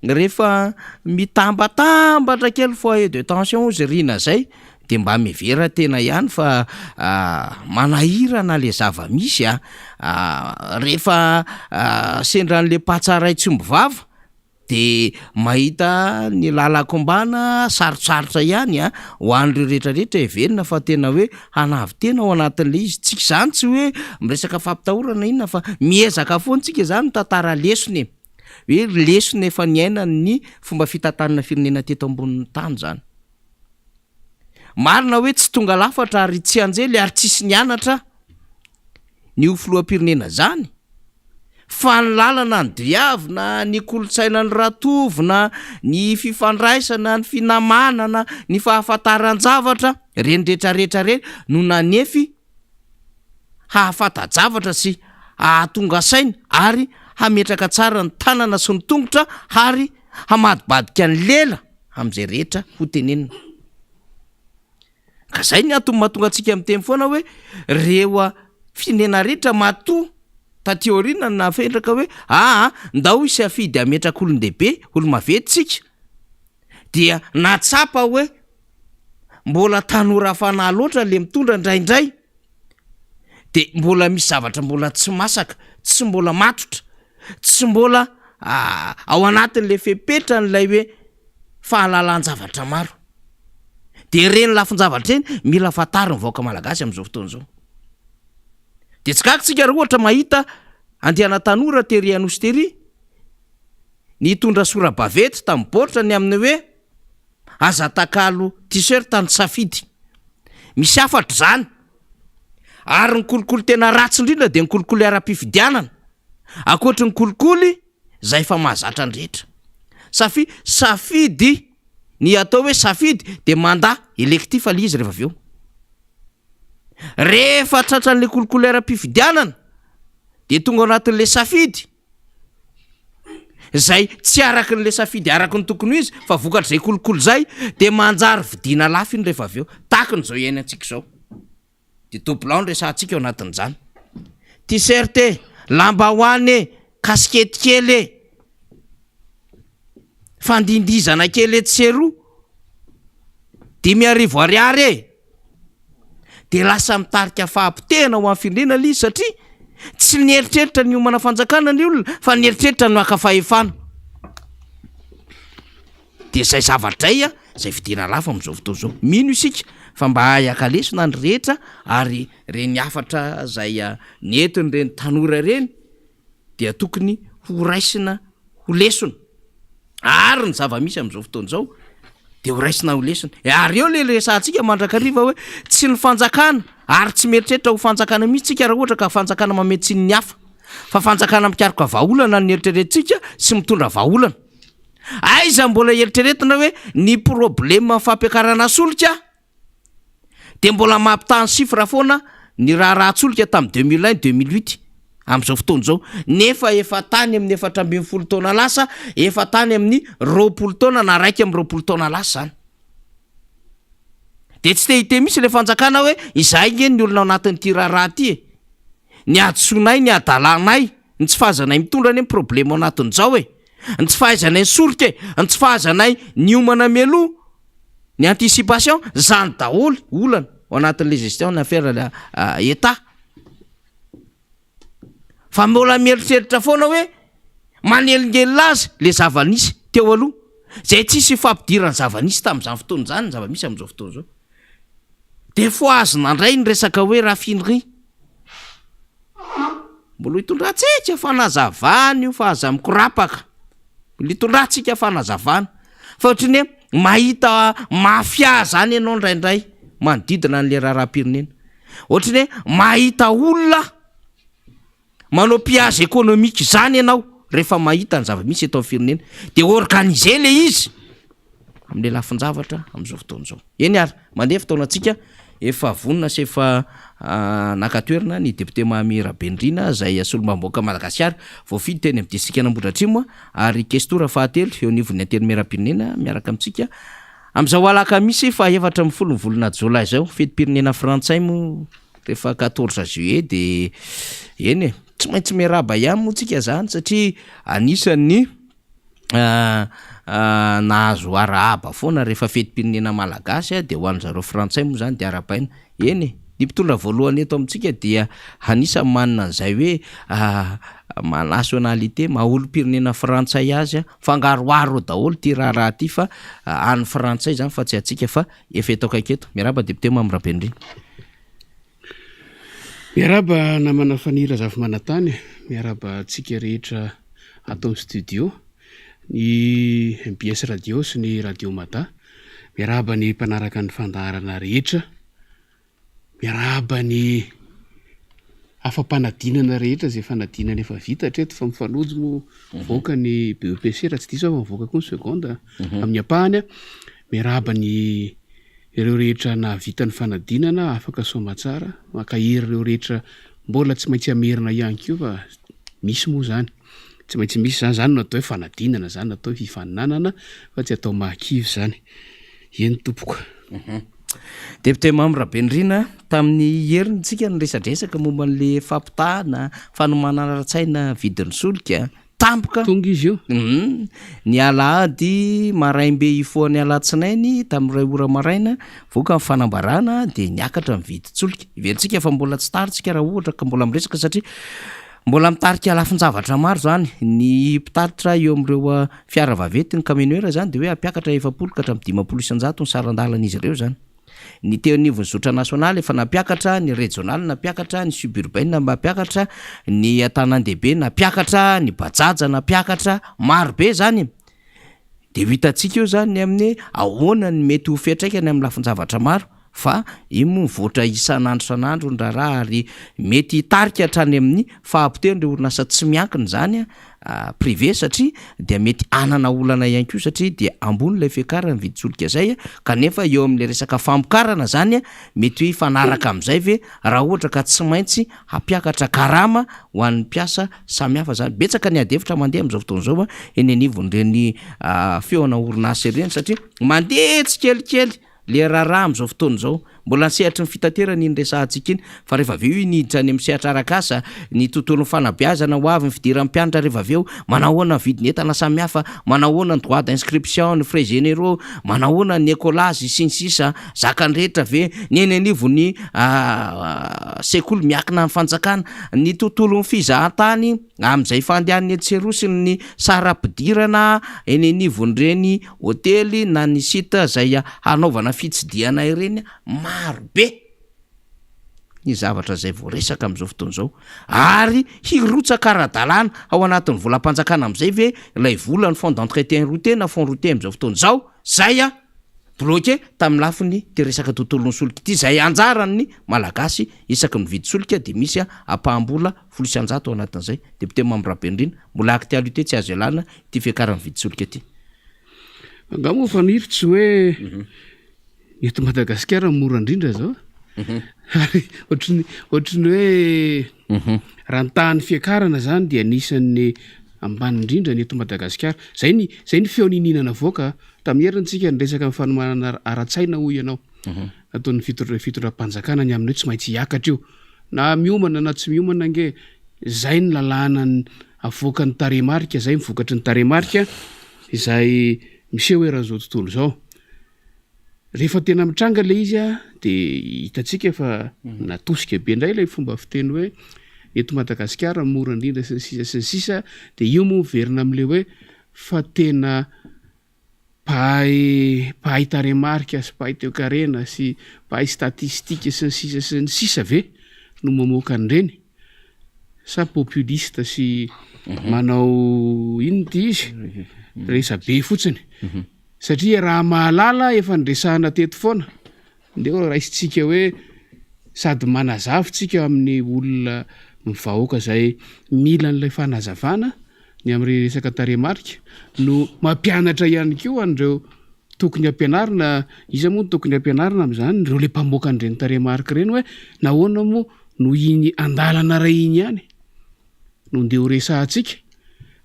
rehefa mitambatambatra kely foyer de tension ozy rina zay de mba mivera tena ihany fa manahirana le zava-misy rehefa sendran'le patsaray tsy mbivava de mahita ny lalakombana sarotsarotra ihany ho an'ireo rehetrarehetra heverina fa tena hoe hanavy tena ao anatin'le izy tsika zany tsy hoe miresaka fampitahorana inona fa miezaka foana tsika zany tantara lesony hoe lesony efa niaina ny fomba fitantanana firenena teto ambonin'ny tany zany. Marina hoe tsy tonga lafatra ary tsy anjely ary tsisy nianatra ny ho filoham-pirenena zany fa ny lalana ny diavina ny kolotsaina ny ratovina ny fifandraisana ny finamanana ny fahafantaran-javatra reny rehetrarehetra reny no nanefy hahafanta-javatra sy hahatonga saina ary hametraka tsara ny tanana sy ny tongotra ary hamadibadika ny lela am'izay rehetra ho tenenina. Ka zay ny antony mahatonga antsika miteny foana hoe rehewa firenena rehetra matoa tateorina na fendraka hoe ndao isy afidy ametraka olon-dehibe olo-maventsika dia natsapa hoe mbola tanora fanahy loatra le mitondra indraindray de mbola misy zavatra mbola tsy masaka tsy mbola matotra tsy mbola ao anatin'le fepetra n'ilay hoe fahalalan-javatra maro de reny lafin-javatra eny mila fatary mivaoaka malagasy am'izao fotoana zao de tsy kakitsika raha ohatra mahita andeana tanora tery anositery nitondra sora-bavety tamin'ny baoritra ny amin'ny hoe azatakalo t-shirt ny safidy misy afatra zany ary ny kolikoly tena ratsy indrindra de ny kolikoly ara-pifidianana akoatry ny kolikoly zay fa mahazatra ny rehetra safidy ny atao hoe safidy de mandat électif ali izy rehefa aveo rehefa tratran'le kolikoly ara-pifidianana de tonga anatin'le safidy zay tsy araky n'le safidy araky ny tokony izy fa vokatr' zay kolikoly zay de manjary vidiana lafy iny rehefa aveo tahaka n'izao iaina antsika zao de doblan resantsika ao anatin'izany t-shirt lamba hoany kaskety kely fandindizana kely etseroa 10,000 ariary de lasa mitarika fahampitena ho amin'ny firenena li satria tsy nieritreritra ny homana fanjakana ny olona fa nieritreritra no akafahefana. de zay zavatray a zay vidina lafa am'izao fotoana zao. Mino isika fa mba hayakalesona ny rehetra ary reny afatra zay netiny reny tanora reny dia tokony ho raisina ho lesona ary ny zava-misy am'izao fotoana zao de ho raisina ho lesona. Ary eo le resantsika mandrakariva hoe tsy ny fanjakana ary tsy mieritreritra ho fanjakana mihitsy tsika raha ohatra ka fanjakana mametsiny ny hafa fa fanjakana mikaroka vahaolana ny eritreretintsika sy mitondra vahaolana. Aiza mbola eritreretina hoe ny problema fampiakarana solika de mbola mampitany sifra foana ny raha solika tamin'ny 2001-2008 am'izao fotoana zao nefa efa tany amin'ny 420 taona lasa efa tany amin'ny 20 taona na raiky amin'ny 20 taona lasa zany. De tsy te hite misy le fanjakana hoe izahay ngeny ny olona ao anatin'ity raha ty e. Ny adsoanay ny adalanay ny tsy fahazanay mitondra any problema ao anatin'izao e. Ny tsy fahaizanay solika e, ny tsy fahaizanay ny homana mialoha, ny anticipation zany daholo olana ao anatin'le gestion ny affaire état. Fa mbola mieritreritra foana hoe manelingelina azy le zava-nisy teo aloha zay tsisy fampidirany zava-nisy tamin'izany fotoana zany ny zava-misy am'izao fotoana zao. De foazy nandray ny resaka hoe raffinerie mbola hitondrantsika fanazavana io fa aza mikorapaka mbola hitondrantsika fanazavana fa ohatrany hoe mahita mafia zany ianao ndraindray manodidina an'le raharam-pirenena. Ohatrany hoe mahita olona manao piage économique zany ianao rehefa mahita ny zava-misy eto amin'ny firenena de organiser le izy am'le lafin-javatra am'izao fotoana zao. Eny ary mandeha fotoanantsika efa vonona sy efa nakatoerana ny député Mahami Rabendrina zay solombavam-bahoaka Madagasikara voafidy teny amin'ny distrika Ambohidratrimo ary kestora fahatelo eo anivon'ny antenimieram-pirenena miaraka amintsika am'izao alakamisy fa 4 volana jolay zao fetim-pirenena frantsay mo rehefa 14 juillet de eny e tsy maintsy miaraba ihany moa tsika zany satria anisan'ny nahazo arahaba foana rehefa fetim-pirenena malagasy de ho an'zareo frantsay moa zany de arapaina. Eny e ny mpitondra voalohany eto amintsika dia anisany manana an'izay hoe nationalité maolo-pirenena frantsay azy fangaroaro daholo ty raha ty fa any frantsay zany fa tsy atsika fa efa eto akaiketo. Miaraba député Mahami Rabendrina. Miaraba namana fanira zafi-manantany, miaraba atsika rehetra atao amin'ny studio ny MBS radio sy ny radio Mada, miaraba ny mpanaraka ny fandaharana rehetra, miaraba ny afampanadinana rehetra zay fanadinana efa vita hatreto fa mifanojo mo voaka ny BEPC raha tsy diso fa mivoaka koa ny seconde amin'ny ampahany. Miaraba ny ireo rehetra na vita ny fanadinana afaka soma tsara, makahery ireo rehetra mbola tsy maintsy amerina ihany koa fa misy moa zany tsy maintsy misy zany, zany natao hoe fanadinana, zany natao hoe fifaninanana fa tsy atao mahakivy zany. Eny tompoko. Député Mahami Rabendrina, tamin'ny herintsika ny resadresaka momba an'le fampitahana fanomanana ara-tsaina vidin'ny solika tampoka tonga izy io. Ny alahady maraimbe ifoan'ny alatsinainy tamin'ny ray ora maraina voaka amin'ny fanambarana de niakatra ny vidin-tsolika. Iverentsika fa mbola tsy taritsika raha ohatra ka mbola miresaka satria mbola mitarika lafin-javatra maro zany ny mpitaritra eo amin'ireo fiara vaventy ny camionneur zany de hoe ampiakatra 700 ka hatramin'ny 500 ny saran-dalan'izy ireo zany. Ny teo anivon'ny zotra nasionaly efa nampiakatra, ny régional nampiakatra, ny suburbain nampiakatra, ny tanàn-dehibe nampiakatra, ny bajaja nampiakatra, maro be zany. De hitantsika eo zany amin'ny ahoana ny mety ho fiatraikany amin'ny lafin-javatra maro fa imo voatra isan'andro san'andro ny raharaha ary mety hitarika hatrany amin'ny fahampoteny le orinasa tsy miankiny zany privé satria dia mety anana olana ihany koa satria dia ambony ilay fiakarana vidin-tsolika zay kanefa eo amin'le resaka famokarana zany mety hoe hifanaraka amin'izay ve raha ohatra ka tsy maintsy hampiakatra karama ho an'ny mpiasa samihafa zany. Betsaka ny adefitra mandeha amin'izao fotoana zao eny anivon'ireny feona orinasa ireny satria mandeha tsikelikely le raharaha am'izao fotoana zao mbola nysehatry ny fitaterana iny resahantsika iny fa rehefa aveo iniditra any amin'ny sehatra arakasa ny tontolon'ny fanabeazana ho avy ny fidiran'ny mpianatra rehefa aveo manahoana ny vidin'entana samihafa manahoana ny droit d'inscription ny frais généraux manahoana ny écolage sy ny sisa zakany rehetra ve ny eny anivony sekoly miakina ny fanjakana ny tontolon'ny fizahantany amin'izay fandehan'ny Tserosiny ny sara-pidirana eny anivony reny hôtely na ny sita zay hanaovana fitsidiana ireny maro be ny zavatra zay voaresaka amin'izao fotoana izao ary hirotsaka ara-dalàna ao anatin'ny volam-panjakana amin'izay ve ilay vola ny fond d'entretien routier na fond routier amin'izao fotoana izao zay bloqué tamin'ny lafiny te resaka tontolon'ny solika ity zay anjarany malagasy isaky ny vidy solika de misy apahambola 700 ao anatin'izay député Mambrapendrina mbola actualité tsy azo elana ity fiakaran'ny vidy solika ity angamo faniritsy hoe eto Madagasikara mora indrindra zao ary ohatrany hoe raha nytahan'ny fiakarana zany dia anisan'ny ambany indrindra ny eto Madagasikara zay ny feoninina voaka tamin'ny herintsika ny resaka amin'ny fanomanana ara-tsaina hoy ianao ataon'ny fitondram-panjakana ny amin'io tsy maintsy hiakatra io na miomana na tsy miomana nge zay ny lalàna avoaka ny taremarika zay mivokatry ny taremarika izay miseho hoe raha zao tontolo zao rehefa tena mitranga le izy de hitantsika efa natosika be indray ilay fomba fiteny hoe eto Madagasikara mora indrindra sy ny sisa de io moa miverina amin'le hoe fa tena pahay taremarika sy pahay toekarena sy pahay statistika sy ny sisa ve no mamoaka an'ireny sa populiste sy manao inony izy resa be fotsiny satria raha mahalala efa nresahana teto foana ndeo raisitsika hoe sady manazavitsika amin'ny olona mivahoaka zay mila n'ilay fanazavana ny amin'ny resaka taremarika no mampianatra ihany koa an'ireo tokony ampianarina iza moa tokony ampianarina amin'izany ireo le mpamoaka an'ireny taremarika ireny hoe nahoana moa no iny andalana ray iny ihany no ndeha ho resahantsika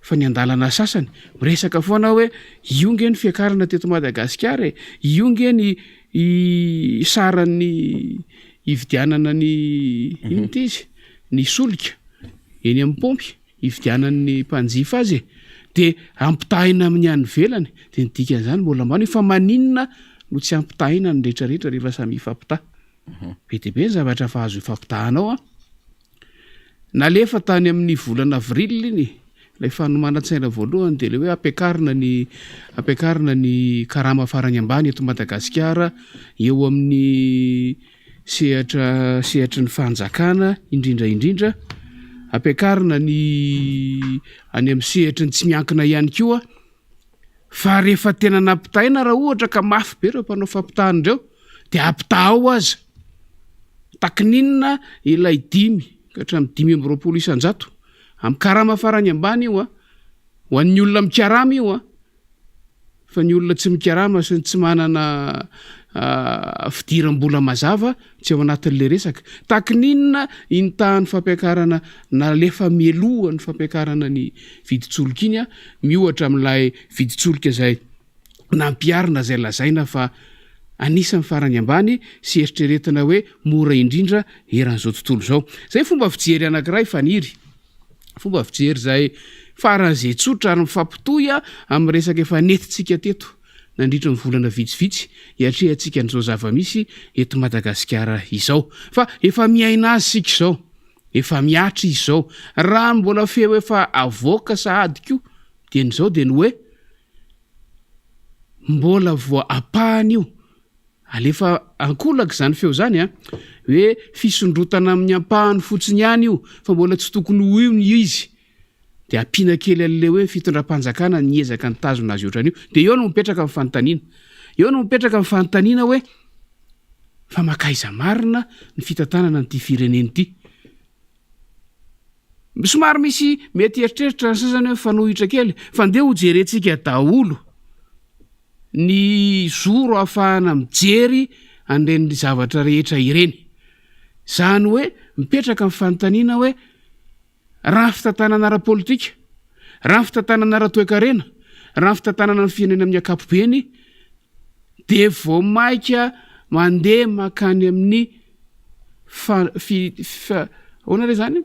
fa ny andalana sasany miresaka foana hoe ionge ny fiakarana teto Madagasikara ionge ny saran'ny ividianana ny inty izy ny solika eny amin'ny pompy ividianan'ny mpanjifa azy de ampitahina amin'ny any velany de ny dikan'izany mbola ambany fa maninona no tsy ampitahina ny rehetrarehetra rehefa samy ifampitaha be de be ny zavatra fa azo ifampitahanao nalefa tany amin'ny volana avril iny lay fanomanantsaina voalohany de le hoe ampiakarina ny karama farany ambany eto Madagasikara eo amin'ny sehatry ny fanjakana indrindra ampiakarina ny any amin'ny sehatry ny tsy miankina ihany koa fa rehefa tena nampitahina raha ohatra ka mafy be reo mpanao fampitahan'ireo de ampitaha ao aza takininona ilay 5 hatramin'ny 520 isan-jato amin'ny karama farany ambany io ho an'ny olona mikarama io fa ny olona tsy mikarama sy tsy manana fidiram-bola mazava tsy ao anatin'le resaka takininona intahan'ny fampiakarana na lefa mielohan'ny fampiakarana ny viditsolika iny miohatra amin'ilay viditsolika zay nampiarina zay lazaina fa anisan'ny farany ambany sy eritreretina hoe mora indrindra eran'izao tontolo zao zay fomba fijery anankiray faniry fomba fijery zay faran'izay tsotra ary mifampitoya amin'ny resaka efa netitsika teto nandritra ny volana vitsivitsy hiatrehantsika n'izao zava-misy eto Madagasikara izao fa efa miaina azy sika izao efa miatra izy izao raha mbola feo efa avoaka sahady koa de n'izao de ny hoe mbola voa apahany io alefa ankolaka zany feo zany hoe fisondrotana amin'ny ampahany fotsiny ihany io fa mbola tsy tokony ho io ny izy de ampina kely an'le hoe fitondram-panjakana niezaka ny tazona azy ohatran'io de eo no mipetraka amin'ny fanontaniana eo no mipetraka amin'ny fanontaniana hoe fa makaiza marina ny fitantanana nyity fireneny ity somary misy mety eritreritra ny sasany hoe fanohitra kely fa ndeha ho jerentsika daholo ny zoro ahafahana mijery an'ireny zavatra rehetra ireny zany hoe mipetraka amin'ny fanontaniana hoe raha fitantanana ara-politika raha fitantanana ara-toekarena raha fitantanana ny firenena amin'ny ankapobeny de vao maika mandeha makany amin'ny ona re zany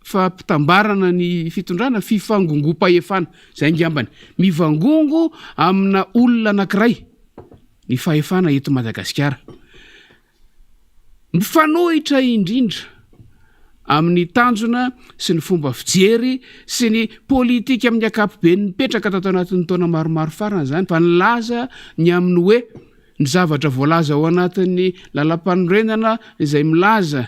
fampitambarana ny fitondrana fifangongom-pahefana zay ngambany mivangongo amina olona anankiray ny fahefana eto Madagasikara mifanohitra indrindra amin'ny tanjona sy ny fomba fijery sy ny politika amin'ny akapobe nipetraka tato anatin'ny taona maromaro farana zany fa nilaza ny amin'ny hoe ny zavatra voalaza ao anatin'ny lalam-panorenana izay milaza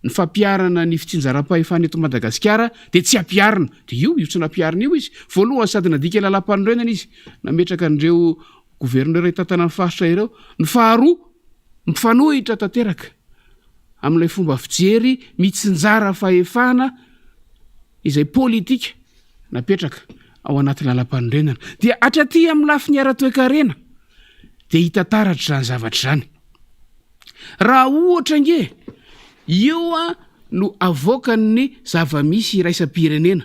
ny fampiarana ny fitsinjaram-pahefana eto Madagasikara de tsy ampiarina de io tsy nampiarina io izy voalohany sady nadika lalam-panorenana izy nametraka an'ireo gouvernement tantanany faritra ireo ny faharoa mifanohitra tanteraka amin'ilay fomba fijery mitsinjara fahefana izay politika napetraka ao anaty lalam-panorenana dia atraty amin'ny lafiny ara-toekarena de hita taratra zany zavatra zany raha ohatra nge io no avoakan'ny zava-misy iraisam-pirenena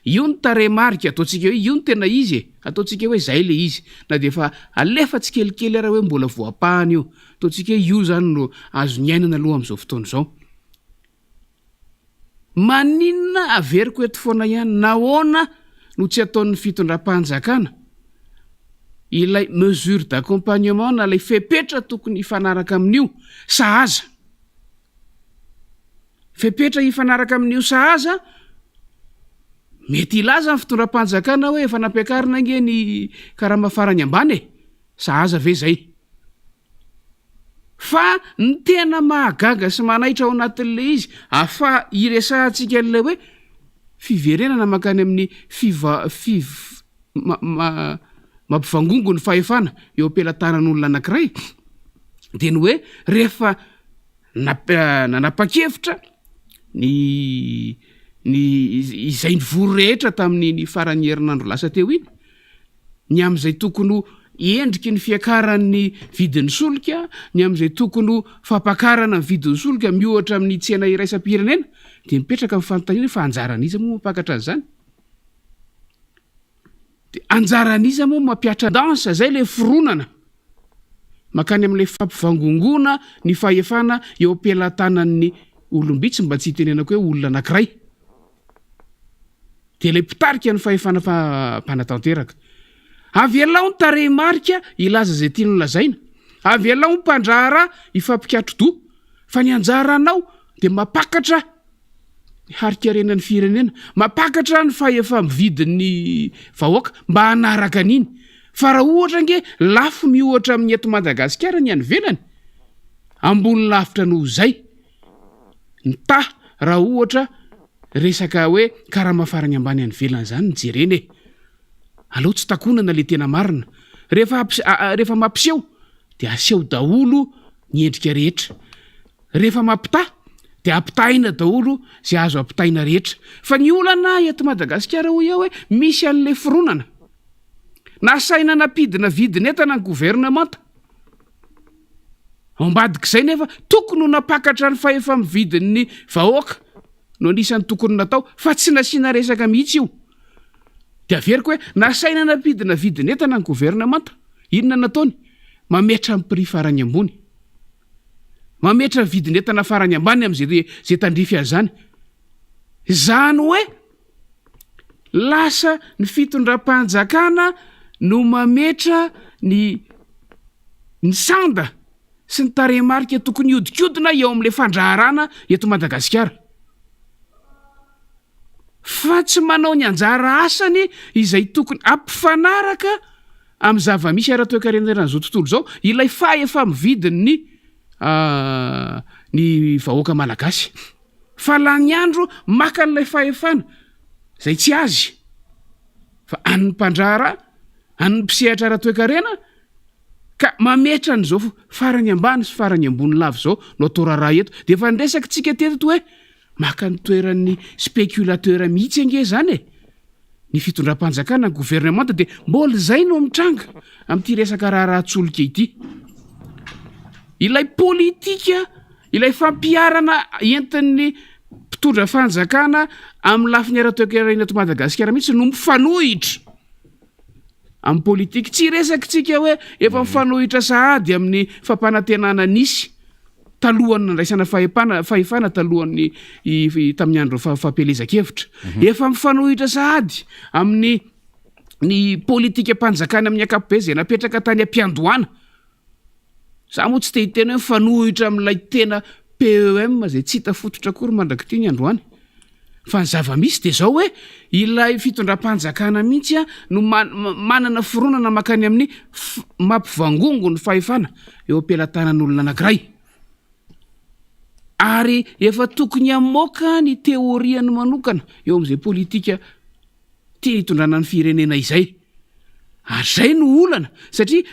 io ny taremarika ataontsika hoe io ny tena izy ataontsika hoe zay le izy na de fa alefa tsy kelikely raha hoe mbola voapahana io ataontsika hoe io zany no azo ny ainana aloha am'izao fotoana zao maninona averiko eto foana ihany nahoana no tsy ataon'ny fitondram-panjakana ilay mesure d'accompagnement na lay fepetra tokony hifanaraka amin'io sahaza fepetra hifanaraka amin'io sahaza mety ilaza ny fitondram-panjakana hoe efa nampiakarina nge ny karamafarany ambany sahaza ve zay fa ny tena mahagaga sy manaitra ao anatin'le izy afa iresahantsika an'ilay hoe fiverenana makany amin'ny mampivangongo ny fahefana eo ampelantanan'olona anankiray de ny hoe rehefa nanapa-kevitra ny izay ny vory rehetra tamin'ny faran'ny herinandro lasa teo iny ny am'izay tokony endriky ny fiakaran'ny vidin'ny solika ny am'izay tokony fampakarana ny vidin'ny solika miohatra amin'ny tsena iraisam-pirenena de mipetraka amin'ny fanontaniana fa anjaran'iza moa mampakatra an'izany de anjaran'iza moa mampiatra dansa zay le fironana makany amin'ilay fampivangongona ny fahefana eo ampelantanan'ny olombitsy mba tsy hitenenako hoe olona anankiray de lay mpitarika ny fahefana mpanatanteraka avy alao ny tarehimarika ilaza zay tiany lazaina avy alao ny mpandrahara ifampikatro-do fa ny anjaranao de mapakatra harikarenan'ny firenena mapakatra ny fahefa-mividin'ny vahoaka mba hanaraka an'iny fa raha ohatra nge lafo miohatra amin'ny eto Madagasikara ny any velany ambony lavitra noho zay ny raha ohatra resaka hoe karamafarany ambany any velany zany nijereny aleo tsy takonana le tena marina rehefa mampiseho de aseho daholo ny endrika rehetra rehefa mampita de ampitahina daholo zay azo ampitahina rehetra fa ny olana eto Madagasikara ho ia hoe misy an'le fironana nasaina napidina vidiny entana ny gouvernemanta ambadik'izay nefa tokony ho napakatra ny fahefa mividin'ny vahoaka no anisan'ny tokony natao fa tsy nasiana resaka mihitsy io de averiko hoe nasaina napidina vidiny entana ny gouvernemanta inona nataony mametra amin'ny prix farany ambony mametra vidiny entana farany ambany am'zay tandrify azy zany hoe lasa ny fitondram-panjakana no mametra ny sanda sy ny tarehimarika tokony hodikodina eo amin'le fandraharana eto Madagasikara fa tsy manao ny anjara asany izay tokony ampifanaraka amin'ny zava-misy ara-toekarenana zao tontolo zao ilay fahefa mividin'ny ny vahoaka malagasy fa lany andro maka n'ilay fahefana zay tsy azy fa an'ny mpandrahara an'ny mpisehatra ara-toekarena ka mametra n'zao farany ambany sy farany ambony lava zao no atao raharaha eto de fa nresaka tsika teto hoe maka ny toeran'ny spéculateur mihitsy ange zany ny fitondram-panjakana ny gouvernemanta de mbola zay no mitranga am'ty resaka raharaha-tsolika ity ilay politika ilay fampiarana entin'ny mpitondra fanjakana amin'ny lafiny ara-toekarena eto Madagasikara mihitsy no mifanohitra amin'ny politika tsy resakitsika hoe efa mifanohitra sahady amin'ny fampanantenana nisy talohany nandraisana fahefana talohan'ny tamin'ny andro fampelezan-kevitra efa mifanohitra sahady amin'ny ny politika mpanjakany amin'ny akapobe zay napetraka tany am-piandohana za moa tsy te hitena hoe mifanohitra amin'ilay tena PEM zay tsy hita fototra akory mandrakity ny androany fa ny zava-misy de zao hoe ilay fitondram-panjakana mihitsy no manana foronana makany amin'ny mampivangongo ny fahefana eo am-pelatanan'olona anankiray ary efa tokony amoaka ny teoriany manokana eo amin'izay politika tia hitondrana ny firenena izay ary zay no olana satria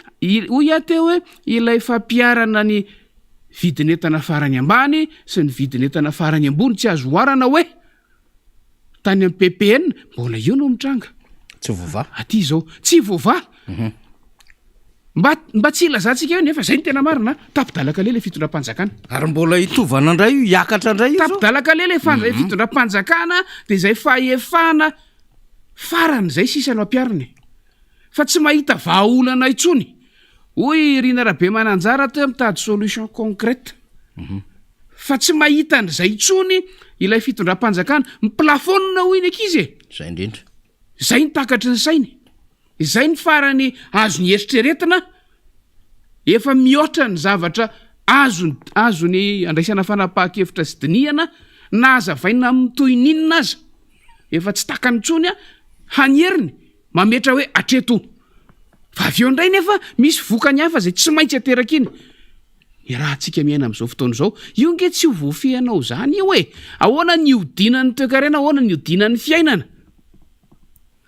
hoy teo hoe ilay fampiarana ny vidinentana farany ambany sy ny vidinentana farany ambony tsy azo oarana hoe tany amin'ny PPN mbola io no mitranga tsy voava aty zao tsy voava mba tsy ilazantsika eo nefa zay ny tena marina tapidalaka lele fitondram-panjakana ary mbola hitovana indray io hiakatra indray io tapidalaka lele fitondram-panjakana de zay fahefana farany zay sisa no ampiariny fa tsy mahita vahaolana itsony hoy Rina Rabe Mananjara teo mitady solution concrète fa tsy mahita an'izay itsony ilay fitondram-panjakana miplafonna hoy ny ankizy zay indrindra zay ny takatry ny sainy zay ny farany azo ny eritreretina efa mihoatra ny zavatra azony andraisana fanapahan-kevitra sy dinihana na azavaina mitoy ninona aza efa tsy takany tsony hanieriny mametra hoe atreto fa avy eo indray nefa misy vokany hafa zay tsy maintsy ateraka iny raha antsika miaina amin'izao fotoana izao io nge tsy ho voafehanao zany io hoe ahoana ny odinan'ny toekarena ahoana ny odinan'ny fiainana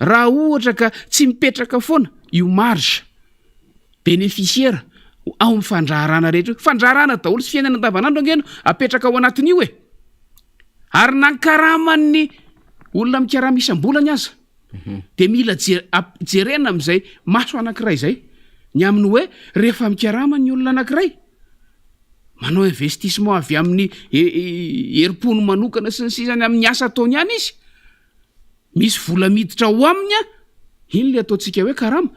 raha ohatra ka tsy mipetraka foana io marge bénéficiaire ao amin'ny fandraharana rehetra fandraharana daholo sy fiainana andavanandro angeno apetraka ao anatin'io e ary nankaraman'ny olona mikarama isam-bolany aza de mila jerena amin'izay maso anankiray zay ny amin'ny hoe rehefa mikarama ny olona anankiray manao investissement avy amin'ny herim-pony manokana sy ny sisany amin'ny asa ataony any izy misy vola miditra ao aminy iny le ataontsika hoe karama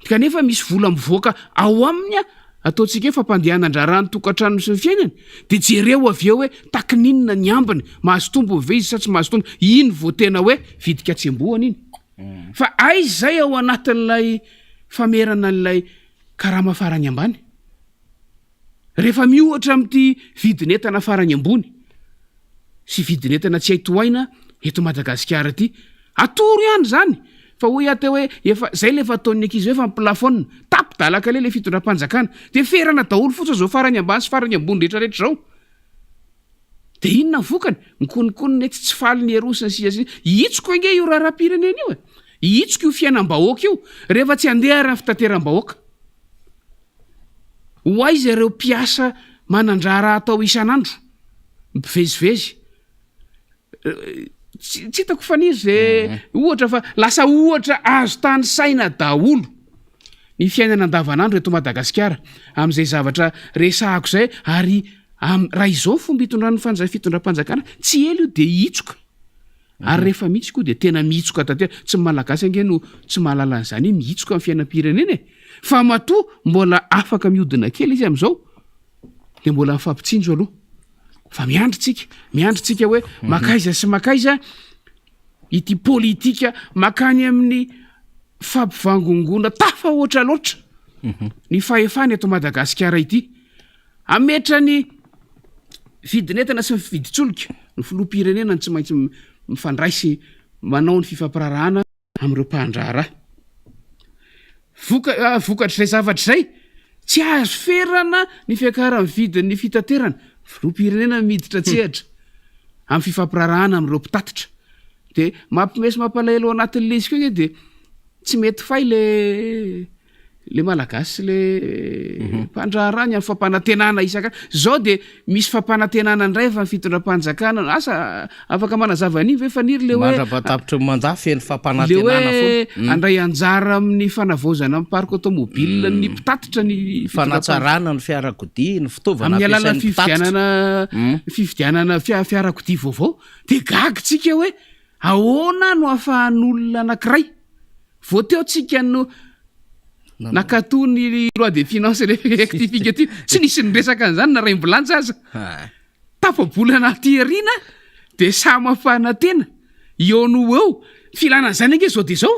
kanefa misy vola mivoaka ao aminy ataontsika hoe fampandehanan-draharaha ny tokantrano sy ny fiainany de jereo avy eo hoe takininona ny ambiny mahazo tombo ve izy sa tsy mahazo tombo iny vo tena hoe vidika tsembohany iny fa aizy zay ao anatin'ilay famerana n'ilay karama farany ambany rehefa miohatra amin'ity vidinentana farany ambony sy vidinentana tsy haitoaina eto Madagasikara ty atoro ihany zany fa hoy ato hoe efa zay le efa ataon'ny ankizy hoe fa miplafonna tapidalaka le fitondram-panjakana de ferana daholo fotsiny zao farany ambany sy farany ambony rehetrarehetra zao de inona vokany mikonikoniny tsy faly ny erosina sy hitsiko nge io raharam-pirenena io hitsiko io fiainam-bahoaka io rehefa tsy andeha raha fitateram-bahoaka ho aizy ireo mpiasa manandrara atao isan'andro mivezivezy tsy hitako fanizy zay ohatra fa lasa ohatra azo tany saina daholo ny fiainana andavanandro eto Madagasikara amin'izay zavatra resahako zay ary raha izao fomba hitondran'ny fitondram-panjakana tsy ely io de hitsoka ary rehefa mihitsy koa de tena mihitsoka tantera tsy malagasy ange no tsy mahalala an'izany mihitsoka amin'ny fiainam-pirenena fa matoa mbola afaka mihodina kely izy am'izao de mbola mifampitsinjo aloha fa miandritsika hoe makaiza sy makaiza ity politika makany amin'ny fampivangongona tafa ohatra loatra ny fahefany eto Madagasikara ity ametra ny vidinentana sy mividitsoloka ny filoham-pirenena tsy maintsy mifandray sy manao ny fifampirarahana amin'ireo mpandraharaha vokatr'izay zavatra zay tsy azo ferana ny fiakaran'ny vidin'ny fitaterana filoham-pirenena miditra tsehatra amin'ny fifampirarahana amin'ireo mpitatitra de mampimesy mampalahelo ao anatin'le izy koa nge de tsy mety fay le malagasy le mpandraharany amin'ny fampanantenana isaka zao de misy fampanantenana indray fa ny fitondram-panjakana asa afaka manazava an'iny ve faniry le hoe mandrabatapitra mandafy ny fampanantenana foana andray anjara amin'ny fanavaozana amin'ny parc automobile ny mpitatitra ny fanatsarana ny fiarakodia ny fitaovana amin'ny alalany fifidianana fiarakodia vaovao de gagitsika hoe ahoana no ahafahan'olona anankiray vo teo tsika no nakatoa ny loi de finance rectificative tsy nisy nyresaka an'izany na raimbolanja aza tapabolana tyarina de samafana tena eo no eo filanan'izany ange zao de zao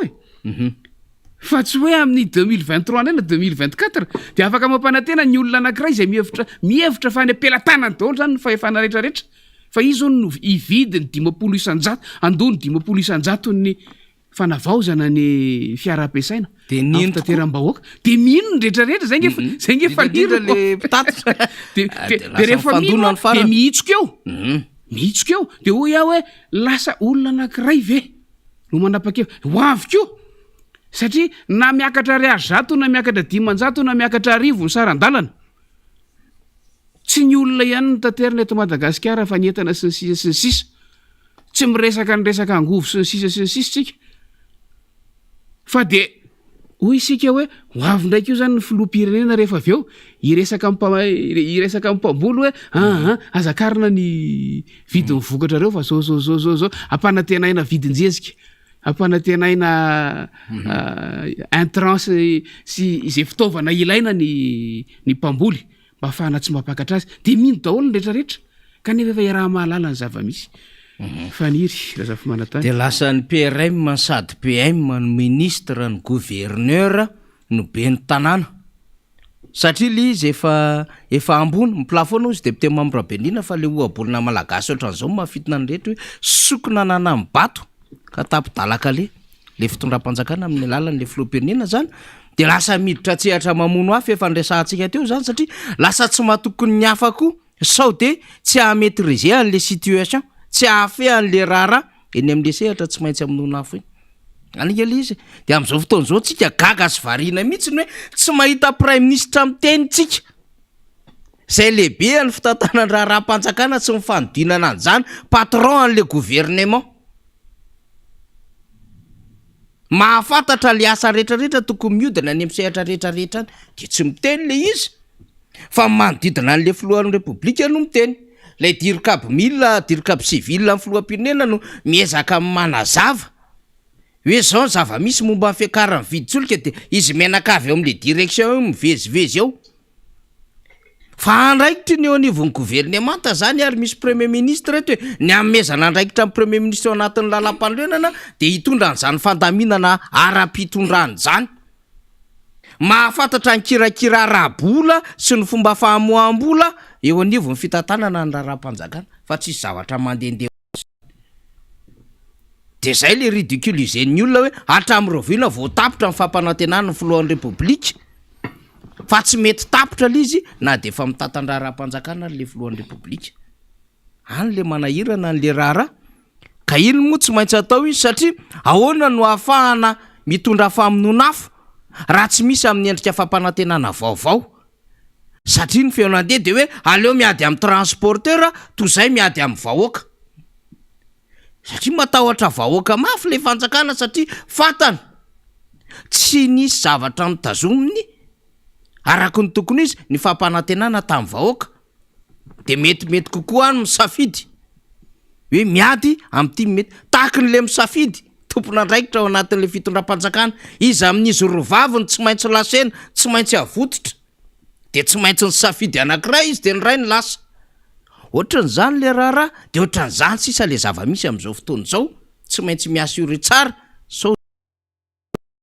fa tsy hoe amin'ny 2023 ndray na 2024 de afaka mampanantena ny olona anankiray izay mihevitra fa any ampelantanany daholo zany ny fahefana rehetrarehetra fa izy zao no ividiny 500 isan-jato andony 500 isan-jato ny fanavaozana ny fiara-ampiasaina de nino tanteram-bahoaka de mino ny rehetrarehetra zay nge fanira le mpitatra de rehefa mino de mihitsoka eo de hoy aho hoe lasa olona anankiray ve no manapa-kevitra hoavy ko satria na miakatra 100 na miakatra 500 na miakatra 1000 ny saran-dalana tsy ny olona ihany ny tanterana eto Madagasikara fa ny entana sy ny sisa tsy miresaka ny resaka angovo sy ny sisa tsika fa de hoy isika hoe hoavy ndraiky io zany ny filoham-pirenena rehefa avy eo iresaka mpamboly hoe azakarina ny vidiny vokatra reo fa zao ampanantenaina vidin-jezika ampanantenaina intrant sy izay fitaovana ilaina ny mpamboly mba ahafahana tsy mampakatra azy de mino daholo ny rehetrarehetra kanefa efa iraha mahalala ny zava-misy faniry raza manatany de lasa ny PRM sady PM ny ministre ny gouverneur no be ny tanàna satria le izy efa ambony miplafona izy député membre Benina fa le ohabolina malagasy ohatran'izao mahafitina ny rehetra hoe sokona nana mibato ka tapidalaka le fitondram-panjakana amin'ny alalan'le filoham-pirenena zany de lasa miditra tsehatra mamono afy efa nresahantsika teo zany satria lasa tsy mahatokony ny afako sao de tsy ahametrize an'le situation tsy ahafe an'le rara eny amin'le sehatra tsy maintsy amin'nona afo iny anigale izy de am'izao fotoan'izao tsika gaga sy variana mihitsy ny hoe tsy mahita prime ministre amin'ny tenitsika zay lehibe ny fitantanany raha-panjakana tsy mifanodinana an'izany patron an'le gouvernement mahafantatra le asa rehetrarehetra tokony miodina any am'sehatra rehetrarehetra any de tsy miteny le izy fa manodidina an'le filohan'ny repoblika no miteny le dirikabo mila dirikabo civil amin'ny filoham-pirenena no miezaka manazava hoe zao ny zava-misy momba ny fiakarany viditsolika de izy menaka avy eo amin'le direction eo mivezivezy eo fa andraikitry ny eo anivon'ny gouvernemanta zany ary misy premier ministre eto hoe ny amezana andraikitra amin'ny premier ministre ao anatin'ny lalam-panorenana de hitondra an'izany fandaminana ara-pitondrany zany mahafantatra ny kirakira rabola sy ny fomba fahamoam-bola eo anivon'ny fitantanana ny raha-panjakana fa tsisy zavatra mandehandeha de zay le ridiculisen'ny olona hoe hatramin'ireo vina vao tapitra ny fampanantenana ny filohan'ny repoblika fa tsy mety tapitra le izy na de efa mitantandra raha-panjakana le filohan'ny repoblika any le manahirana n'le rara ka iny moa tsy maintsy atao izy satria ahoana no ahafahana mitondra famonoanafo raha tsy misy amin'ny endrika fampanantenana vaovao satria ny feonandeha de hoe aleo miady amin'ny transporteur toy zay miady amin'ny vahoaka satria matahotra vahoaka mafy le fanjakana satria fatana tsy nisy zavatra nitazominy araka ny tokony izy ny fampanantenana tamin'ny vahoaka de metimety kokoa any misafidy hoe miady amin'ity mety tahaka n'le misafidy tompon'andraikitra ao anatin'le fitondram-panjakana izy amin'izy rovaviny tsy maintsy lasena tsy maintsy avototra de tsy maintsy ny safidy anankiray izy de ny ray ny lasa ohatran'izany le rara de ohatran'izany sisa le zava-misy am'izao fotoan'izao tsy maintsy miassurer tsara sao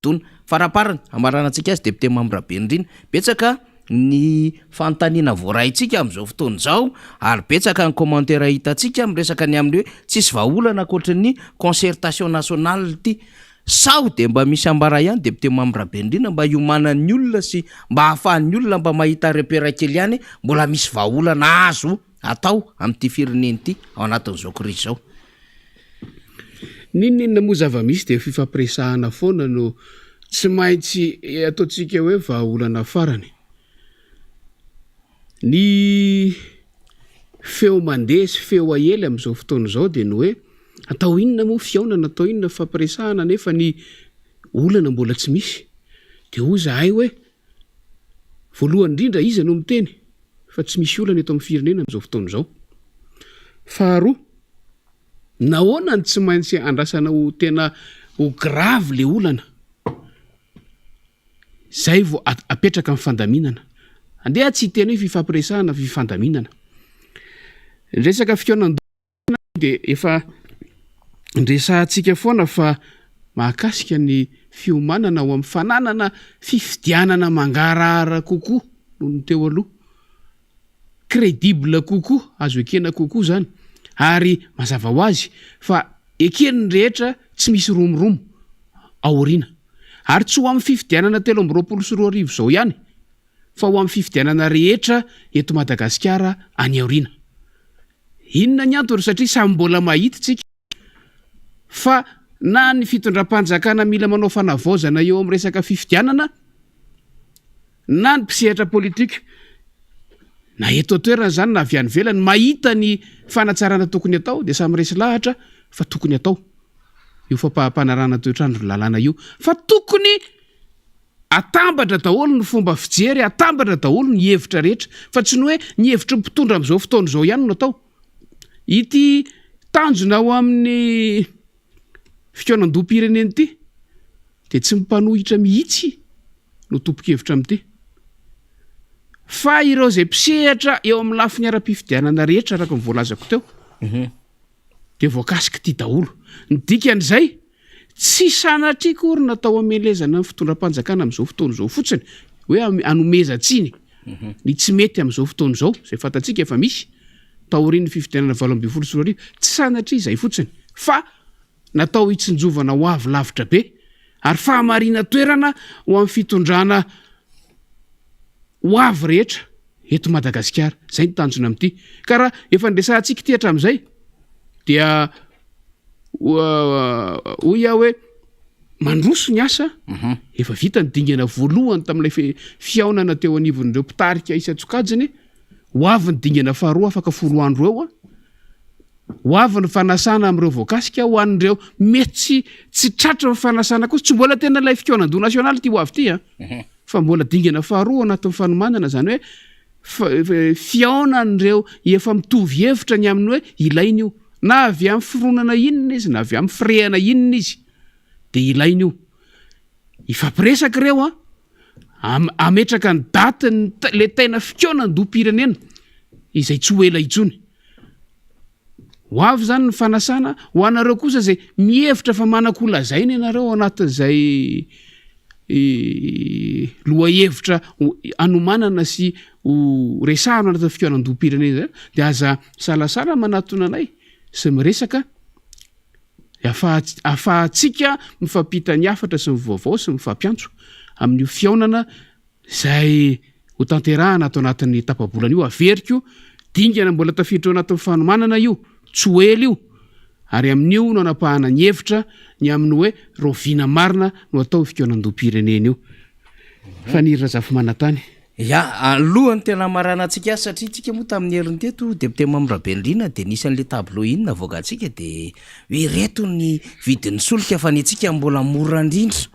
dona faraparany amaranantsika azy député membre Benirina betsaka ny fantaniana voarahintsika am'izao fotoan'izao ary betsaka ny commentaire hitantsika miresaka ny amin'ny hoe tsisy vahaolana ankoatran'ny concertation nationale ty sao de mba misy ambara ihany député membre Benirina mba iomanan'ny olona sy mba hahafahan'ny olona mba mahita repera kely ihany mbola misy vahaolana azo atao amin'ity fireneny ity ao anatin'izao krizy zao ninonina moa zava-misy de fifampiresahana foana no tsy maintsy ataontsika hoe vahaolana farany ny feo mandeha sy feo ahely am'izao fotoan'izao de no hoe atao inona moa fiaonana atao inona fampiresahana nefa ny olana mbola tsy misy de ho zahay hoe voalohany indrindra iza no miteny fa tsy misy olana eto amin'ny firenena am'izao fotoan'izao faharoa nahoana ny tsy maintsy andrasana ho tena ho grave le olana zay vo apetraka amin'ny fandaminana andeha tsy teny hoe fifampiresahana fifandaminana resaka fikonan de efa ndresantsika foana fa mahakasika ny fiomanana ao amin'ny fananana fifidianana mangarahara kokoa noho ny teo aloha crédible kokoa azo ekena kokoa zany ary mazava ho azy fa ekeny rehetra tsy misy romoromo aoriana ary tsy ho amin'ny fifidianana 320 zao ihany fa ho amin'ny fifidianana rehetra eto Madagasikara any aoriana. Inona ny antony satria samy mbola mahititsika fa na ny fitondram-panjakana mila manao fanavaozana eo amin'ny resaka fifidianana na ny mpisehatra politika na eto toerana zany na avy any velany mahita ny fanatsarana tokony atao de samy resy lahatra fa tokony atao io fampahanarana toetrandro lalàna io fa tokony atambatra daholo ny fomba fijery atambatra daholo ny hevitra rehetra fa tsy ny hoe ny hevitra mpitondra amin'izao fotoana izao ihany no atao ity tanjona ao amin'ny fikonan-doam-pirenena ity de tsy mimpanohitra mihitsy no tompo-kevitra amin'ity fa ireo zay mpisehatra eo amin'ny lafiny ara-pifidianana rehetra araka ny voalazako teo de voakasika ty daholo ny dikan'izay tsy sanatria kory natao amelezana ny fitondram-panjakana amin'izao fotoana izao fotsiny hoe anomeza tsiny ny tsy mety amin'izao fotoana izao zay fantatsika efa misy taorian'ny fifidianana 2024 tsy sanatria izay fotsiny fa natao hitsinjovana ho avy lavitra be ary fahamarina toerana ho amin'ny fitondrana ho avy rehetra eto Madagasikara zay ny tanjona amin'ity ka raha efa ndresantsika ty hatramin'izay dia hoy aho hoe mandroso ny asa efa vita ny dingana voalohany tamin'ilay fiaonana teo anivon'ireo mpitarika isa-tsokajiny ho avy ny dingana faharoa afaka 10 andro eo ho avy ny fanasana amin'ireo voakasika ho an'ireo mety tsy tratra ny fanasana kosa tsy mbola tena ilay fikonan-doha nasionaly ty ho avy ty fa mbola dingana faharoa anatin'ny fanomanana zany hoe fiaonan'ireo efa mitovy hevitra ny amin'ny hoe ilainy io na avy amin'ny fironana inona izy na avy amin'ny firehana inona izy de ilainy io ifampiresaka ireo ametraka ny datiny le tena fikonan-doam-pirenena izay tsy ho ela itsony ho avy zany ny fanasana ho anareo kosa zay mihevitra fa manakolazaina ianareo anatin'izay loha hevitra anomanana sy ho resahana anatin'ny fikonan-doam-pirenena zay de aza salasala manatona anay sy miresaka afahatsika mifampita ny afatra sy mivaovao sy mifampiantso amin'io fiaonana zay ho tanterahana ato anatin'ny tapabolana io averiko dingana mbola tafiditra ao anatin'ny fanomanana io tsy ho ela io ary amin'io no anapahana ny hevitra ny amin'ny hoe roviana marina no atao fikonan-doam-pirenena io fanirira zafy manatany ya alohany tena marana antsika satria tsika moa tamin'ny heriny teto deputé Mamirabenrina de nisan'le tableau inona voakantsika de hoe reto ny vidin'ny solika fa ny antsika mbola mora indrindra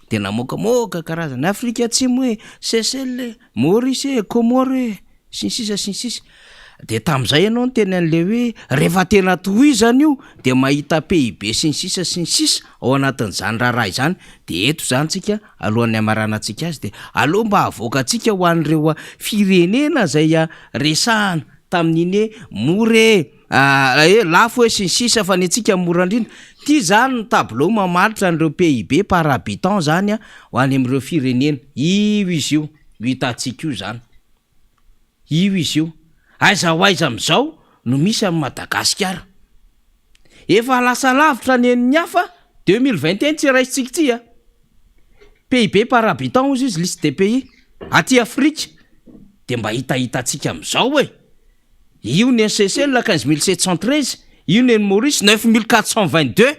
de namokamoka karazana Afrika Atsimo hoe Seychelles, Maurice, Comore sinsisa de tam'izay ianao ny teny an'le hoe rehefa tena tohizany io de mahita PIB sinsisa ao anatin'izany raharaha izany de eto zany tsika alohan'ny amarana antsika azy de aloha mba havoaka antsika ho an'ireo firenena zay resahana tamin'iny more lafo hoe sinsisa fa ny antsika mora indrindra ty zany ny tableau mamaritra an'ireo PIB par habitant zany ho any amin'ireo firenena io izy io hitantsika io zany io izy io aiza ho aiza am'izao no misy amin'ny Madagasikara efa lasa lavitra ny eniny hafa 2021 tsy raisitsika ty PIB par habitant ozy izy liste des pays aty Afrika de mba hitatsika am'izao hoe io ny Seychelles 15713 io ny Maurice 9422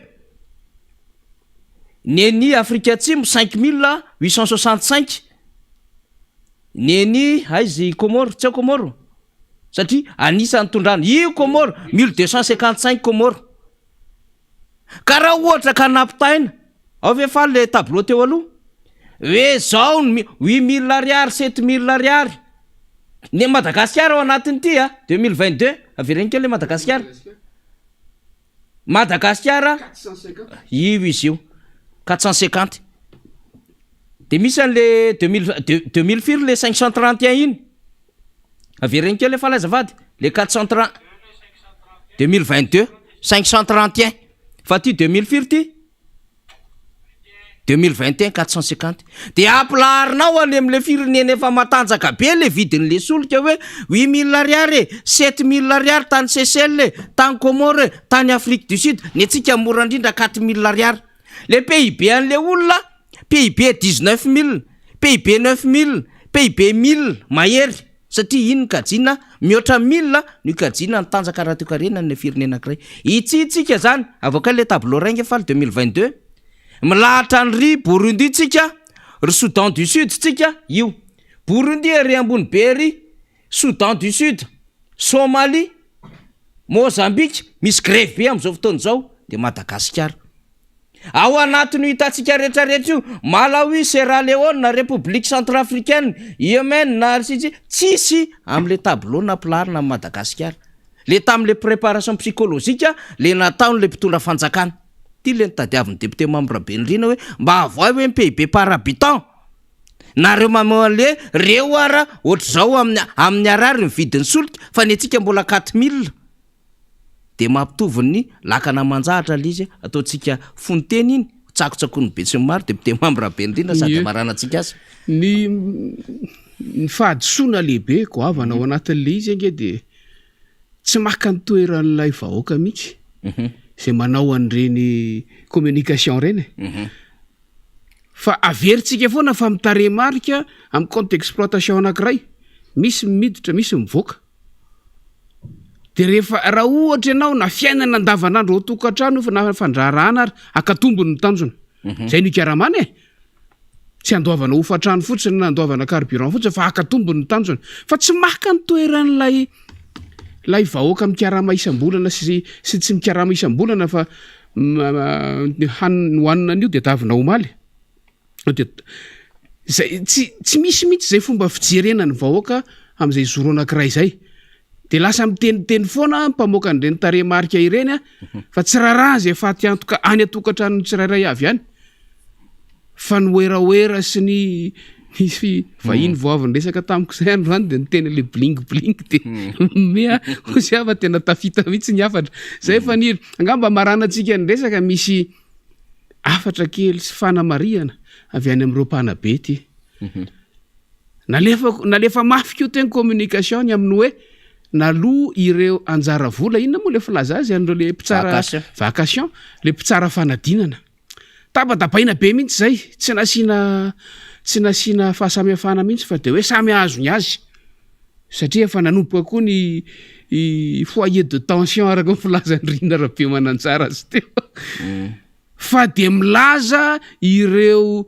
ny Afrika Atsimo 5865 ny aizy Comore tsy Comore satria anisan'ny tondrano io Comore 1255 Comore ka raha ohatra ka nampitaina ao ve fa le tableau teo aloha hoe zao 8000 ariary 7000 ariary ny Madagasikara ao anatiny ty 2022 avereny kely Madagasikara io izy io 450 de misy an'le 2000 firy le 531 iny avereny keo le falazavady le 430 2022 531 fa ty 2000 firy ty 2021 450 de ampilahrinao any am'le firenena efa matanjaka be le vidin'le solika hoe 8000 ariary 7000 ariary tany Seychelles tany Comore tany Afrique du Sud ny atsika mora indrindra 4000 ariary le PIB an'le olona PIB 19000 PIB 9000 PIB 1000 mahery satria iny kajina mihoatra 1000 ny kajina ny tanjaka raha teo karena ny firenena anankiray itsitsika zany avoka le tableau rang fa 2022 milahatra ny ry Burundi tsika ry Soudan du Sud tsika io Burundi ry ambony be ry Soudan du Sud Somalie Mozambique misy grève be am'izao fotoana zao de Madagascar ao anatiny hitatsika rehetrarehetra io Malawi Sierra Leone République Centrafricaine Yemen na tsisy am'le tableau nampilarina Madagascar le tam'le préparation psychologique le nataon'le mpitondra fanjakana ty le nitadiavin'ny député membre Benrina hoe mba avoa hoe PIB par habitant nareo mamale reo ara ohatr'izao amin'ny arary ny vidin'ny solika fa ny atsika mbola 4000 de mampitovy ny lakana manjahatra lizy ataotsika fonteny iny tsakotsakony be sy maro député membre Benrina sady maranatsika azy ny fahadisoana lehibe goavana ao anatin'le izy ange de tsy maka ny toeran'ilay vahoaka mihitsy zay manao an'ireny communication reny fa averintsika foana fa mitaremarika amin'ny compte d'exploitation anankiray misy miditra misy mivoaka de rehefa raha ohatra ianao na fiainana andavanandro ao tokantrano fa na fandrarana ary akatombony ny tanjona zay no ikaramany tsy andoavana hofatrano fotsiny na andoavana carburant fotsiny fa akatombony ny tanjona fa tsy maka ny toeran'ilay vahoaka mikarama isam-bolana sy tsy mikarama isam-bolana fa hoanina an'io de davina omaly zay tsy misy mihitsy zay fomba fijerena ny vahoaka am'izay zoro anankiray zay de lasa miteniteny foana mpamoaka an'ireny taremarika ireny fa tsy raraha zay faty antoka any atokantrano tsirairay avy any fa ny oeraoera sy ny misy vahiny voaviny resaka tamiko zay androany de niteny le bling de mea osiava tena tafita mihitsy ny afatra zay fa niry angamba maranatsika ny resaka misy afatra kely sy fanamariana avy any am'ireo mpanabe ty nalefa mafy keo teny communication ny amin'ny hoe nalo ireo anjara vola inona moa le filaza azy an'ireo le mpitsara vacation le mpitsara fanadinana tabatapaina be mihitsy zay tsy nasiana fahasamihafana mihitsy fa de hoe samy azo ny azy satria efa nanomboka koa ny foyer de tension araka ny filazan'rina raha be manantsara azy teo fa de milaza ireo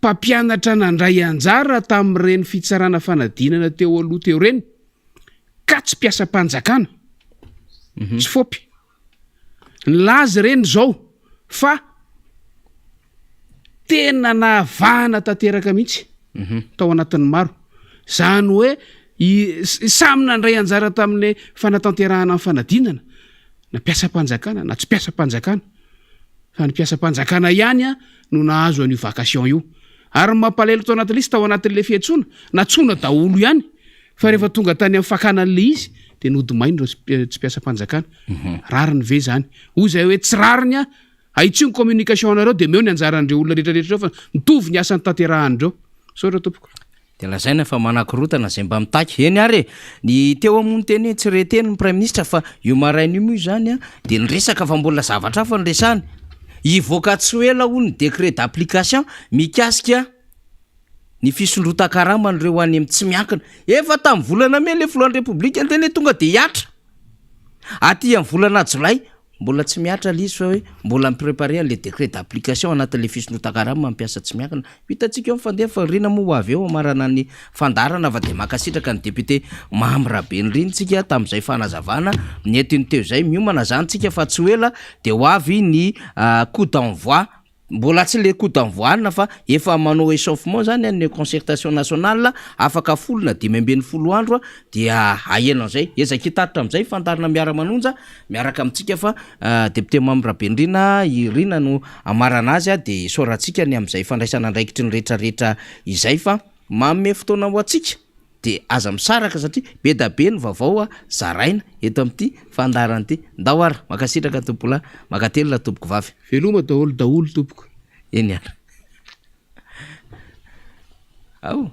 mpampianatra nandray anjara tamin'ireny fitsarana fanadinana teo aloha teo reny ka tsy piasa mpanjakana tsy fopy nylazy reny zao fa tena nahavahana tanteraka mihitsy tao anatin'ny maro zany hoe samy nandray anjara tamin'le fanatanterahana amin'ny fanadinana na piasa mpanjakana na tsy piasa mpanjakana fa ny piasa mpanjakana ihany no nahazo an'io vacation io ary mampalelo tao anatin'le izy tao anatin'le fiantsona na tsona daholo ihany fa rehefa tonga tany amin'ny fakanan'le izy de nodimainy reo tsy piasa mpanjakana rariny ve zany hoy zay hoe tsy rariny aitsio ny communication anareo de meo ny anjaran'ireo olona rehetrarehetra reo fa mitovy ny asan'ny tanterahan'ireo saotra tompoko de lazaina fa manakirotana zay mba mitaky eny ary ny teo amony teny tsy reteny ny prime ministre fa io marainy io moa zany de nyresaka fa mbola zavatra fa nyresany ivoaka tsy ela ho ny décret d'application mikasika ny fisondrotan-karama nyreo any amin'ny tsy miankina efa tamin'ny volana me le filohan'ny république teny tonga de hiatra aty amin'ny volana jolay mbola tsy miatra lizy fa hoe mbola miprépare le décret d'application anatin'le fisondrotan-karama mampiasa tsy miankina hitatsika eo mifandeha fa rina moa ho avy eo amarana ny fandarana va de makasitraka ny député Mamra Benrintsika tamin'izay fanazavana netiny teo zay miomana zany tsika fa tsy ela de ho avy ny coup d'envoi mbola tsy le koda mivoanina fa efa manao échauffement zany ny concertation nationale afaka folona 5 andro dia ahenao zay ezaka hitaritra am'izay fantarina miara-manonja miaraka amitsika fa député membre Bendrina Irina no amarana azy de soratsika ny am'izay fandraisana andraikitry ny rehetrarehetra izay fa manome fotoana ho atsika de aza misaraka satria be da be ny vaovao zaraina eto amin'ity fandarana ity ndahoara makasitraka tompola makatelona tompoko vavy veloma daholo tompoko eny ana ao